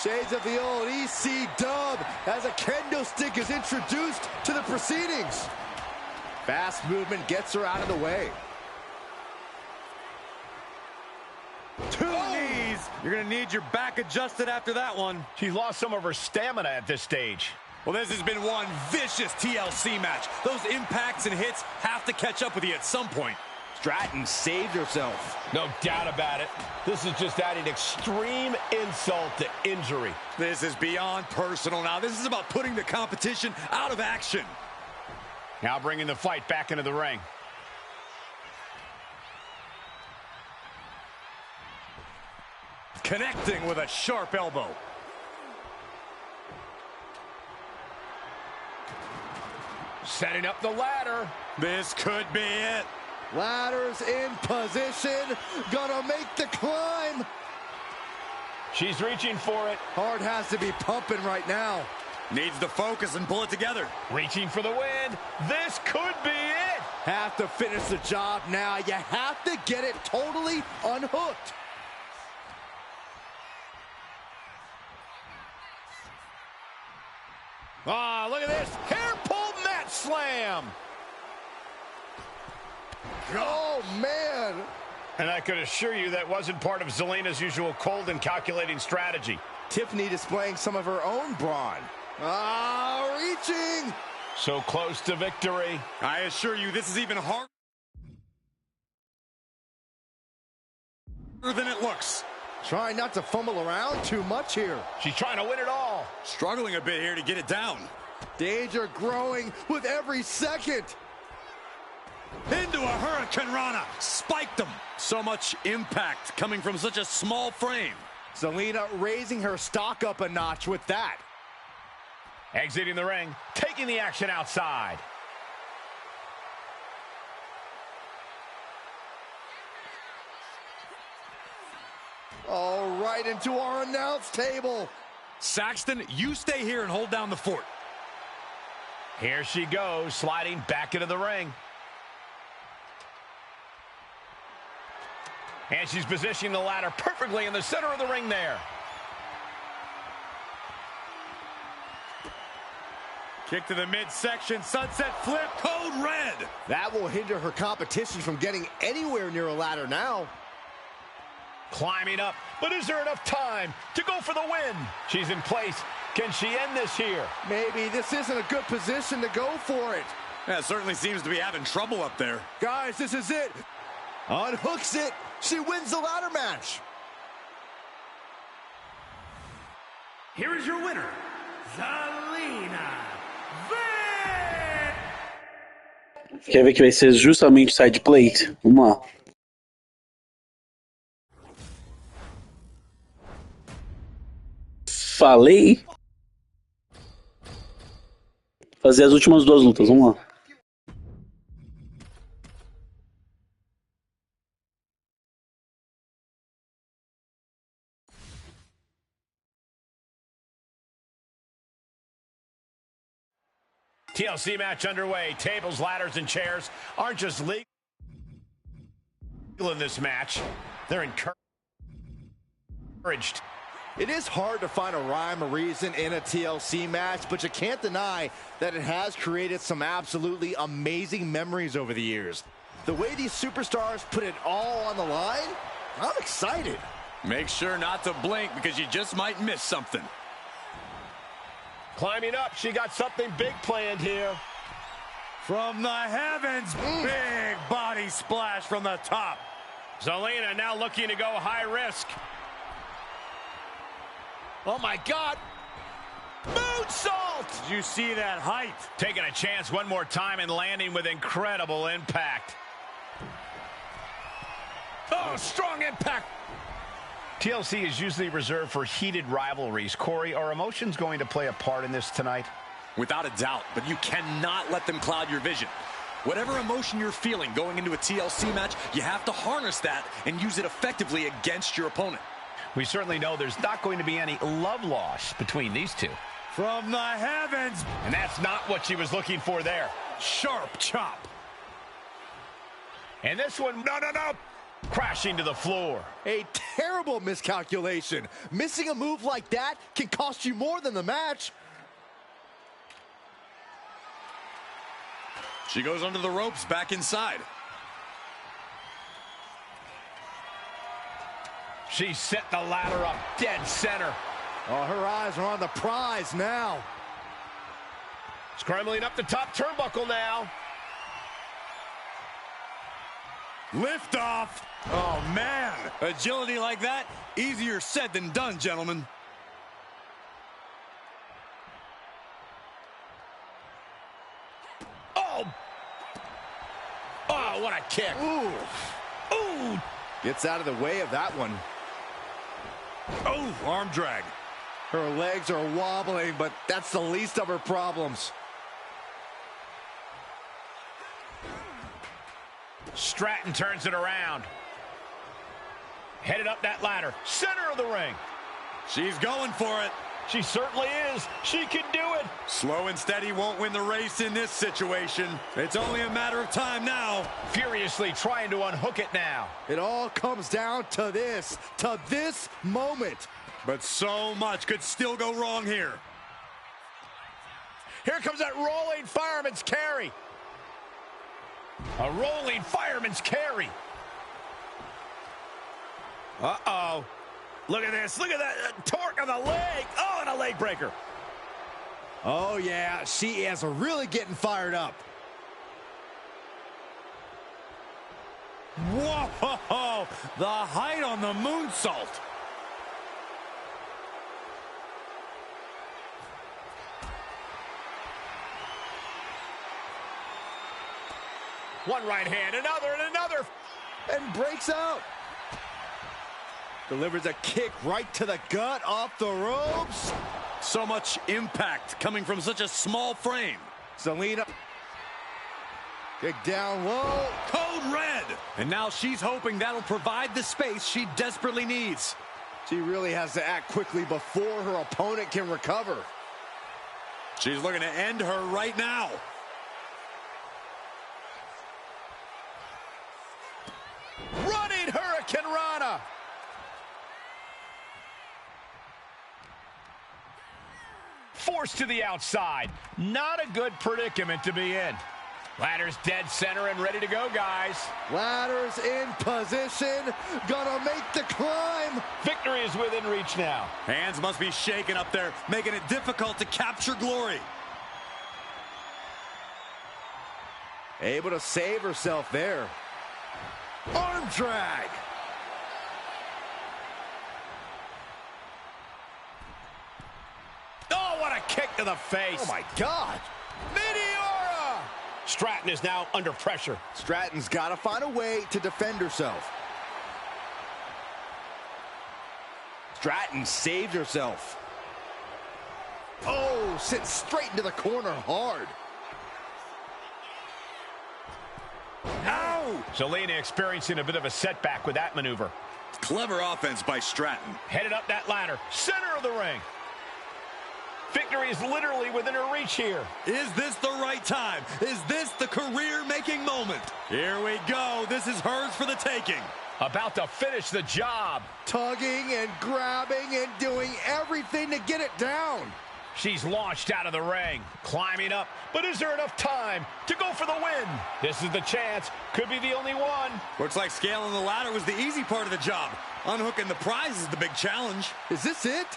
Shades of the old EC dub as a kendo stick is introduced to the proceedings. Fast movement gets her out of the way. Two knees. You're going to need your back adjusted after that one. She's lost some of her stamina at this stage. Well, this has been one vicious TLC match. Those impacts and hits have to catch up with you at some point. Stratton saved herself. No doubt about it. This is just adding extreme insult to injury. This is beyond personal now. This is about putting the competition out of action. Now bringing the fight back into the ring. Connecting with a sharp elbow. Setting up the ladder. This could be it. Ladder's in position. Gonna make the climb. She's reaching for it. Heart has to be pumping right now. Needs to focus and pull it together. Reaching for the win. This could be it. Have to finish the job now. You have to get it totally unhooked. Ah, look at this. Hair pull mat slam. Oh, man. And I could assure you that wasn't part of Zelina's usual cold and calculating strategy. Tiffany displaying some of her own brawn. Ah, reaching. So close to victory. I assure you, this is even harder than it looks. Trying not to fumble around too much here. She's trying to win it all. Struggling a bit here to get it down. Danger growing with every second. Into a Hurricane Rana. Spiked him. So much impact coming from such a small frame. Zelina raising her stock up a notch with that. Exiting the ring, taking the action outside. All right, into our announce table. Saxton, you stay here and hold down the fort. Here she goes, sliding back into the ring. And she's positioning the ladder perfectly in the center of the ring there. Kick to the midsection, sunset flip, code red. That will hinder her competition from getting anywhere near a ladder now. Climbing up, but is there enough time to go for the win? She's in place. Can she end this here? Maybe this isn't a good position to go for it. Yeah, it certainly seems to be having trouble up there. Guys, this is it. Unhooks it. She wins the ladder match. Here is your winner, Zelina Vega. Quer ver que vai ser justamente side plate? Vamos lá. Falei. Fazer as últimas duas lutas, vamos lá. TLC match underway. Tables, ladders, and chairs aren't just legal. In this match, they're encouraged. It is hard to find a rhyme or reason in a TLC match, but you can't deny that it has created some absolutely amazing memories over the years. The way these superstars put it all on the line, I'm excited. Make sure not to blink because you just might miss something. Climbing up, she got something big planned here. From the heavens, big body splash from the top. Zelina now looking to go high risk. Oh my God. Moonsault! Did you see that height? Taking a chance one more time and landing with incredible impact. Oh, strong impact. TLC is usually reserved for heated rivalries. Corey, are emotions going to play a part in this tonight? Without a doubt, but you cannot let them cloud your vision. Whatever emotion you're feeling going into a TLC match, you have to harness that and use it effectively against your opponent. We certainly know there's not going to be any love loss between these two. From the heavens. And that's not what she was looking for there. Sharp chop. And this one, no. Crashing to the floor. A terrible miscalculation. Missing a move like that can cost you more than the match. She goes under the ropes, back inside. She set the ladder up dead center. Oh, her eyes are on the prize now. Scrambling up the top turnbuckle now. Lift off. Oh, man. Agility like that, easier said than done, gentlemen. Oh, what a kick. Ooh. Gets out of the way of that one. Oh, arm drag. Her legs are wobbling, but that's the least of her problems. Stratton turns it around. Headed up that ladder. Center of the ring. She's going for it. She certainly is. She can do it. Slow and steady won't win the race in this situation. It's only a matter of time now. Furiously trying to unhook it now. It all comes down to this moment. But so much could still go wrong here. Here comes that rolling fireman's carry. A rolling fireman's carry. Uh-oh. Look at this. Look at that torque on the leg. Oh, and a leg breaker. Oh, yeah. She is really getting fired up. Whoa! The height on the moonsault. One right hand, another, and another. And breaks out. Delivers a kick right to the gut off the ropes. So much impact coming from such a small frame. Zelina. Kick down low. Code red. And now she's hoping that'll provide the space she desperately needs. She really has to act quickly before her opponent can recover. She's looking to end her right now. Running Hurricane Rana. Forced to the outside. Not a good predicament to be in. Ladder's dead center and ready to go, guys. Ladder's in position. Gonna make the climb. Victory is within reach now. Hands must be shaking up there, making it difficult to capture glory. Able to save herself there. Arm drag. Oh, what a kick to the face. Oh, my God. Meteora. Stratton is now under pressure. Stratton's got to find a way to defend herself. Stratton saved herself. Oh, sits straight into the corner hard. Ow! Zelina experiencing a bit of a setback with that maneuver. Clever offense by Stratton. Headed up that ladder. Center of the ring. Victory is literally within her reach here. Is this the right time? Is this the career-making moment? Here we go. This is hers for the taking. About to finish the job. Tugging and grabbing and doing everything to get it down. She's launched out of the ring, climbing up, but is there enough time to go for the win? This is the chance. Could be the only one. Looks like scaling the ladder was the easy part of the job. Unhooking the prize is the big challenge. Is this it?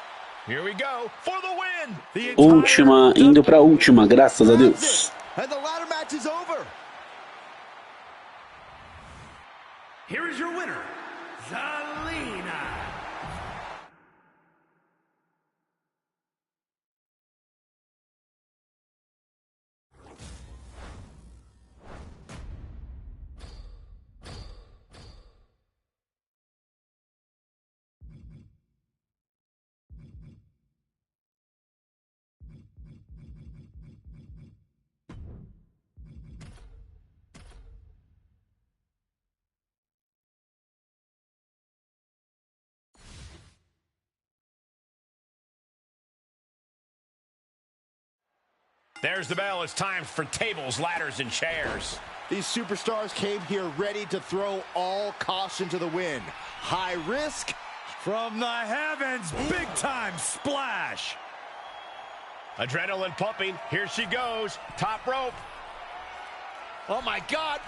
Here we go for the win. Última, indo pra última, graças a Deus. And the ladder match is over. Here is your winner, Zelina. There's the bell. It's time for tables, ladders, and chairs. These superstars came here ready to throw all caution to the wind. High risk. From the heavens, big-time splash. Adrenaline pumping. Here she goes. Top rope. Oh, my God.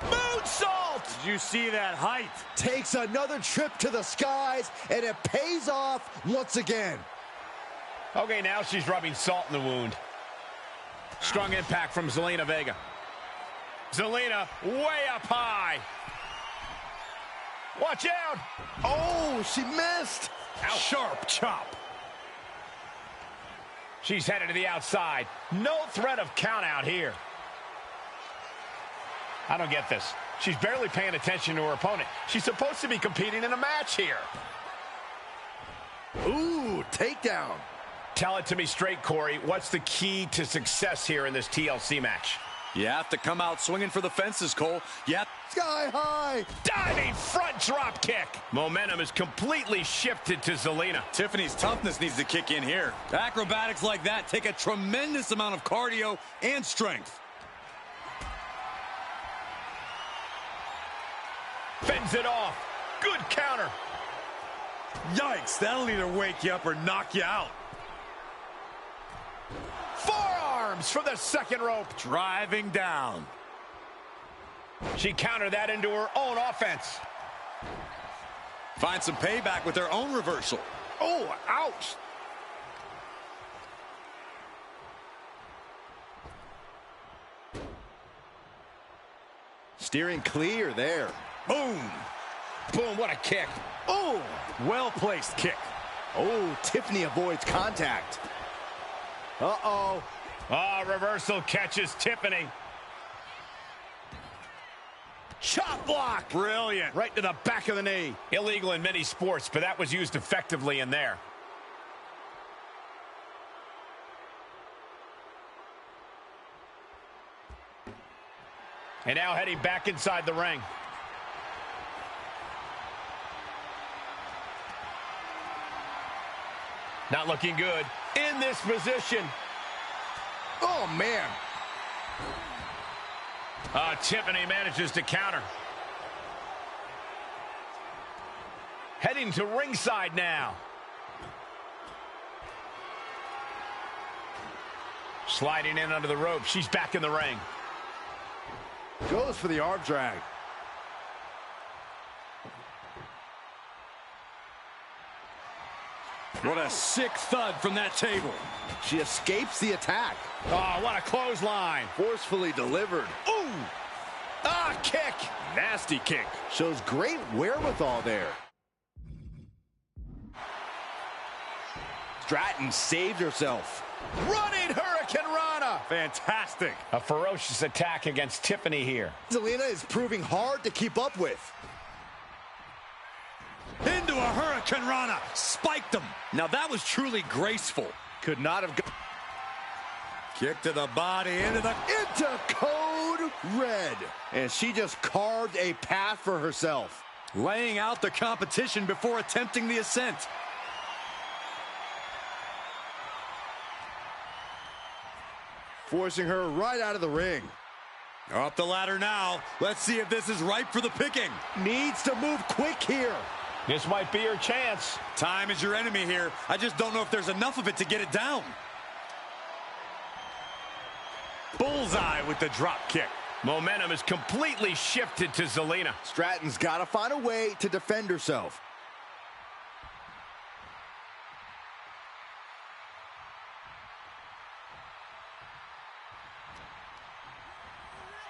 Moonsault! Did you see that height? Takes another trip to the skies, and it pays off once again. Okay, now she's rubbing salt in the wound. Strong impact from Zelina Vega. Zelina way up high. Watch out. Oh, she missed. Ouch. Sharp chop. She's headed to the outside. No threat of count out here. I don't get this. She's barely paying attention to her opponent. She's supposed to be competing in a match here. Ooh, takedown. Tell it to me straight, Corey. What's the key to success here in this TLC match? You have to come out swinging for the fences, Cole. Yep. Sky high. Diving front drop kick. Momentum is completely shifted to Zelina. Tiffany's toughness needs to kick in here. Acrobatics like that take a tremendous amount of cardio and strength. Fends it off. Good counter. Yikes, that'll either wake you up or knock you out. Forearms from the second rope. Driving down. She countered that into her own offense. Find some payback with their own reversal. Oh, ouch. Steering clear there. Boom. Boom, what a kick. Oh, Well-placed kick. oh, Tiffany avoids contact. Uh-oh. Ah, reversal catches Tiffany. Chop block. Brilliant. Right to the back of the knee. Illegal in many sports, but that was used effectively in there. And now heading back inside the ring. Not looking good in this position. Oh, man. Tiffany manages to counter. Heading to ringside now. Sliding in under the rope. She's back in the ring. Goes for the arm drag. What a sick thud from that table. She escapes the attack. Oh, what a clothesline. Forcefully delivered. Ooh! Ah, kick. Nasty kick. Shows great wherewithal there. Stratton saved herself. Running Hurricane Rana. Fantastic. A ferocious attack against Tiffany here. Zelina is proving hard to keep up with. Into a Hurricane Rana. Spiked him. Now that was truly graceful. Could not have gone. Kick to the body, into Code Red. And she just carved a path for herself. laying out the competition before attempting the ascent. forcing her right out of the ring. They're up the ladder now. Let's see if this is ripe for the picking. Needs to move quick here. This might be her chance. Time is your enemy here. I just don't know if there's enough of it to get it down. Bullseye with the drop kick. Momentum is completely shifted to Zelina. Stratton's got to find a way to defend herself.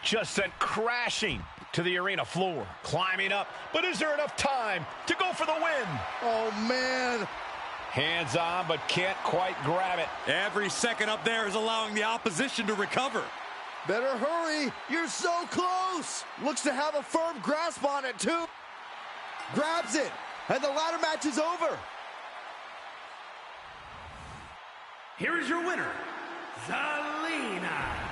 Just sent crashing to the arena floor. Climbing up, but is there enough time to go for the win? Oh, man. Hands on, but can't quite grab it. Every second up there is allowing the opposition to recover. Better hurry. You're so close. Looks to have a firm grasp on it, too. Grabs it, and the ladder match is over. Here is your winner, Zelina.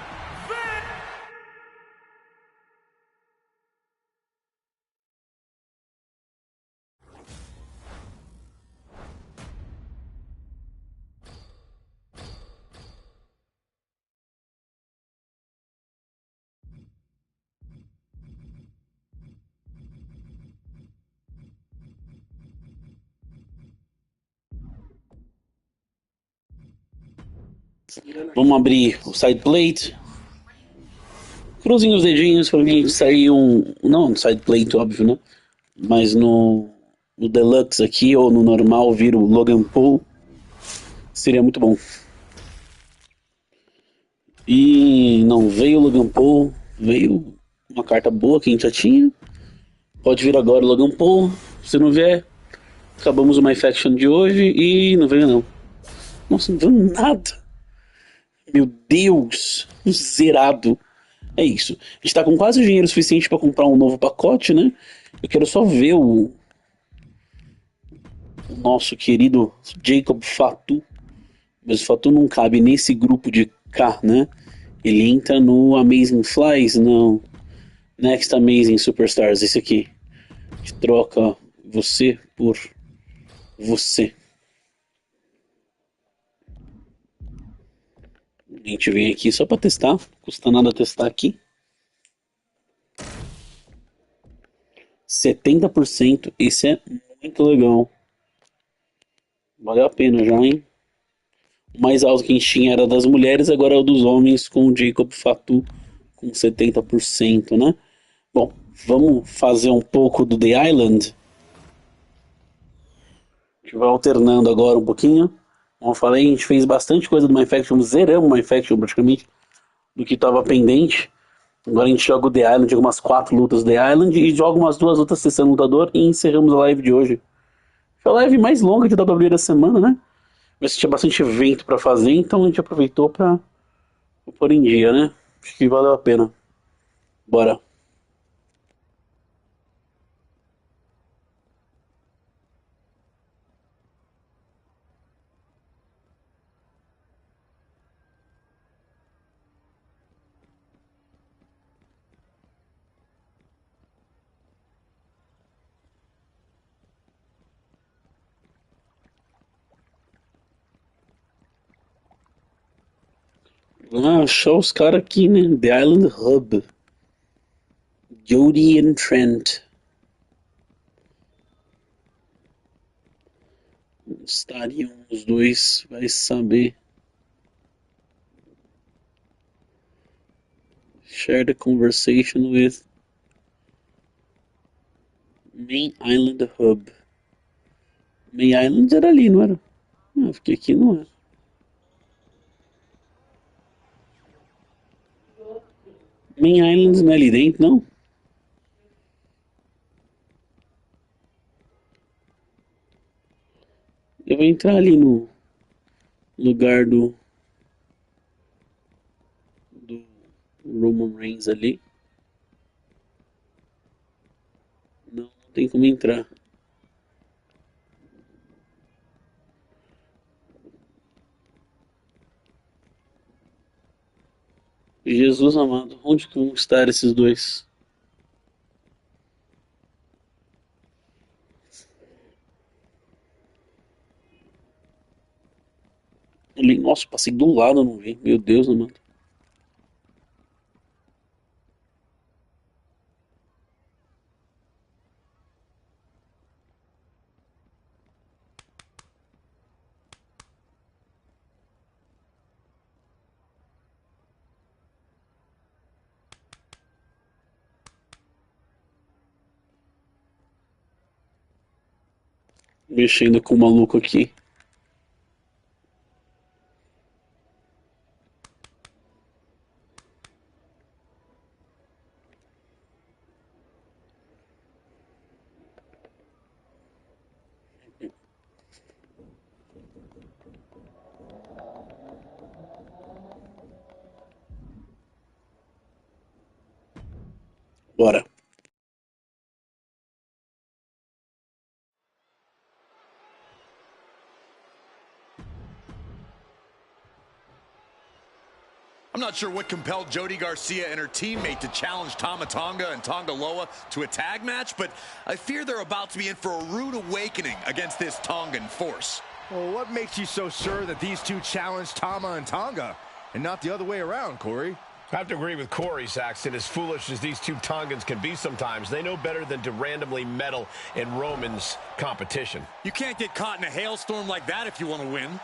Vamos abrir o side plate. Cruzinho os dedinhos para mim sair um. Não no side plate, óbvio, né? Mas no Deluxe aqui ou no normal vir o Logan Paul. Seria muito bom. E não veio o Logan Paul. Veio uma carta boa que a gente já tinha. Pode vir agora o Logan Paul. Se não vier, acabamos o MyFaction de hoje e não veio não. Nossa, não veio nada. Meu Deus, zerado. É isso. A gente tá com quase o dinheiro suficiente para comprar um novo pacote, né? Eu quero só ver o nosso querido Jacob Fatu. Mas o Fatu não cabe nesse grupo de cá, né? Ele entra no Amazing Flies, não. Next Amazing Superstars, esse aqui. A gente troca você por você. A gente vem aqui só para testar, não custa nada testar aqui. 70%, esse é muito legal. Valeu a pena já, hein? O mais alto que a gente tinha era das mulheres, agora é o dos homens com o Jacob Fatu com 70%, né? Bom, vamos fazer um pouco do The Island. A gente vai alternando agora um pouquinho. Como eu falei, a gente fez bastante coisa do MyFaction, zeramos o MyFaction praticamente, do que estava pendente. Agora a gente joga o The Island, algumas 4 lutas do The Island e joga umas 2 lutas Testando Lutador e encerramos a live de hoje. Foi a live mais longa de WWE da semana, né? Mas tinha bastante evento para fazer, então a gente aproveitou para pôr em dia, né? Acho que valeu a pena. Bora. Vamos achar os caras aqui, né? The Island Hub. Jody e Trent. Estariam os dois, vai saber. Share the conversation with Main Island Hub. Main Island era ali, não era? Não, fiquei aqui, não era. Main Island não é ali dentro, não? Eu vou entrar ali no lugar do Roman Reigns ali. Não tem como entrar. Jesus amado, onde que vão estar esses dois? Nossa, passei do lado, não vi. Meu Deus amado. Mexendo com o maluco aqui. Bora. I'm not sure what compelled Jody Garcia and her teammate to challenge Tama Tonga and Tonga Loa to a tag match, but I fear they're about to be in for a rude awakening against this Tongan force. Well, what makes you so sure that these two challenge Tama and Tonga and not the other way around, Corey? I have to agree with Corey, Saxton. As foolish as these two Tongans can be sometimes, they know better than to randomly meddle in Roman's competition. You can't get caught in a hailstorm like that if you want to win.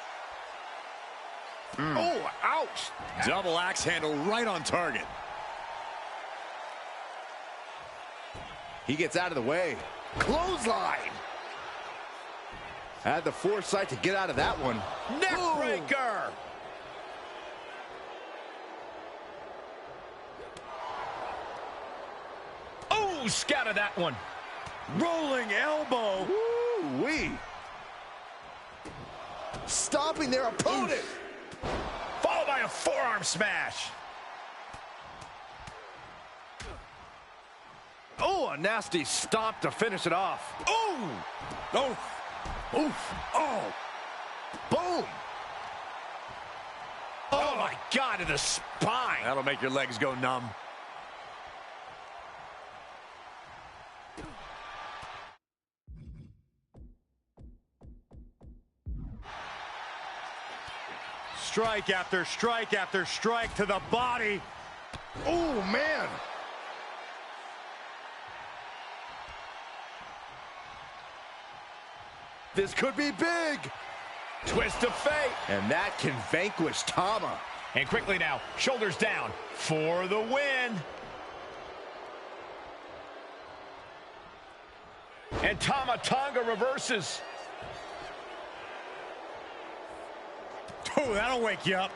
Oh, ouch! Double axe handle right on target. He gets out of the way. Clothesline! Had the foresight to get out of that one. Neckbreaker! Oh, scattered that one. Rolling elbow. Woo-wee. Stopping their opponent. Followed by a forearm smash. Oh, a nasty stomp to finish it off. Oh! Oh! Oof. Oh. Boom. Oh, my God, to the spine. That'll make your legs go numb. Strike after strike after strike to the body. Oh, man. This could be big. Twist of fate. And that can vanquish Tama. And quickly now, shoulders down for the win. And Tama Tonga reverses. Oh, that'll wake you up.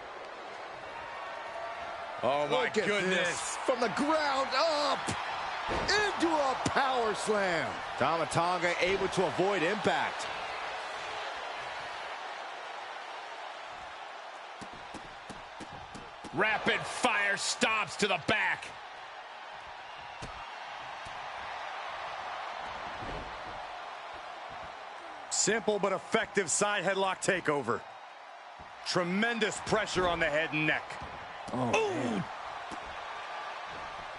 Oh, my Look at goodness. this. From the ground up. Into a power slam. Tama Tonga able to avoid impact. Rapid fire stops to the back. Simple but effective side headlock takeover. Tremendous pressure on the head and neck. Oh, man.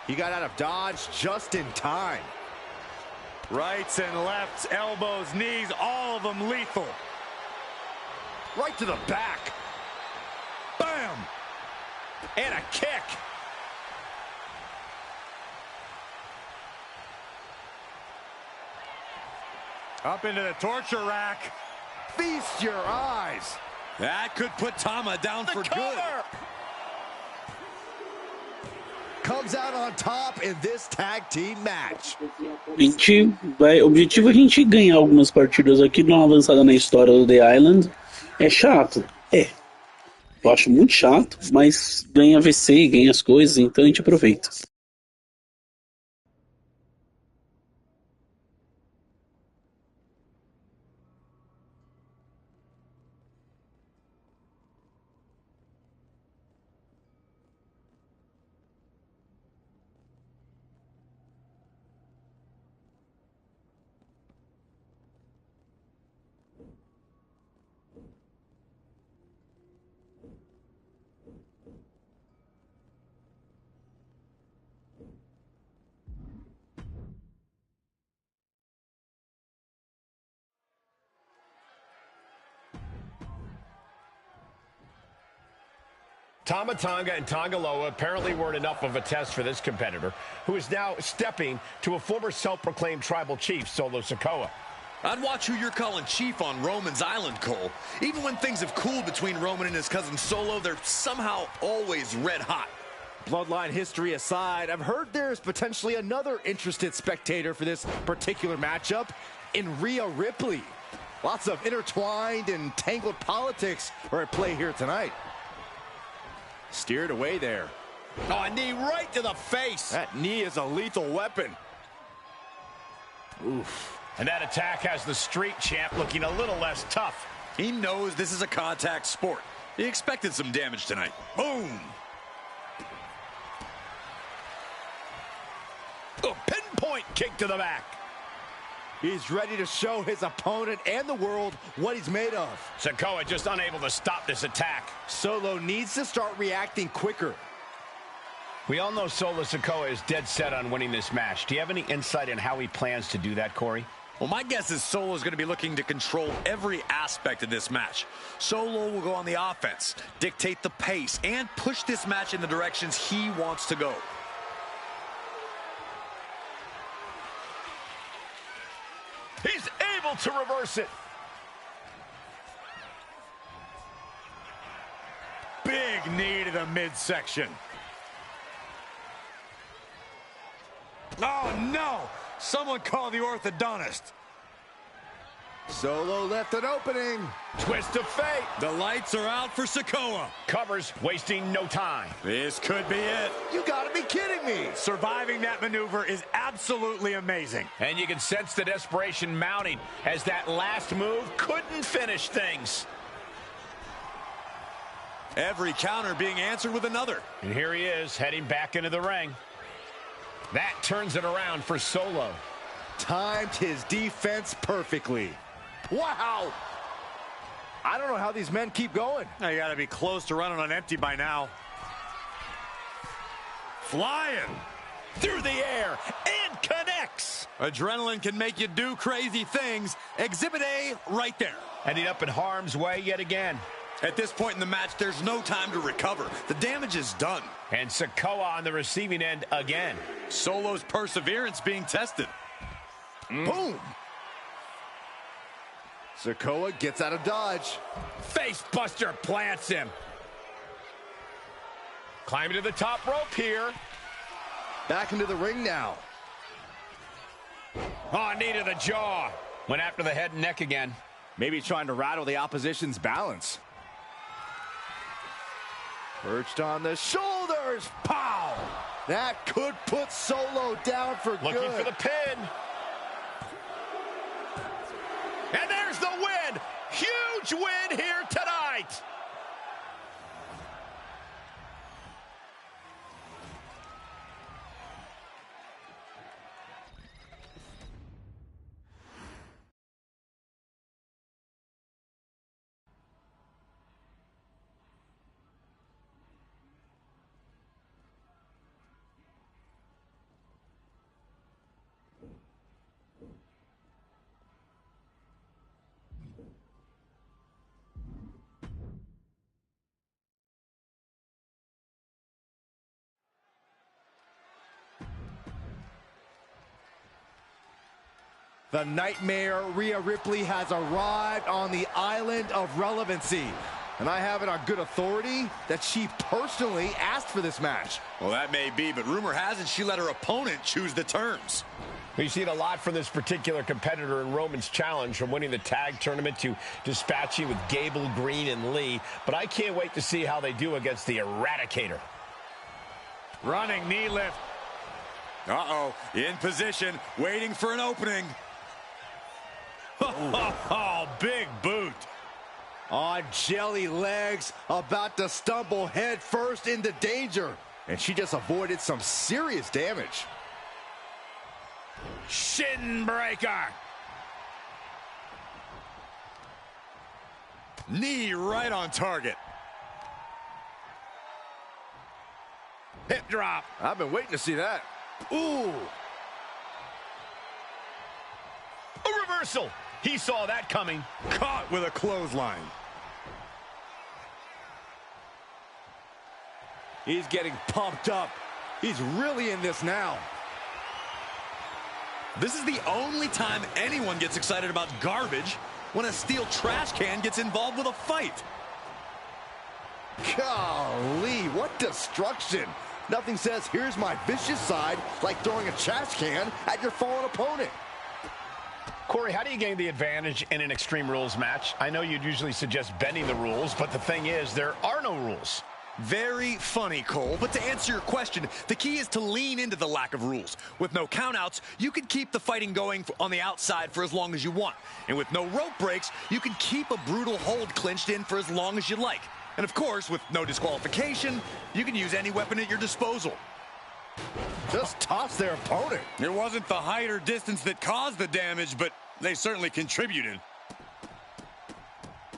He got out of dodge just in time. Rights and lefts, elbows, knees, all of them lethal. Right to the back. Bam! And a kick. Up into the torture rack. Feast your eyes. That could put Tama down for good. Comes out on top in this tag team match. A gente vai, o objetivo é a gente ganhar algumas partidas aqui, dar uma avançada na história do The Island. É chato? É. Eu acho muito chato, mas ganha VC, ganha as coisas, então a gente aproveita. Tama Tonga and Tonga Loa apparently weren't enough of a test for this competitor, who is now stepping to a former self-proclaimed tribal chief, Solo Sikoa. I'd watch who you're calling chief on Roman's Island, Cole. Even when things have cooled between Roman and his cousin Solo, they're somehow always red hot. Bloodline history aside, I've heard there's potentially another interested spectator for this particular matchup in Rhea Ripley. Lots of intertwined and tangled politics are at play here tonight. Steered away there. Oh, a knee right to the face. That knee is a lethal weapon. Oof. And that attack has the street champ looking a little less tough. He knows this is a contact sport. He expected some damage tonight. Boom. A pinpoint kick to the back. He's ready to show his opponent and the world what he's made of. Sikoa just unable to stop this attack. Solo needs to start reacting quicker. We all know Solo Sikoa is dead set on winning this match. Do you have any insight on how he plans to do that, Corey? Well, my guess is Solo is going to be looking to control every aspect of this match. Solo will go on the offense, dictate the pace, and push this match in the directions he wants to go. He's able to reverse it. Big knee to the midsection. Oh, no! Someone call the orthodontist. Solo left an opening. Twist of fate. The lights are out for Sikoa. Covers, wasting no time. This could be it. You gotta be kidding me. Surviving that maneuver is absolutely amazing. And you can sense the desperation mounting as that last move couldn't finish things. Every counter being answered with another. And here he is, heading back into the ring. That turns it around for Solo. Timed his defense perfectly. Wow! I don't know how these men keep going. Now you got to be close to running on empty by now. Flying Through the air and connects. Adrenaline can make you do crazy things. Exhibit A right there. Ending up in harm's way yet again. At this point in the match, there's no time to recover. The damage is done. And Sikoa on the receiving end again. Solo's perseverance being tested. Boom! Sikoa gets out of dodge. Facebuster plants him. Climbing to the top rope here. Back into the ring now. Oh, knee to the jaw. Went after the head and neck again. Maybe trying to rattle the opposition's balance. Perched on the shoulders. Pow! That could put Solo down for good. Looking for the pin. And there's the win. Huge win here tonight. The Nightmare Rhea Ripley has arrived on the island of relevancy. And I have it on good authority that she personally asked for this match. Well, that may be, but rumor has it she let her opponent choose the terms. We've seen a lot from this particular competitor in Roman's challenge, from winning the tag tournament to dispatching with Gable, Green, and Lee. But I can't wait to see how they do against the Eradicator. running knee lift. Uh-oh, in position, waiting for an opening. Oh, big boot. On jelly legs, about to stumble head first into danger. And she just avoided some serious damage. Shin breaker. Knee right on target. Hip drop. I've been waiting to see that. Ooh. A reversal. He saw that coming. Caught with a clothesline. He's getting pumped up. He's really in this now. This is the only time anyone gets excited about garbage, when a steel trash can gets involved with a fight. Golly, what destruction. Nothing says, here's my vicious side, like throwing a trash can at your fallen opponent. Corey, how do you gain the advantage in an Extreme Rules match? I know you'd usually suggest bending the rules, but the thing is, there are no rules. Very funny, Cole, but to answer your question, the key is to lean into the lack of rules. With no countouts, you can keep the fighting going on the outside for as long as you want. And with no rope breaks, you can keep a brutal hold clinched in for as long as you like. And of course, with no disqualification, you can use any weapon at your disposal. Just toss their opponent. It wasn't the height or distance that caused the damage, but they certainly contributed.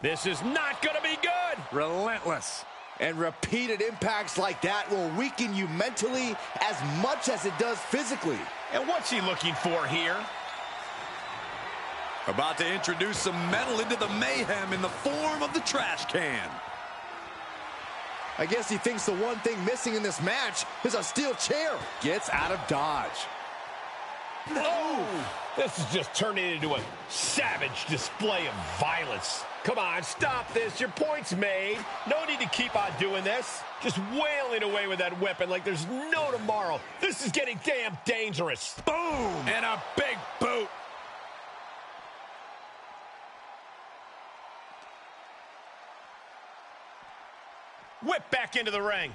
This is not going to be good. Relentless. And repeated impacts like that will weaken you mentally as much as it does physically. And what's he looking for here? About to introduce some metal into the mayhem in the form of the trash can. I guess he thinks the one thing missing in this match is a steel chair. Gets out of dodge. Oh! This is just turning into a savage display of violence. Come on, stop this. Your point's made. No need to keep on doing this. Just wailing away with that weapon like there's no tomorrow. This is getting damn dangerous. Boom! And a big boot. Whip back into the ring.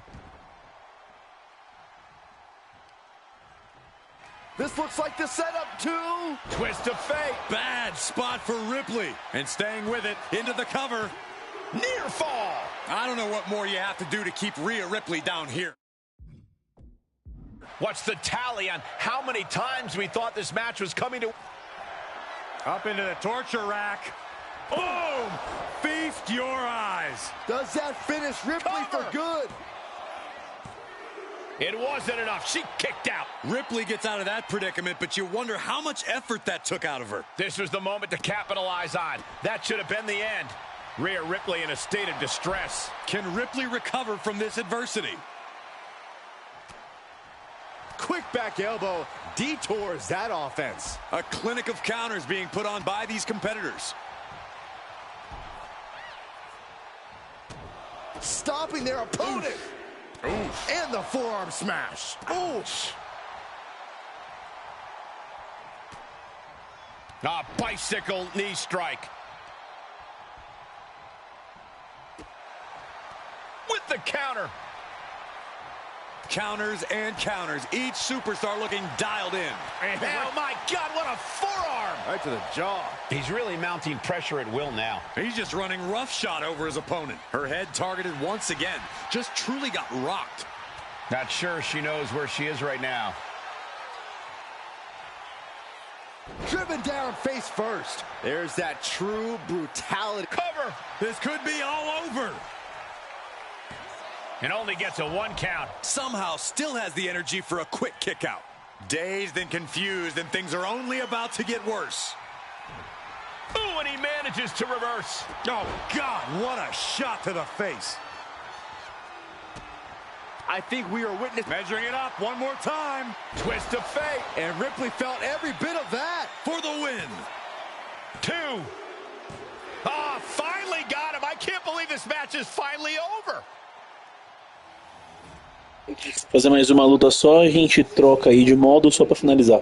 This looks like the setup too. Twist of fate. Bad spot for Ripley. And staying with it into the cover. Near fall. I don't know what more you have to do to keep Rhea Ripley down here. What's the tally on how many times we thought this match was coming to... Up into the torture rack. Boom! Feast your eyes. Does that finish Ripley for good? It wasn't enough. She kicked out. Ripley gets out of that predicament, but you wonder how much effort that took out of her. This was the moment to capitalize on. That should have been the end. Rhea Ripley in a state of distress. Can Ripley recover from this adversity? Quick back elbow detours that offense. A clinic of counters being put on by these competitors. Stopping their opponent. Oof. And the forearm smash. Oof. A bicycle knee strike. With the counter. Counters and counters. Each superstar looking dialed in. Oh, my God, what a forearm. Right to the jaw. He's really mounting pressure at will now. He's just running roughshod over his opponent. Her head targeted once again. Just truly got rocked. Not sure she knows where she is right now. Driven down face first. There's that true brutality. Cover. This could be all over. And only gets a 1 count. Somehow still has the energy for a quick kick out. Dazed and confused, and things are only about to get worse. Ooh, and he manages to reverse. Oh, God, what a shot to the face. I think we are witnessing. Measuring it up one more time. Twist of fate. And Ripley felt every bit of that. For the win. 2. Ah, finally got him. I can't believe this match is finally over. Fazer mais uma luta só, a gente troca aí de modo só para finalizar.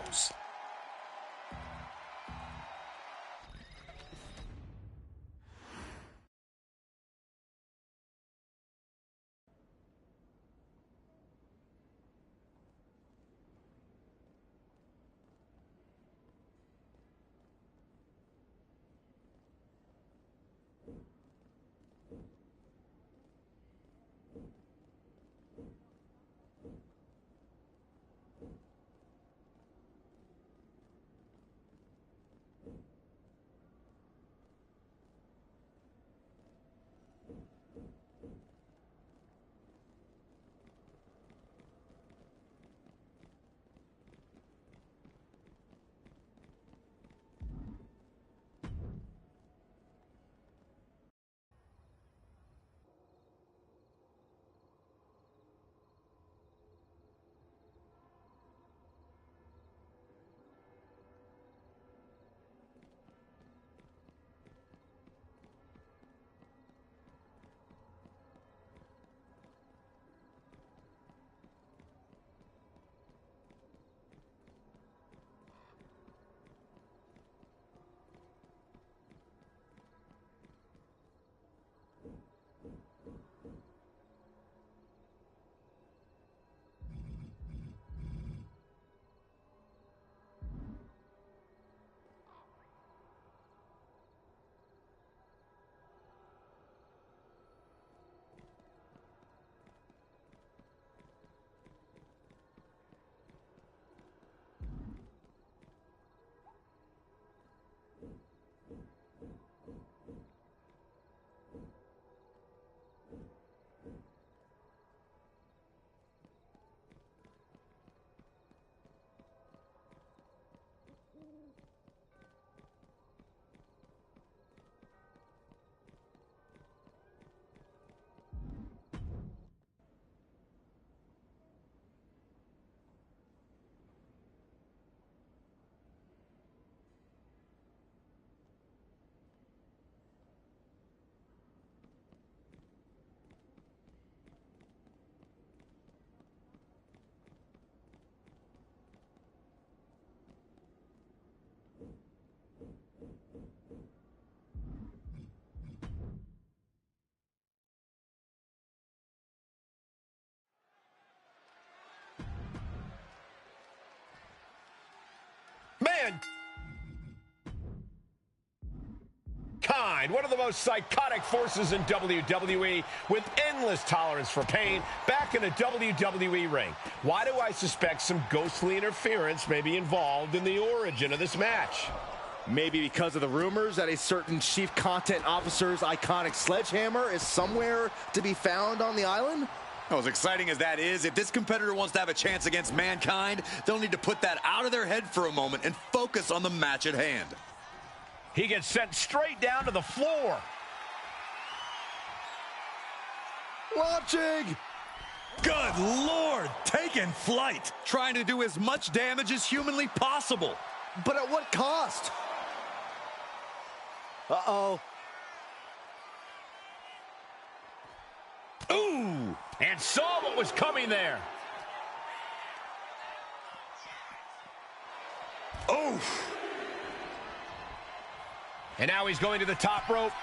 pin. Kind, one of the most psychotic forces in WWE, with endless tolerance for pain, back in a WWE ring. Why do I suspect some ghostly interference may be involved in the origin of this match? Maybe because of the rumors that a certain chief content officer's iconic sledgehammer is somewhere to be found on the island? Well, as exciting as that is, if this competitor wants to have a chance against Mankind, they'll need to put that out of their head for a moment and focus on the match at hand. He gets sent straight down to the floor. Launching! Good Lord, taking flight. Trying to do as much damage as humanly possible. But at what cost? Uh-oh. Ooh! And saw what was coming there. Oof! And now he's going to the top rope.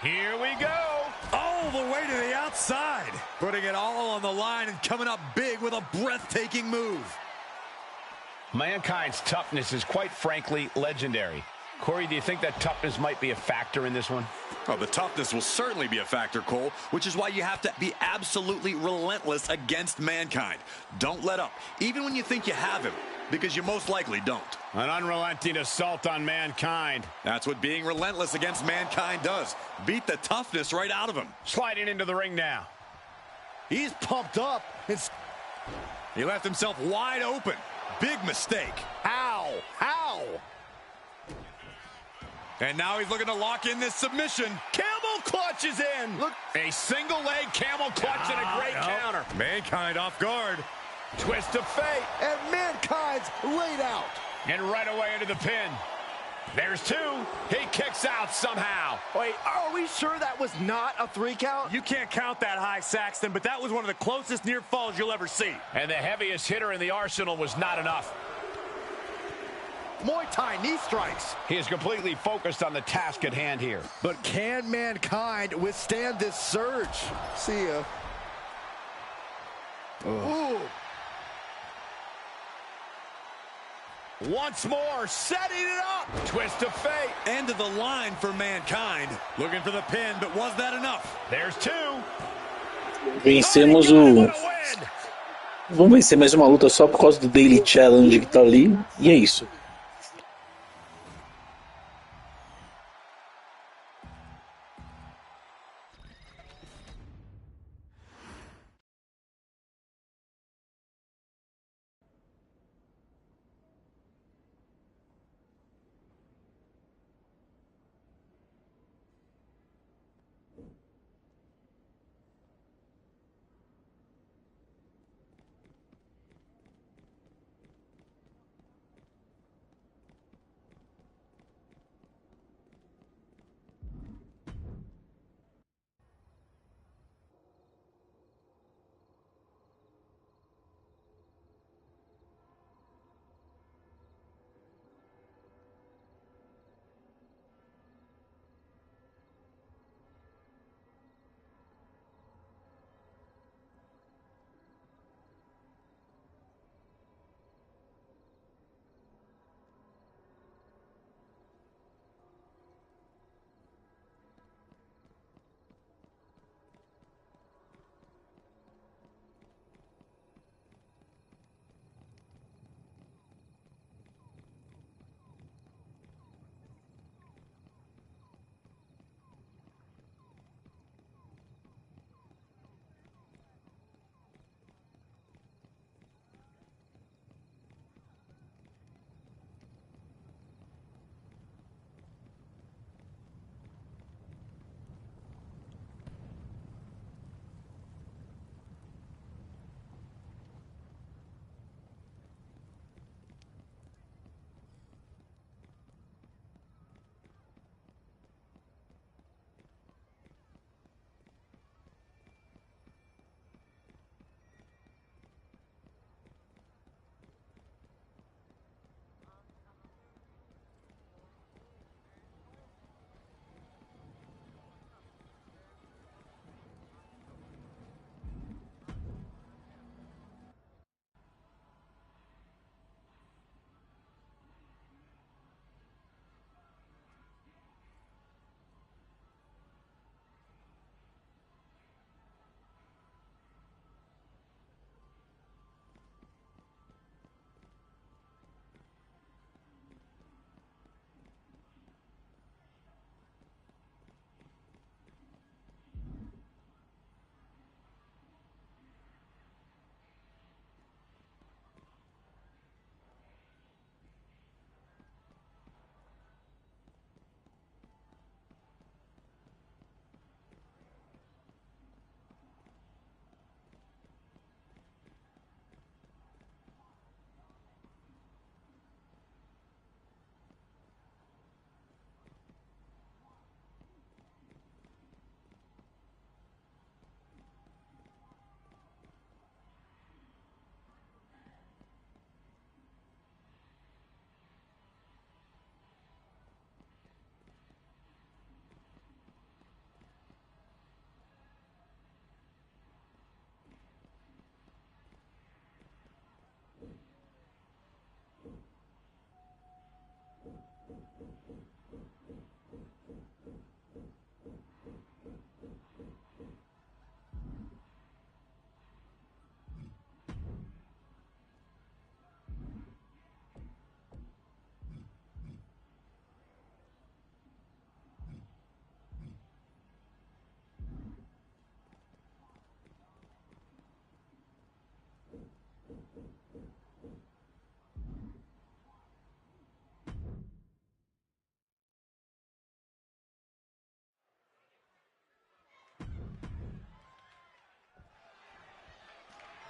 Here we go. All the way to the outside. Putting it all on the line and coming up big with a breathtaking move. Mankind's toughness is quite frankly legendary. Corey, do you think that toughness might be a factor in this one? Oh, the toughness will certainly be a factor, Cole, which is why you have to be absolutely relentless against Mankind. Don't let up, even when you think you have him, because you most likely don't. An unrelenting assault on Mankind. That's what being relentless against Mankind does. Beat the toughness right out of him. Sliding into the ring now. He's pumped up. He left himself wide open. Big mistake. How? How? And now he's looking to lock in this submission. Camel clutch is in. Look. A single leg camel clutch and a great counter. Mankind off guard. Twist of fate. And Mankind's laid out. And right away into the pin. There's two. He kicks out somehow. Wait, are we sure that was not a 3 count? You can't count that high, Saxton, but that was one of the closest near falls you'll ever see. And the heaviest hitter in the arsenal was not enough. Muay Thai knee strikes. He is completely focused on the task at hand here. But can Mankind withstand this surge? See ya. Ooh. Once more, setting it up. Twist of fate. End of the line for Mankind. Looking for the pin, but was that enough? There's two. Vencemos o... Vamos vencer mais uma luta só por causa do Daily Challenge que tá ali. E é isso.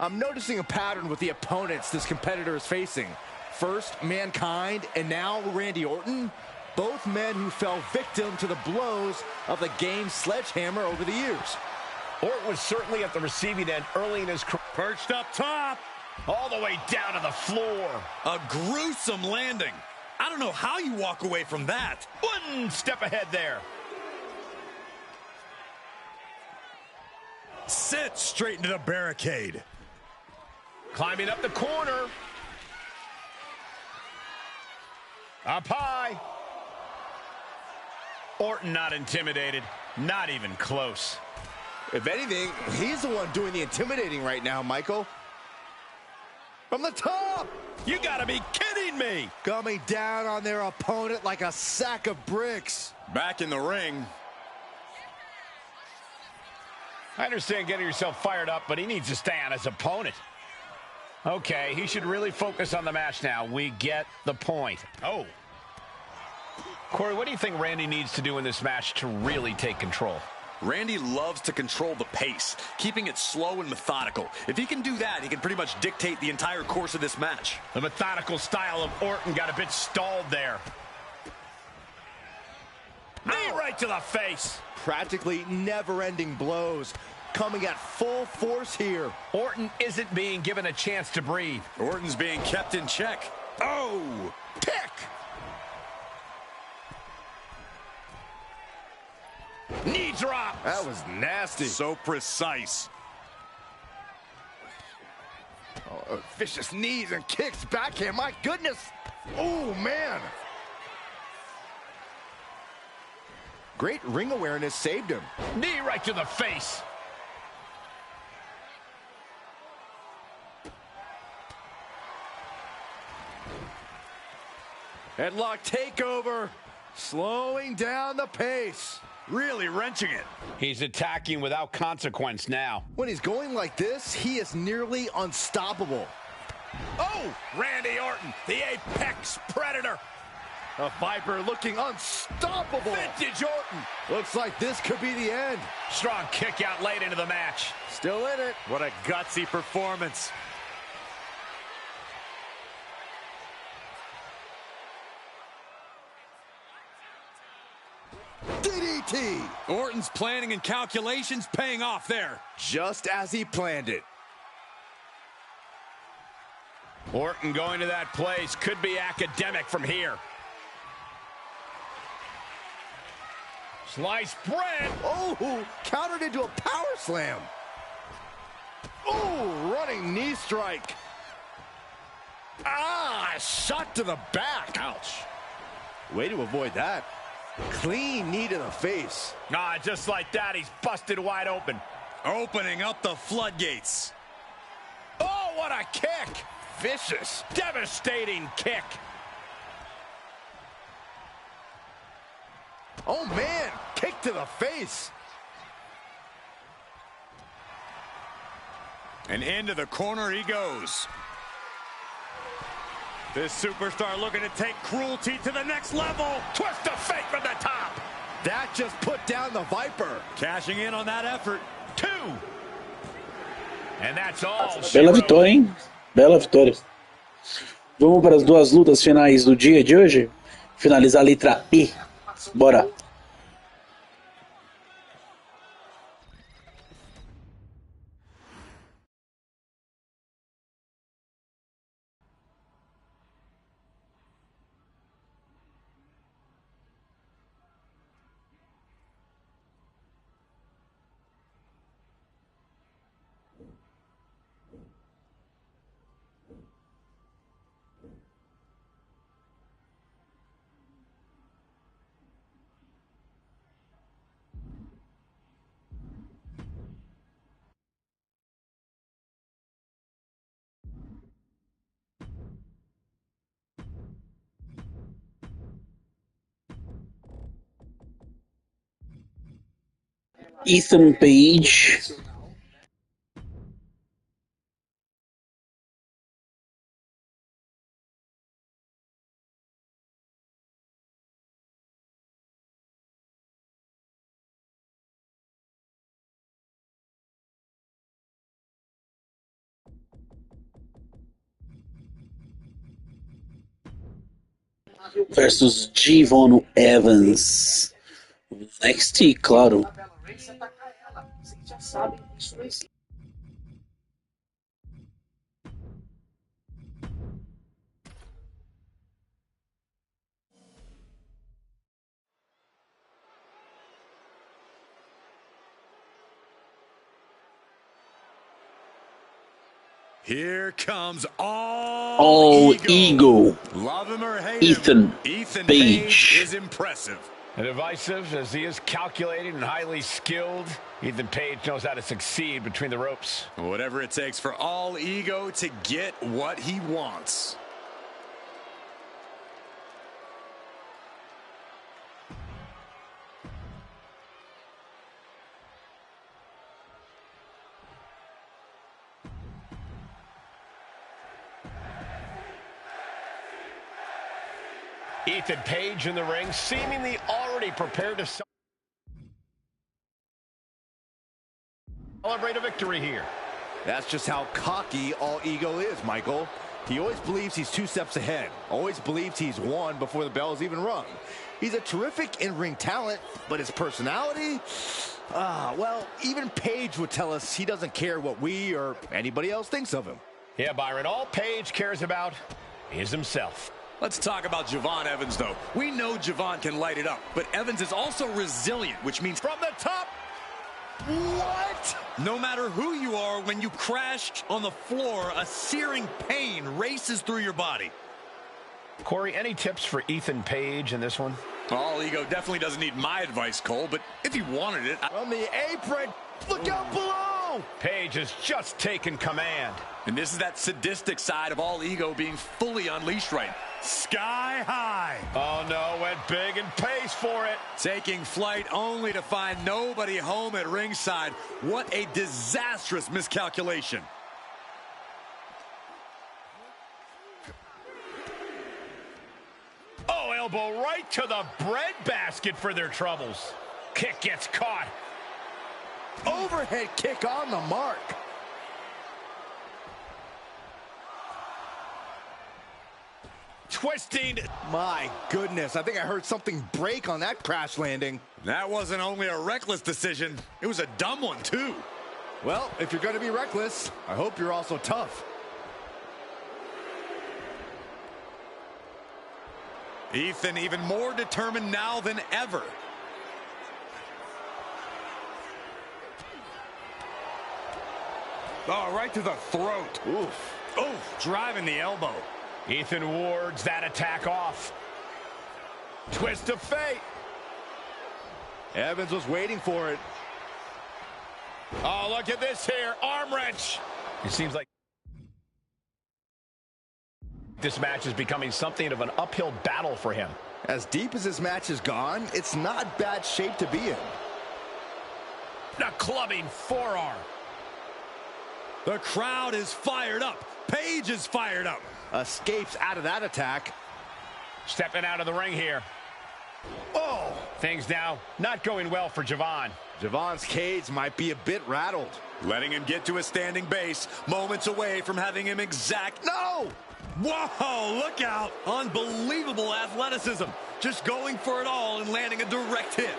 I'm noticing a pattern with the opponents this competitor is facing. First, Mankind, and now Randy Orton. Both men who fell victim to the blows of the game's sledgehammer over the years. Orton was certainly at the receiving end early in his career. Perched up top. All the way down to the floor. A gruesome landing. I don't know how you walk away from that. One step ahead there. Sits straight into the barricade. Climbing up the corner. Up high. Orton not intimidated. Not even close. If anything, he's the one doing the intimidating right now, Michael. From the top! You gotta be kidding me! Coming down on their opponent like a sack of bricks. Back in the ring. I understand getting yourself fired up, but he needs to stay on his opponent. Okay, he should really focus on the match now. We get the point. Oh. Corey, what do you think Randy needs to do in this match to really take control? Randy loves to control the pace, keeping it slow and methodical. If he can do that, he can pretty much dictate the entire course of this match. The methodical style of Orton got a bit stalled there. Knee right to the face. Practically never-ending blows coming at full force here. Orton isn't being given a chance to breathe. Orton's being kept in check. Oh, kick. Knee drop. That was nasty. So precise. Oh, vicious knees and kicks backhand. My goodness. Oh, man. Great ring awareness saved him. Knee right to the face. Headlock takeover. Slowing down the pace. Really wrenching it. He's attacking without consequence now. When he's going like this, he is nearly unstoppable. Oh, Randy Orton, the apex predator. A Viper looking unstoppable. Vintage Orton. Looks like this could be the end. Strong kick out late into the match. Still in it. What a gutsy performance. DDT. Orton's planning and calculations paying off there. Just as he planned it. Orton going to that place could be academic from here. Sliced bread. Oh, countered into a power slam. Oh, running knee strike. Ah, shot to the back. Ouch. Way to avoid that. Clean knee to the face. Ah, just like that, he's busted wide open. Opening up the floodgates. Oh, what a kick. Vicious. Devastating kick. Oh, man. Kick to the face. And into the corner he goes. This superstar looking to take cruelty to the next level. Twist of fate from the top. That just put down the Viper. Cashing in on that effort. 2. And that's all. Bela vitória, hein? Bela vitória. Vamos para as duas lutas finais do dia de hoje. Finalizar a letra E. Bora. Ethan Page. versus Javon Evans. NXT, claro. Here comes All Ego. Love him or hate Ethan Page Page. is impressive. And divisive as he is calculated and highly skilled, Ethan Page knows how to succeed between the ropes. Whatever it takes for All Ego to get what he wants. Ethan Page in the ring, seemingly already prepared to celebrate a victory here. That's just how cocky All Ego is, Michael. He always believes he's 2 steps ahead. Always believes he's won before the bell is even rung. He's a terrific in-ring talent, but his personality? Well, even Page would tell us he doesn't care what we or anybody else thinks of him. Yeah, Byron, all Page cares about is himself. Let's talk about Javon Evans, though. We know Javon can light it up, but Evans is also resilient, which means from the top. What? No matter who you are, when you crash on the floor, a searing pain races through your body. Corey, any tips for Ethan Page in this one? All Ego definitely doesn't need my advice, Cole, but if he wanted it... On the apron, look out below! Page has just taken command. And this is that sadistic side of All Ego being fully unleashed right. Sky high. Oh no, went big and pays for it. Taking flight only to find nobody home at ringside. What a disastrous miscalculation. Oh, elbow right to the breadbasket for their troubles. Kick gets caught. Overhead kick on the mark. Twisting. My goodness, I think I heard something break on that crash landing. That wasn't only a reckless decision, it was a dumb one too. Well, if you're going to be reckless, I hope you're also tough. Ethan even more determined now than ever. Oh, right to the throat. Oof. Oof, driving the elbow. Ethan wards that attack off. Twist of fate. Evans was waiting for it. Oh, look at this here. Arm wrench. It seems like this match is becoming something of an uphill battle for him. As deep as this match has gone, it's not bad shape to be in. A clubbing forearm. The crowd is fired up. Page is fired up. Escapes out of that attack. Stepping out of the ring here. Oh! Things now not going well for Javon. Javon's cage might be a bit rattled. Letting him get to a standing base, moments away from having him exact. No! Whoa, look out. Unbelievable athleticism. Just going for it all and landing a direct hit.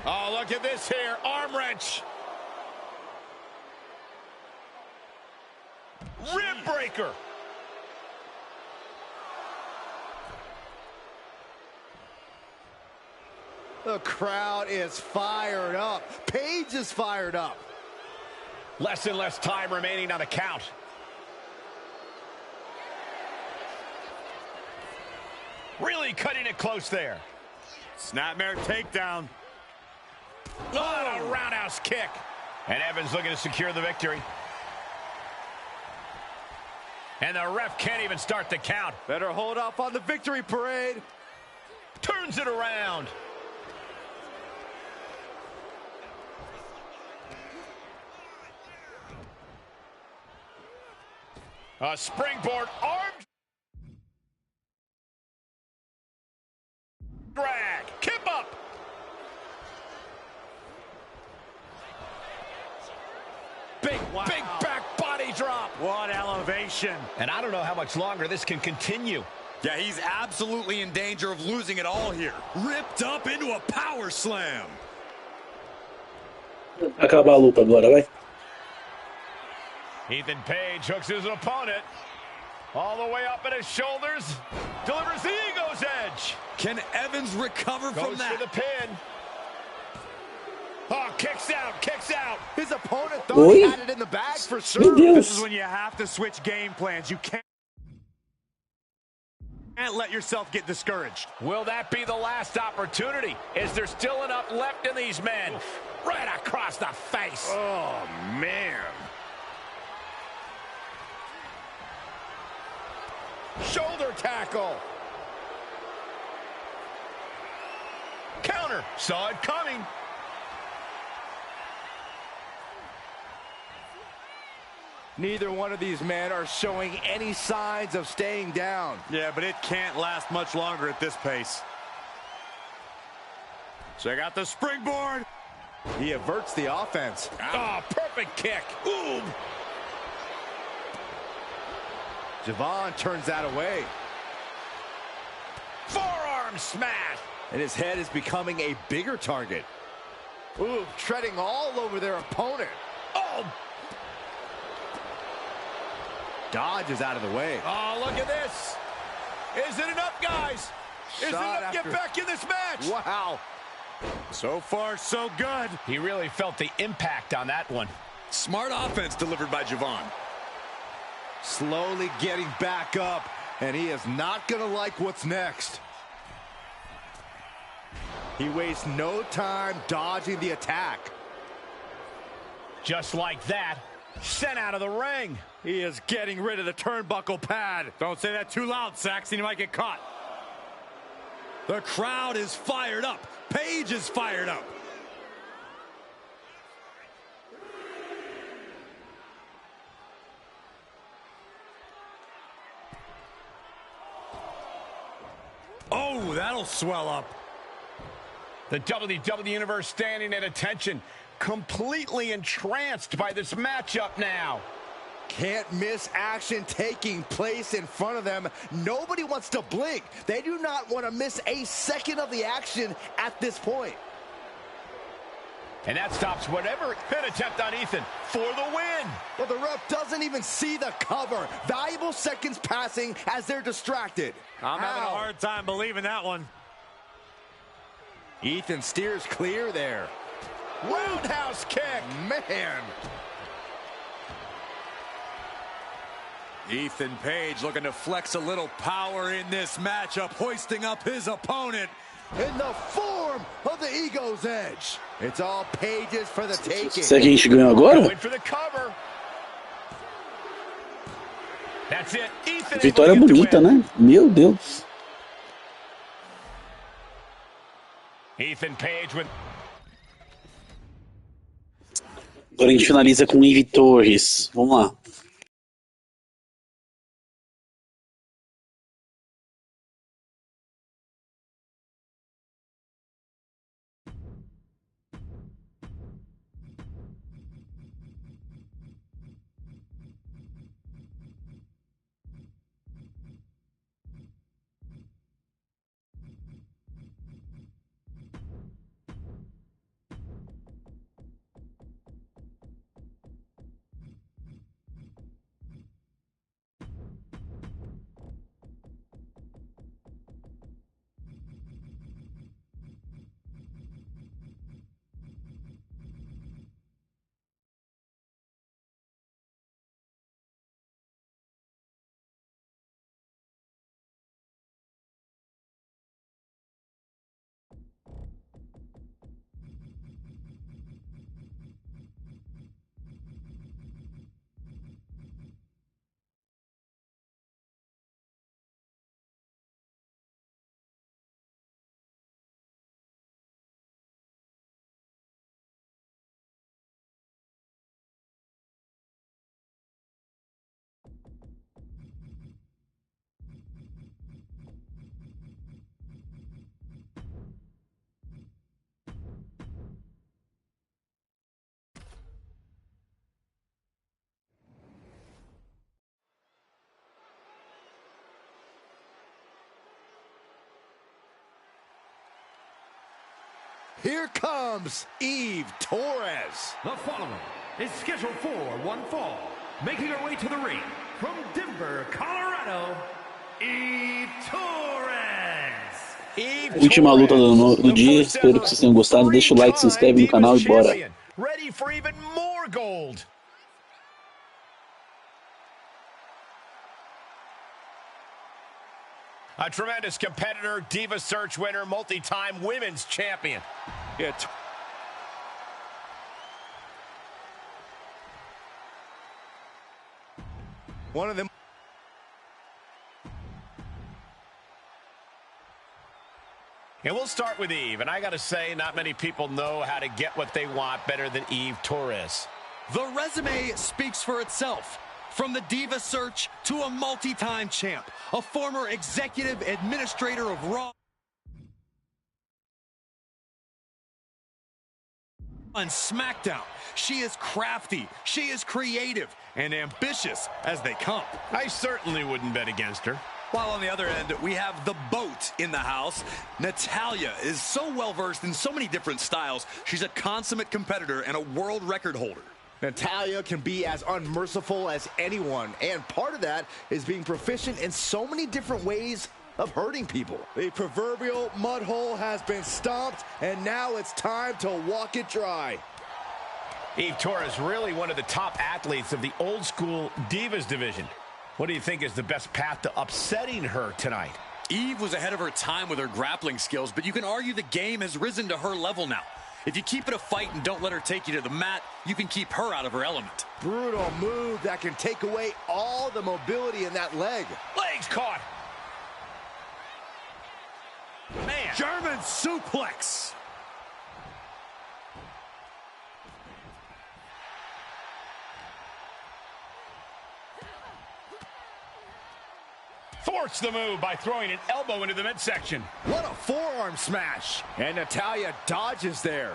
Oh, look at this here. Arm wrench. Rib breaker. The crowd is fired up. Page is fired up. Less and less time remaining on the count. Really cutting it close there. Snapmare takedown. Oh, a roundhouse kick. And Evans looking to secure the victory. And the ref can't even start the count. Better hold off on the victory parade. Turns it around. A springboard arm drag. Kip up. Big back body drop. What elevation. And I don't know how much longer this can continue. Yeah, he's absolutely in danger of losing it all here. Ripped up into a power slam. Acabar a luta agora, vai. Ethan Page hooks his opponent. All the way up at his shoulders. Delivers the Ego's Edge. Can Evans recover from that? Goes for the pin. Oh, kicks out, kicks out. His opponent thought he had it in the bag for sure. This is when you have to switch game plans. You can't let yourself get discouraged. Will that be the last opportunity? Is there still enough left in these men? Right across the face. Oh, man. Shoulder tackle. Counter. Saw it coming. Neither one of these men are showing any signs of staying down. Yeah, but it can't last much longer at this pace. Check out the springboard. He averts the offense. Oh, perfect kick. Ooh. Javon turns that away. Forearm smash. And his head is becoming a bigger target. Ooh, treading all over their opponent. Oh. Dodges out of the way. Oh, look at this. Is it enough, guys? Is it enough to get back in this match? Wow. So far, so good. He really felt the impact on that one. Smart offense delivered by Javon. Slowly getting back up, and he is not going to like what's next. He wastes no time dodging the attack. Just like that, sent out of the ring. He is getting rid of the turnbuckle pad. Don't say that too loud, Saxon. You might get caught. The crowd is fired up. Page is fired up. Oh, that'll swell up. The WWE Universe standing at attention, completely entranced by this matchup now. Can't miss action taking place in front of them. Nobody wants to blink. They do not want to miss a second of the action at this point. And that stops whatever pin attempt on Ethan for the win. Well, the ref doesn't even see the cover. Valuable seconds passing as they're distracted. I'm having a hard time believing that one. Ethan steers clear there. Roundhouse kick. Man. Ethan Page looking to flex a little power in this matchup, hoisting up his opponent. In the form of the Ego's Edge. It's all Pages for the taking. Será que a gente ganhou agora? Going for the cover. That's it. Ethan Vitória bonita, né? Meu Deus. Ethan Page with... Agora a gente finaliza com Ivy Torres. Vamos lá. Here comes Eve Torres. The following is scheduled for one fall. Making her way to the ring from Denver, Colorado, Eve Torres. Última luta do dia, espero que vocês tenham gostado. Deixa o like, se inscreve no canal e bora. Ready for even more gold. A tremendous competitor, Diva Search winner, multi-time women's champion. One of them. And we'll start with Eve, and I gotta say, not many people know how to get what they want better than Eve Torres. The resume speaks for itself. From the Diva Search to a multi-time champ, a former executive administrator of Raw and SmackDown. She is crafty, she is creative, and ambitious as they come. I certainly wouldn't bet against her. While on the other end, we have the boat in the house. Natalya is so well-versed in so many different styles. She's a consummate competitor and a world record holder. Natalya can be as unmerciful as anyone, and part of that is being proficient in so many different ways of hurting people. The proverbial mud hole has been stomped, and now it's time to walk it dry. Eve Torres, really one of the top athletes of the old school Divas division. What do you think is the best path to upsetting her tonight? Eve was ahead of her time with her grappling skills, but you can argue the game has risen to her level now. If you keep it a fight and don't let her take you to the mat, you can keep her out of her element. Brutal move that can take away all the mobility in that leg. Legs caught. Man. German suplex. Forced the move by throwing an elbow into the midsection. What a forearm smash. And Natalya dodges there.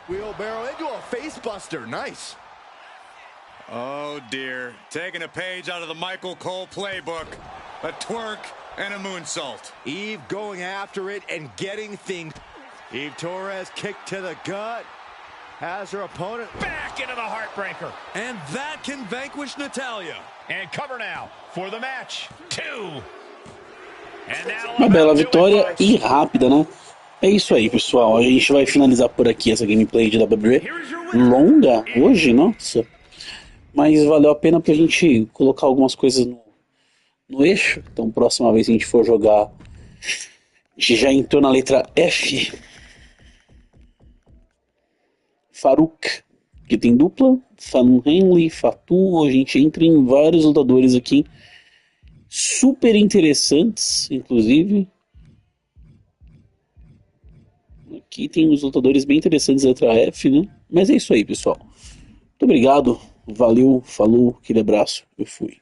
Wheelbarrow into a face buster. Nice. Oh dear, taking a page out of the Michael Cole playbook. A twerk and a moonsault. Eve going after it and getting things. Eve Torres kicked to the gut. Has her opponent back into the heartbreaker. And that can vanquish Natalya. And cover now for the match 2. And now Uma bela vitória e rápida, né? É isso aí, pessoal. A gente vai finalizar por aqui essa gameplay de WWE. Longa hoje, nossa. Mas valeu a pena pra gente colocar algumas coisas no eixo. Então, próxima vez que a gente for jogar, a gente já entrou na letra F. Farouk, que tem dupla. Fallon Henley, Fatu. A gente entra em vários lutadores aqui. Super interessantes, inclusive. Aqui tem uns lutadores bem interessantes da letra F, né? Mas é isso aí, pessoal. Muito obrigado. Valeu, falou, aquele abraço. Eu fui.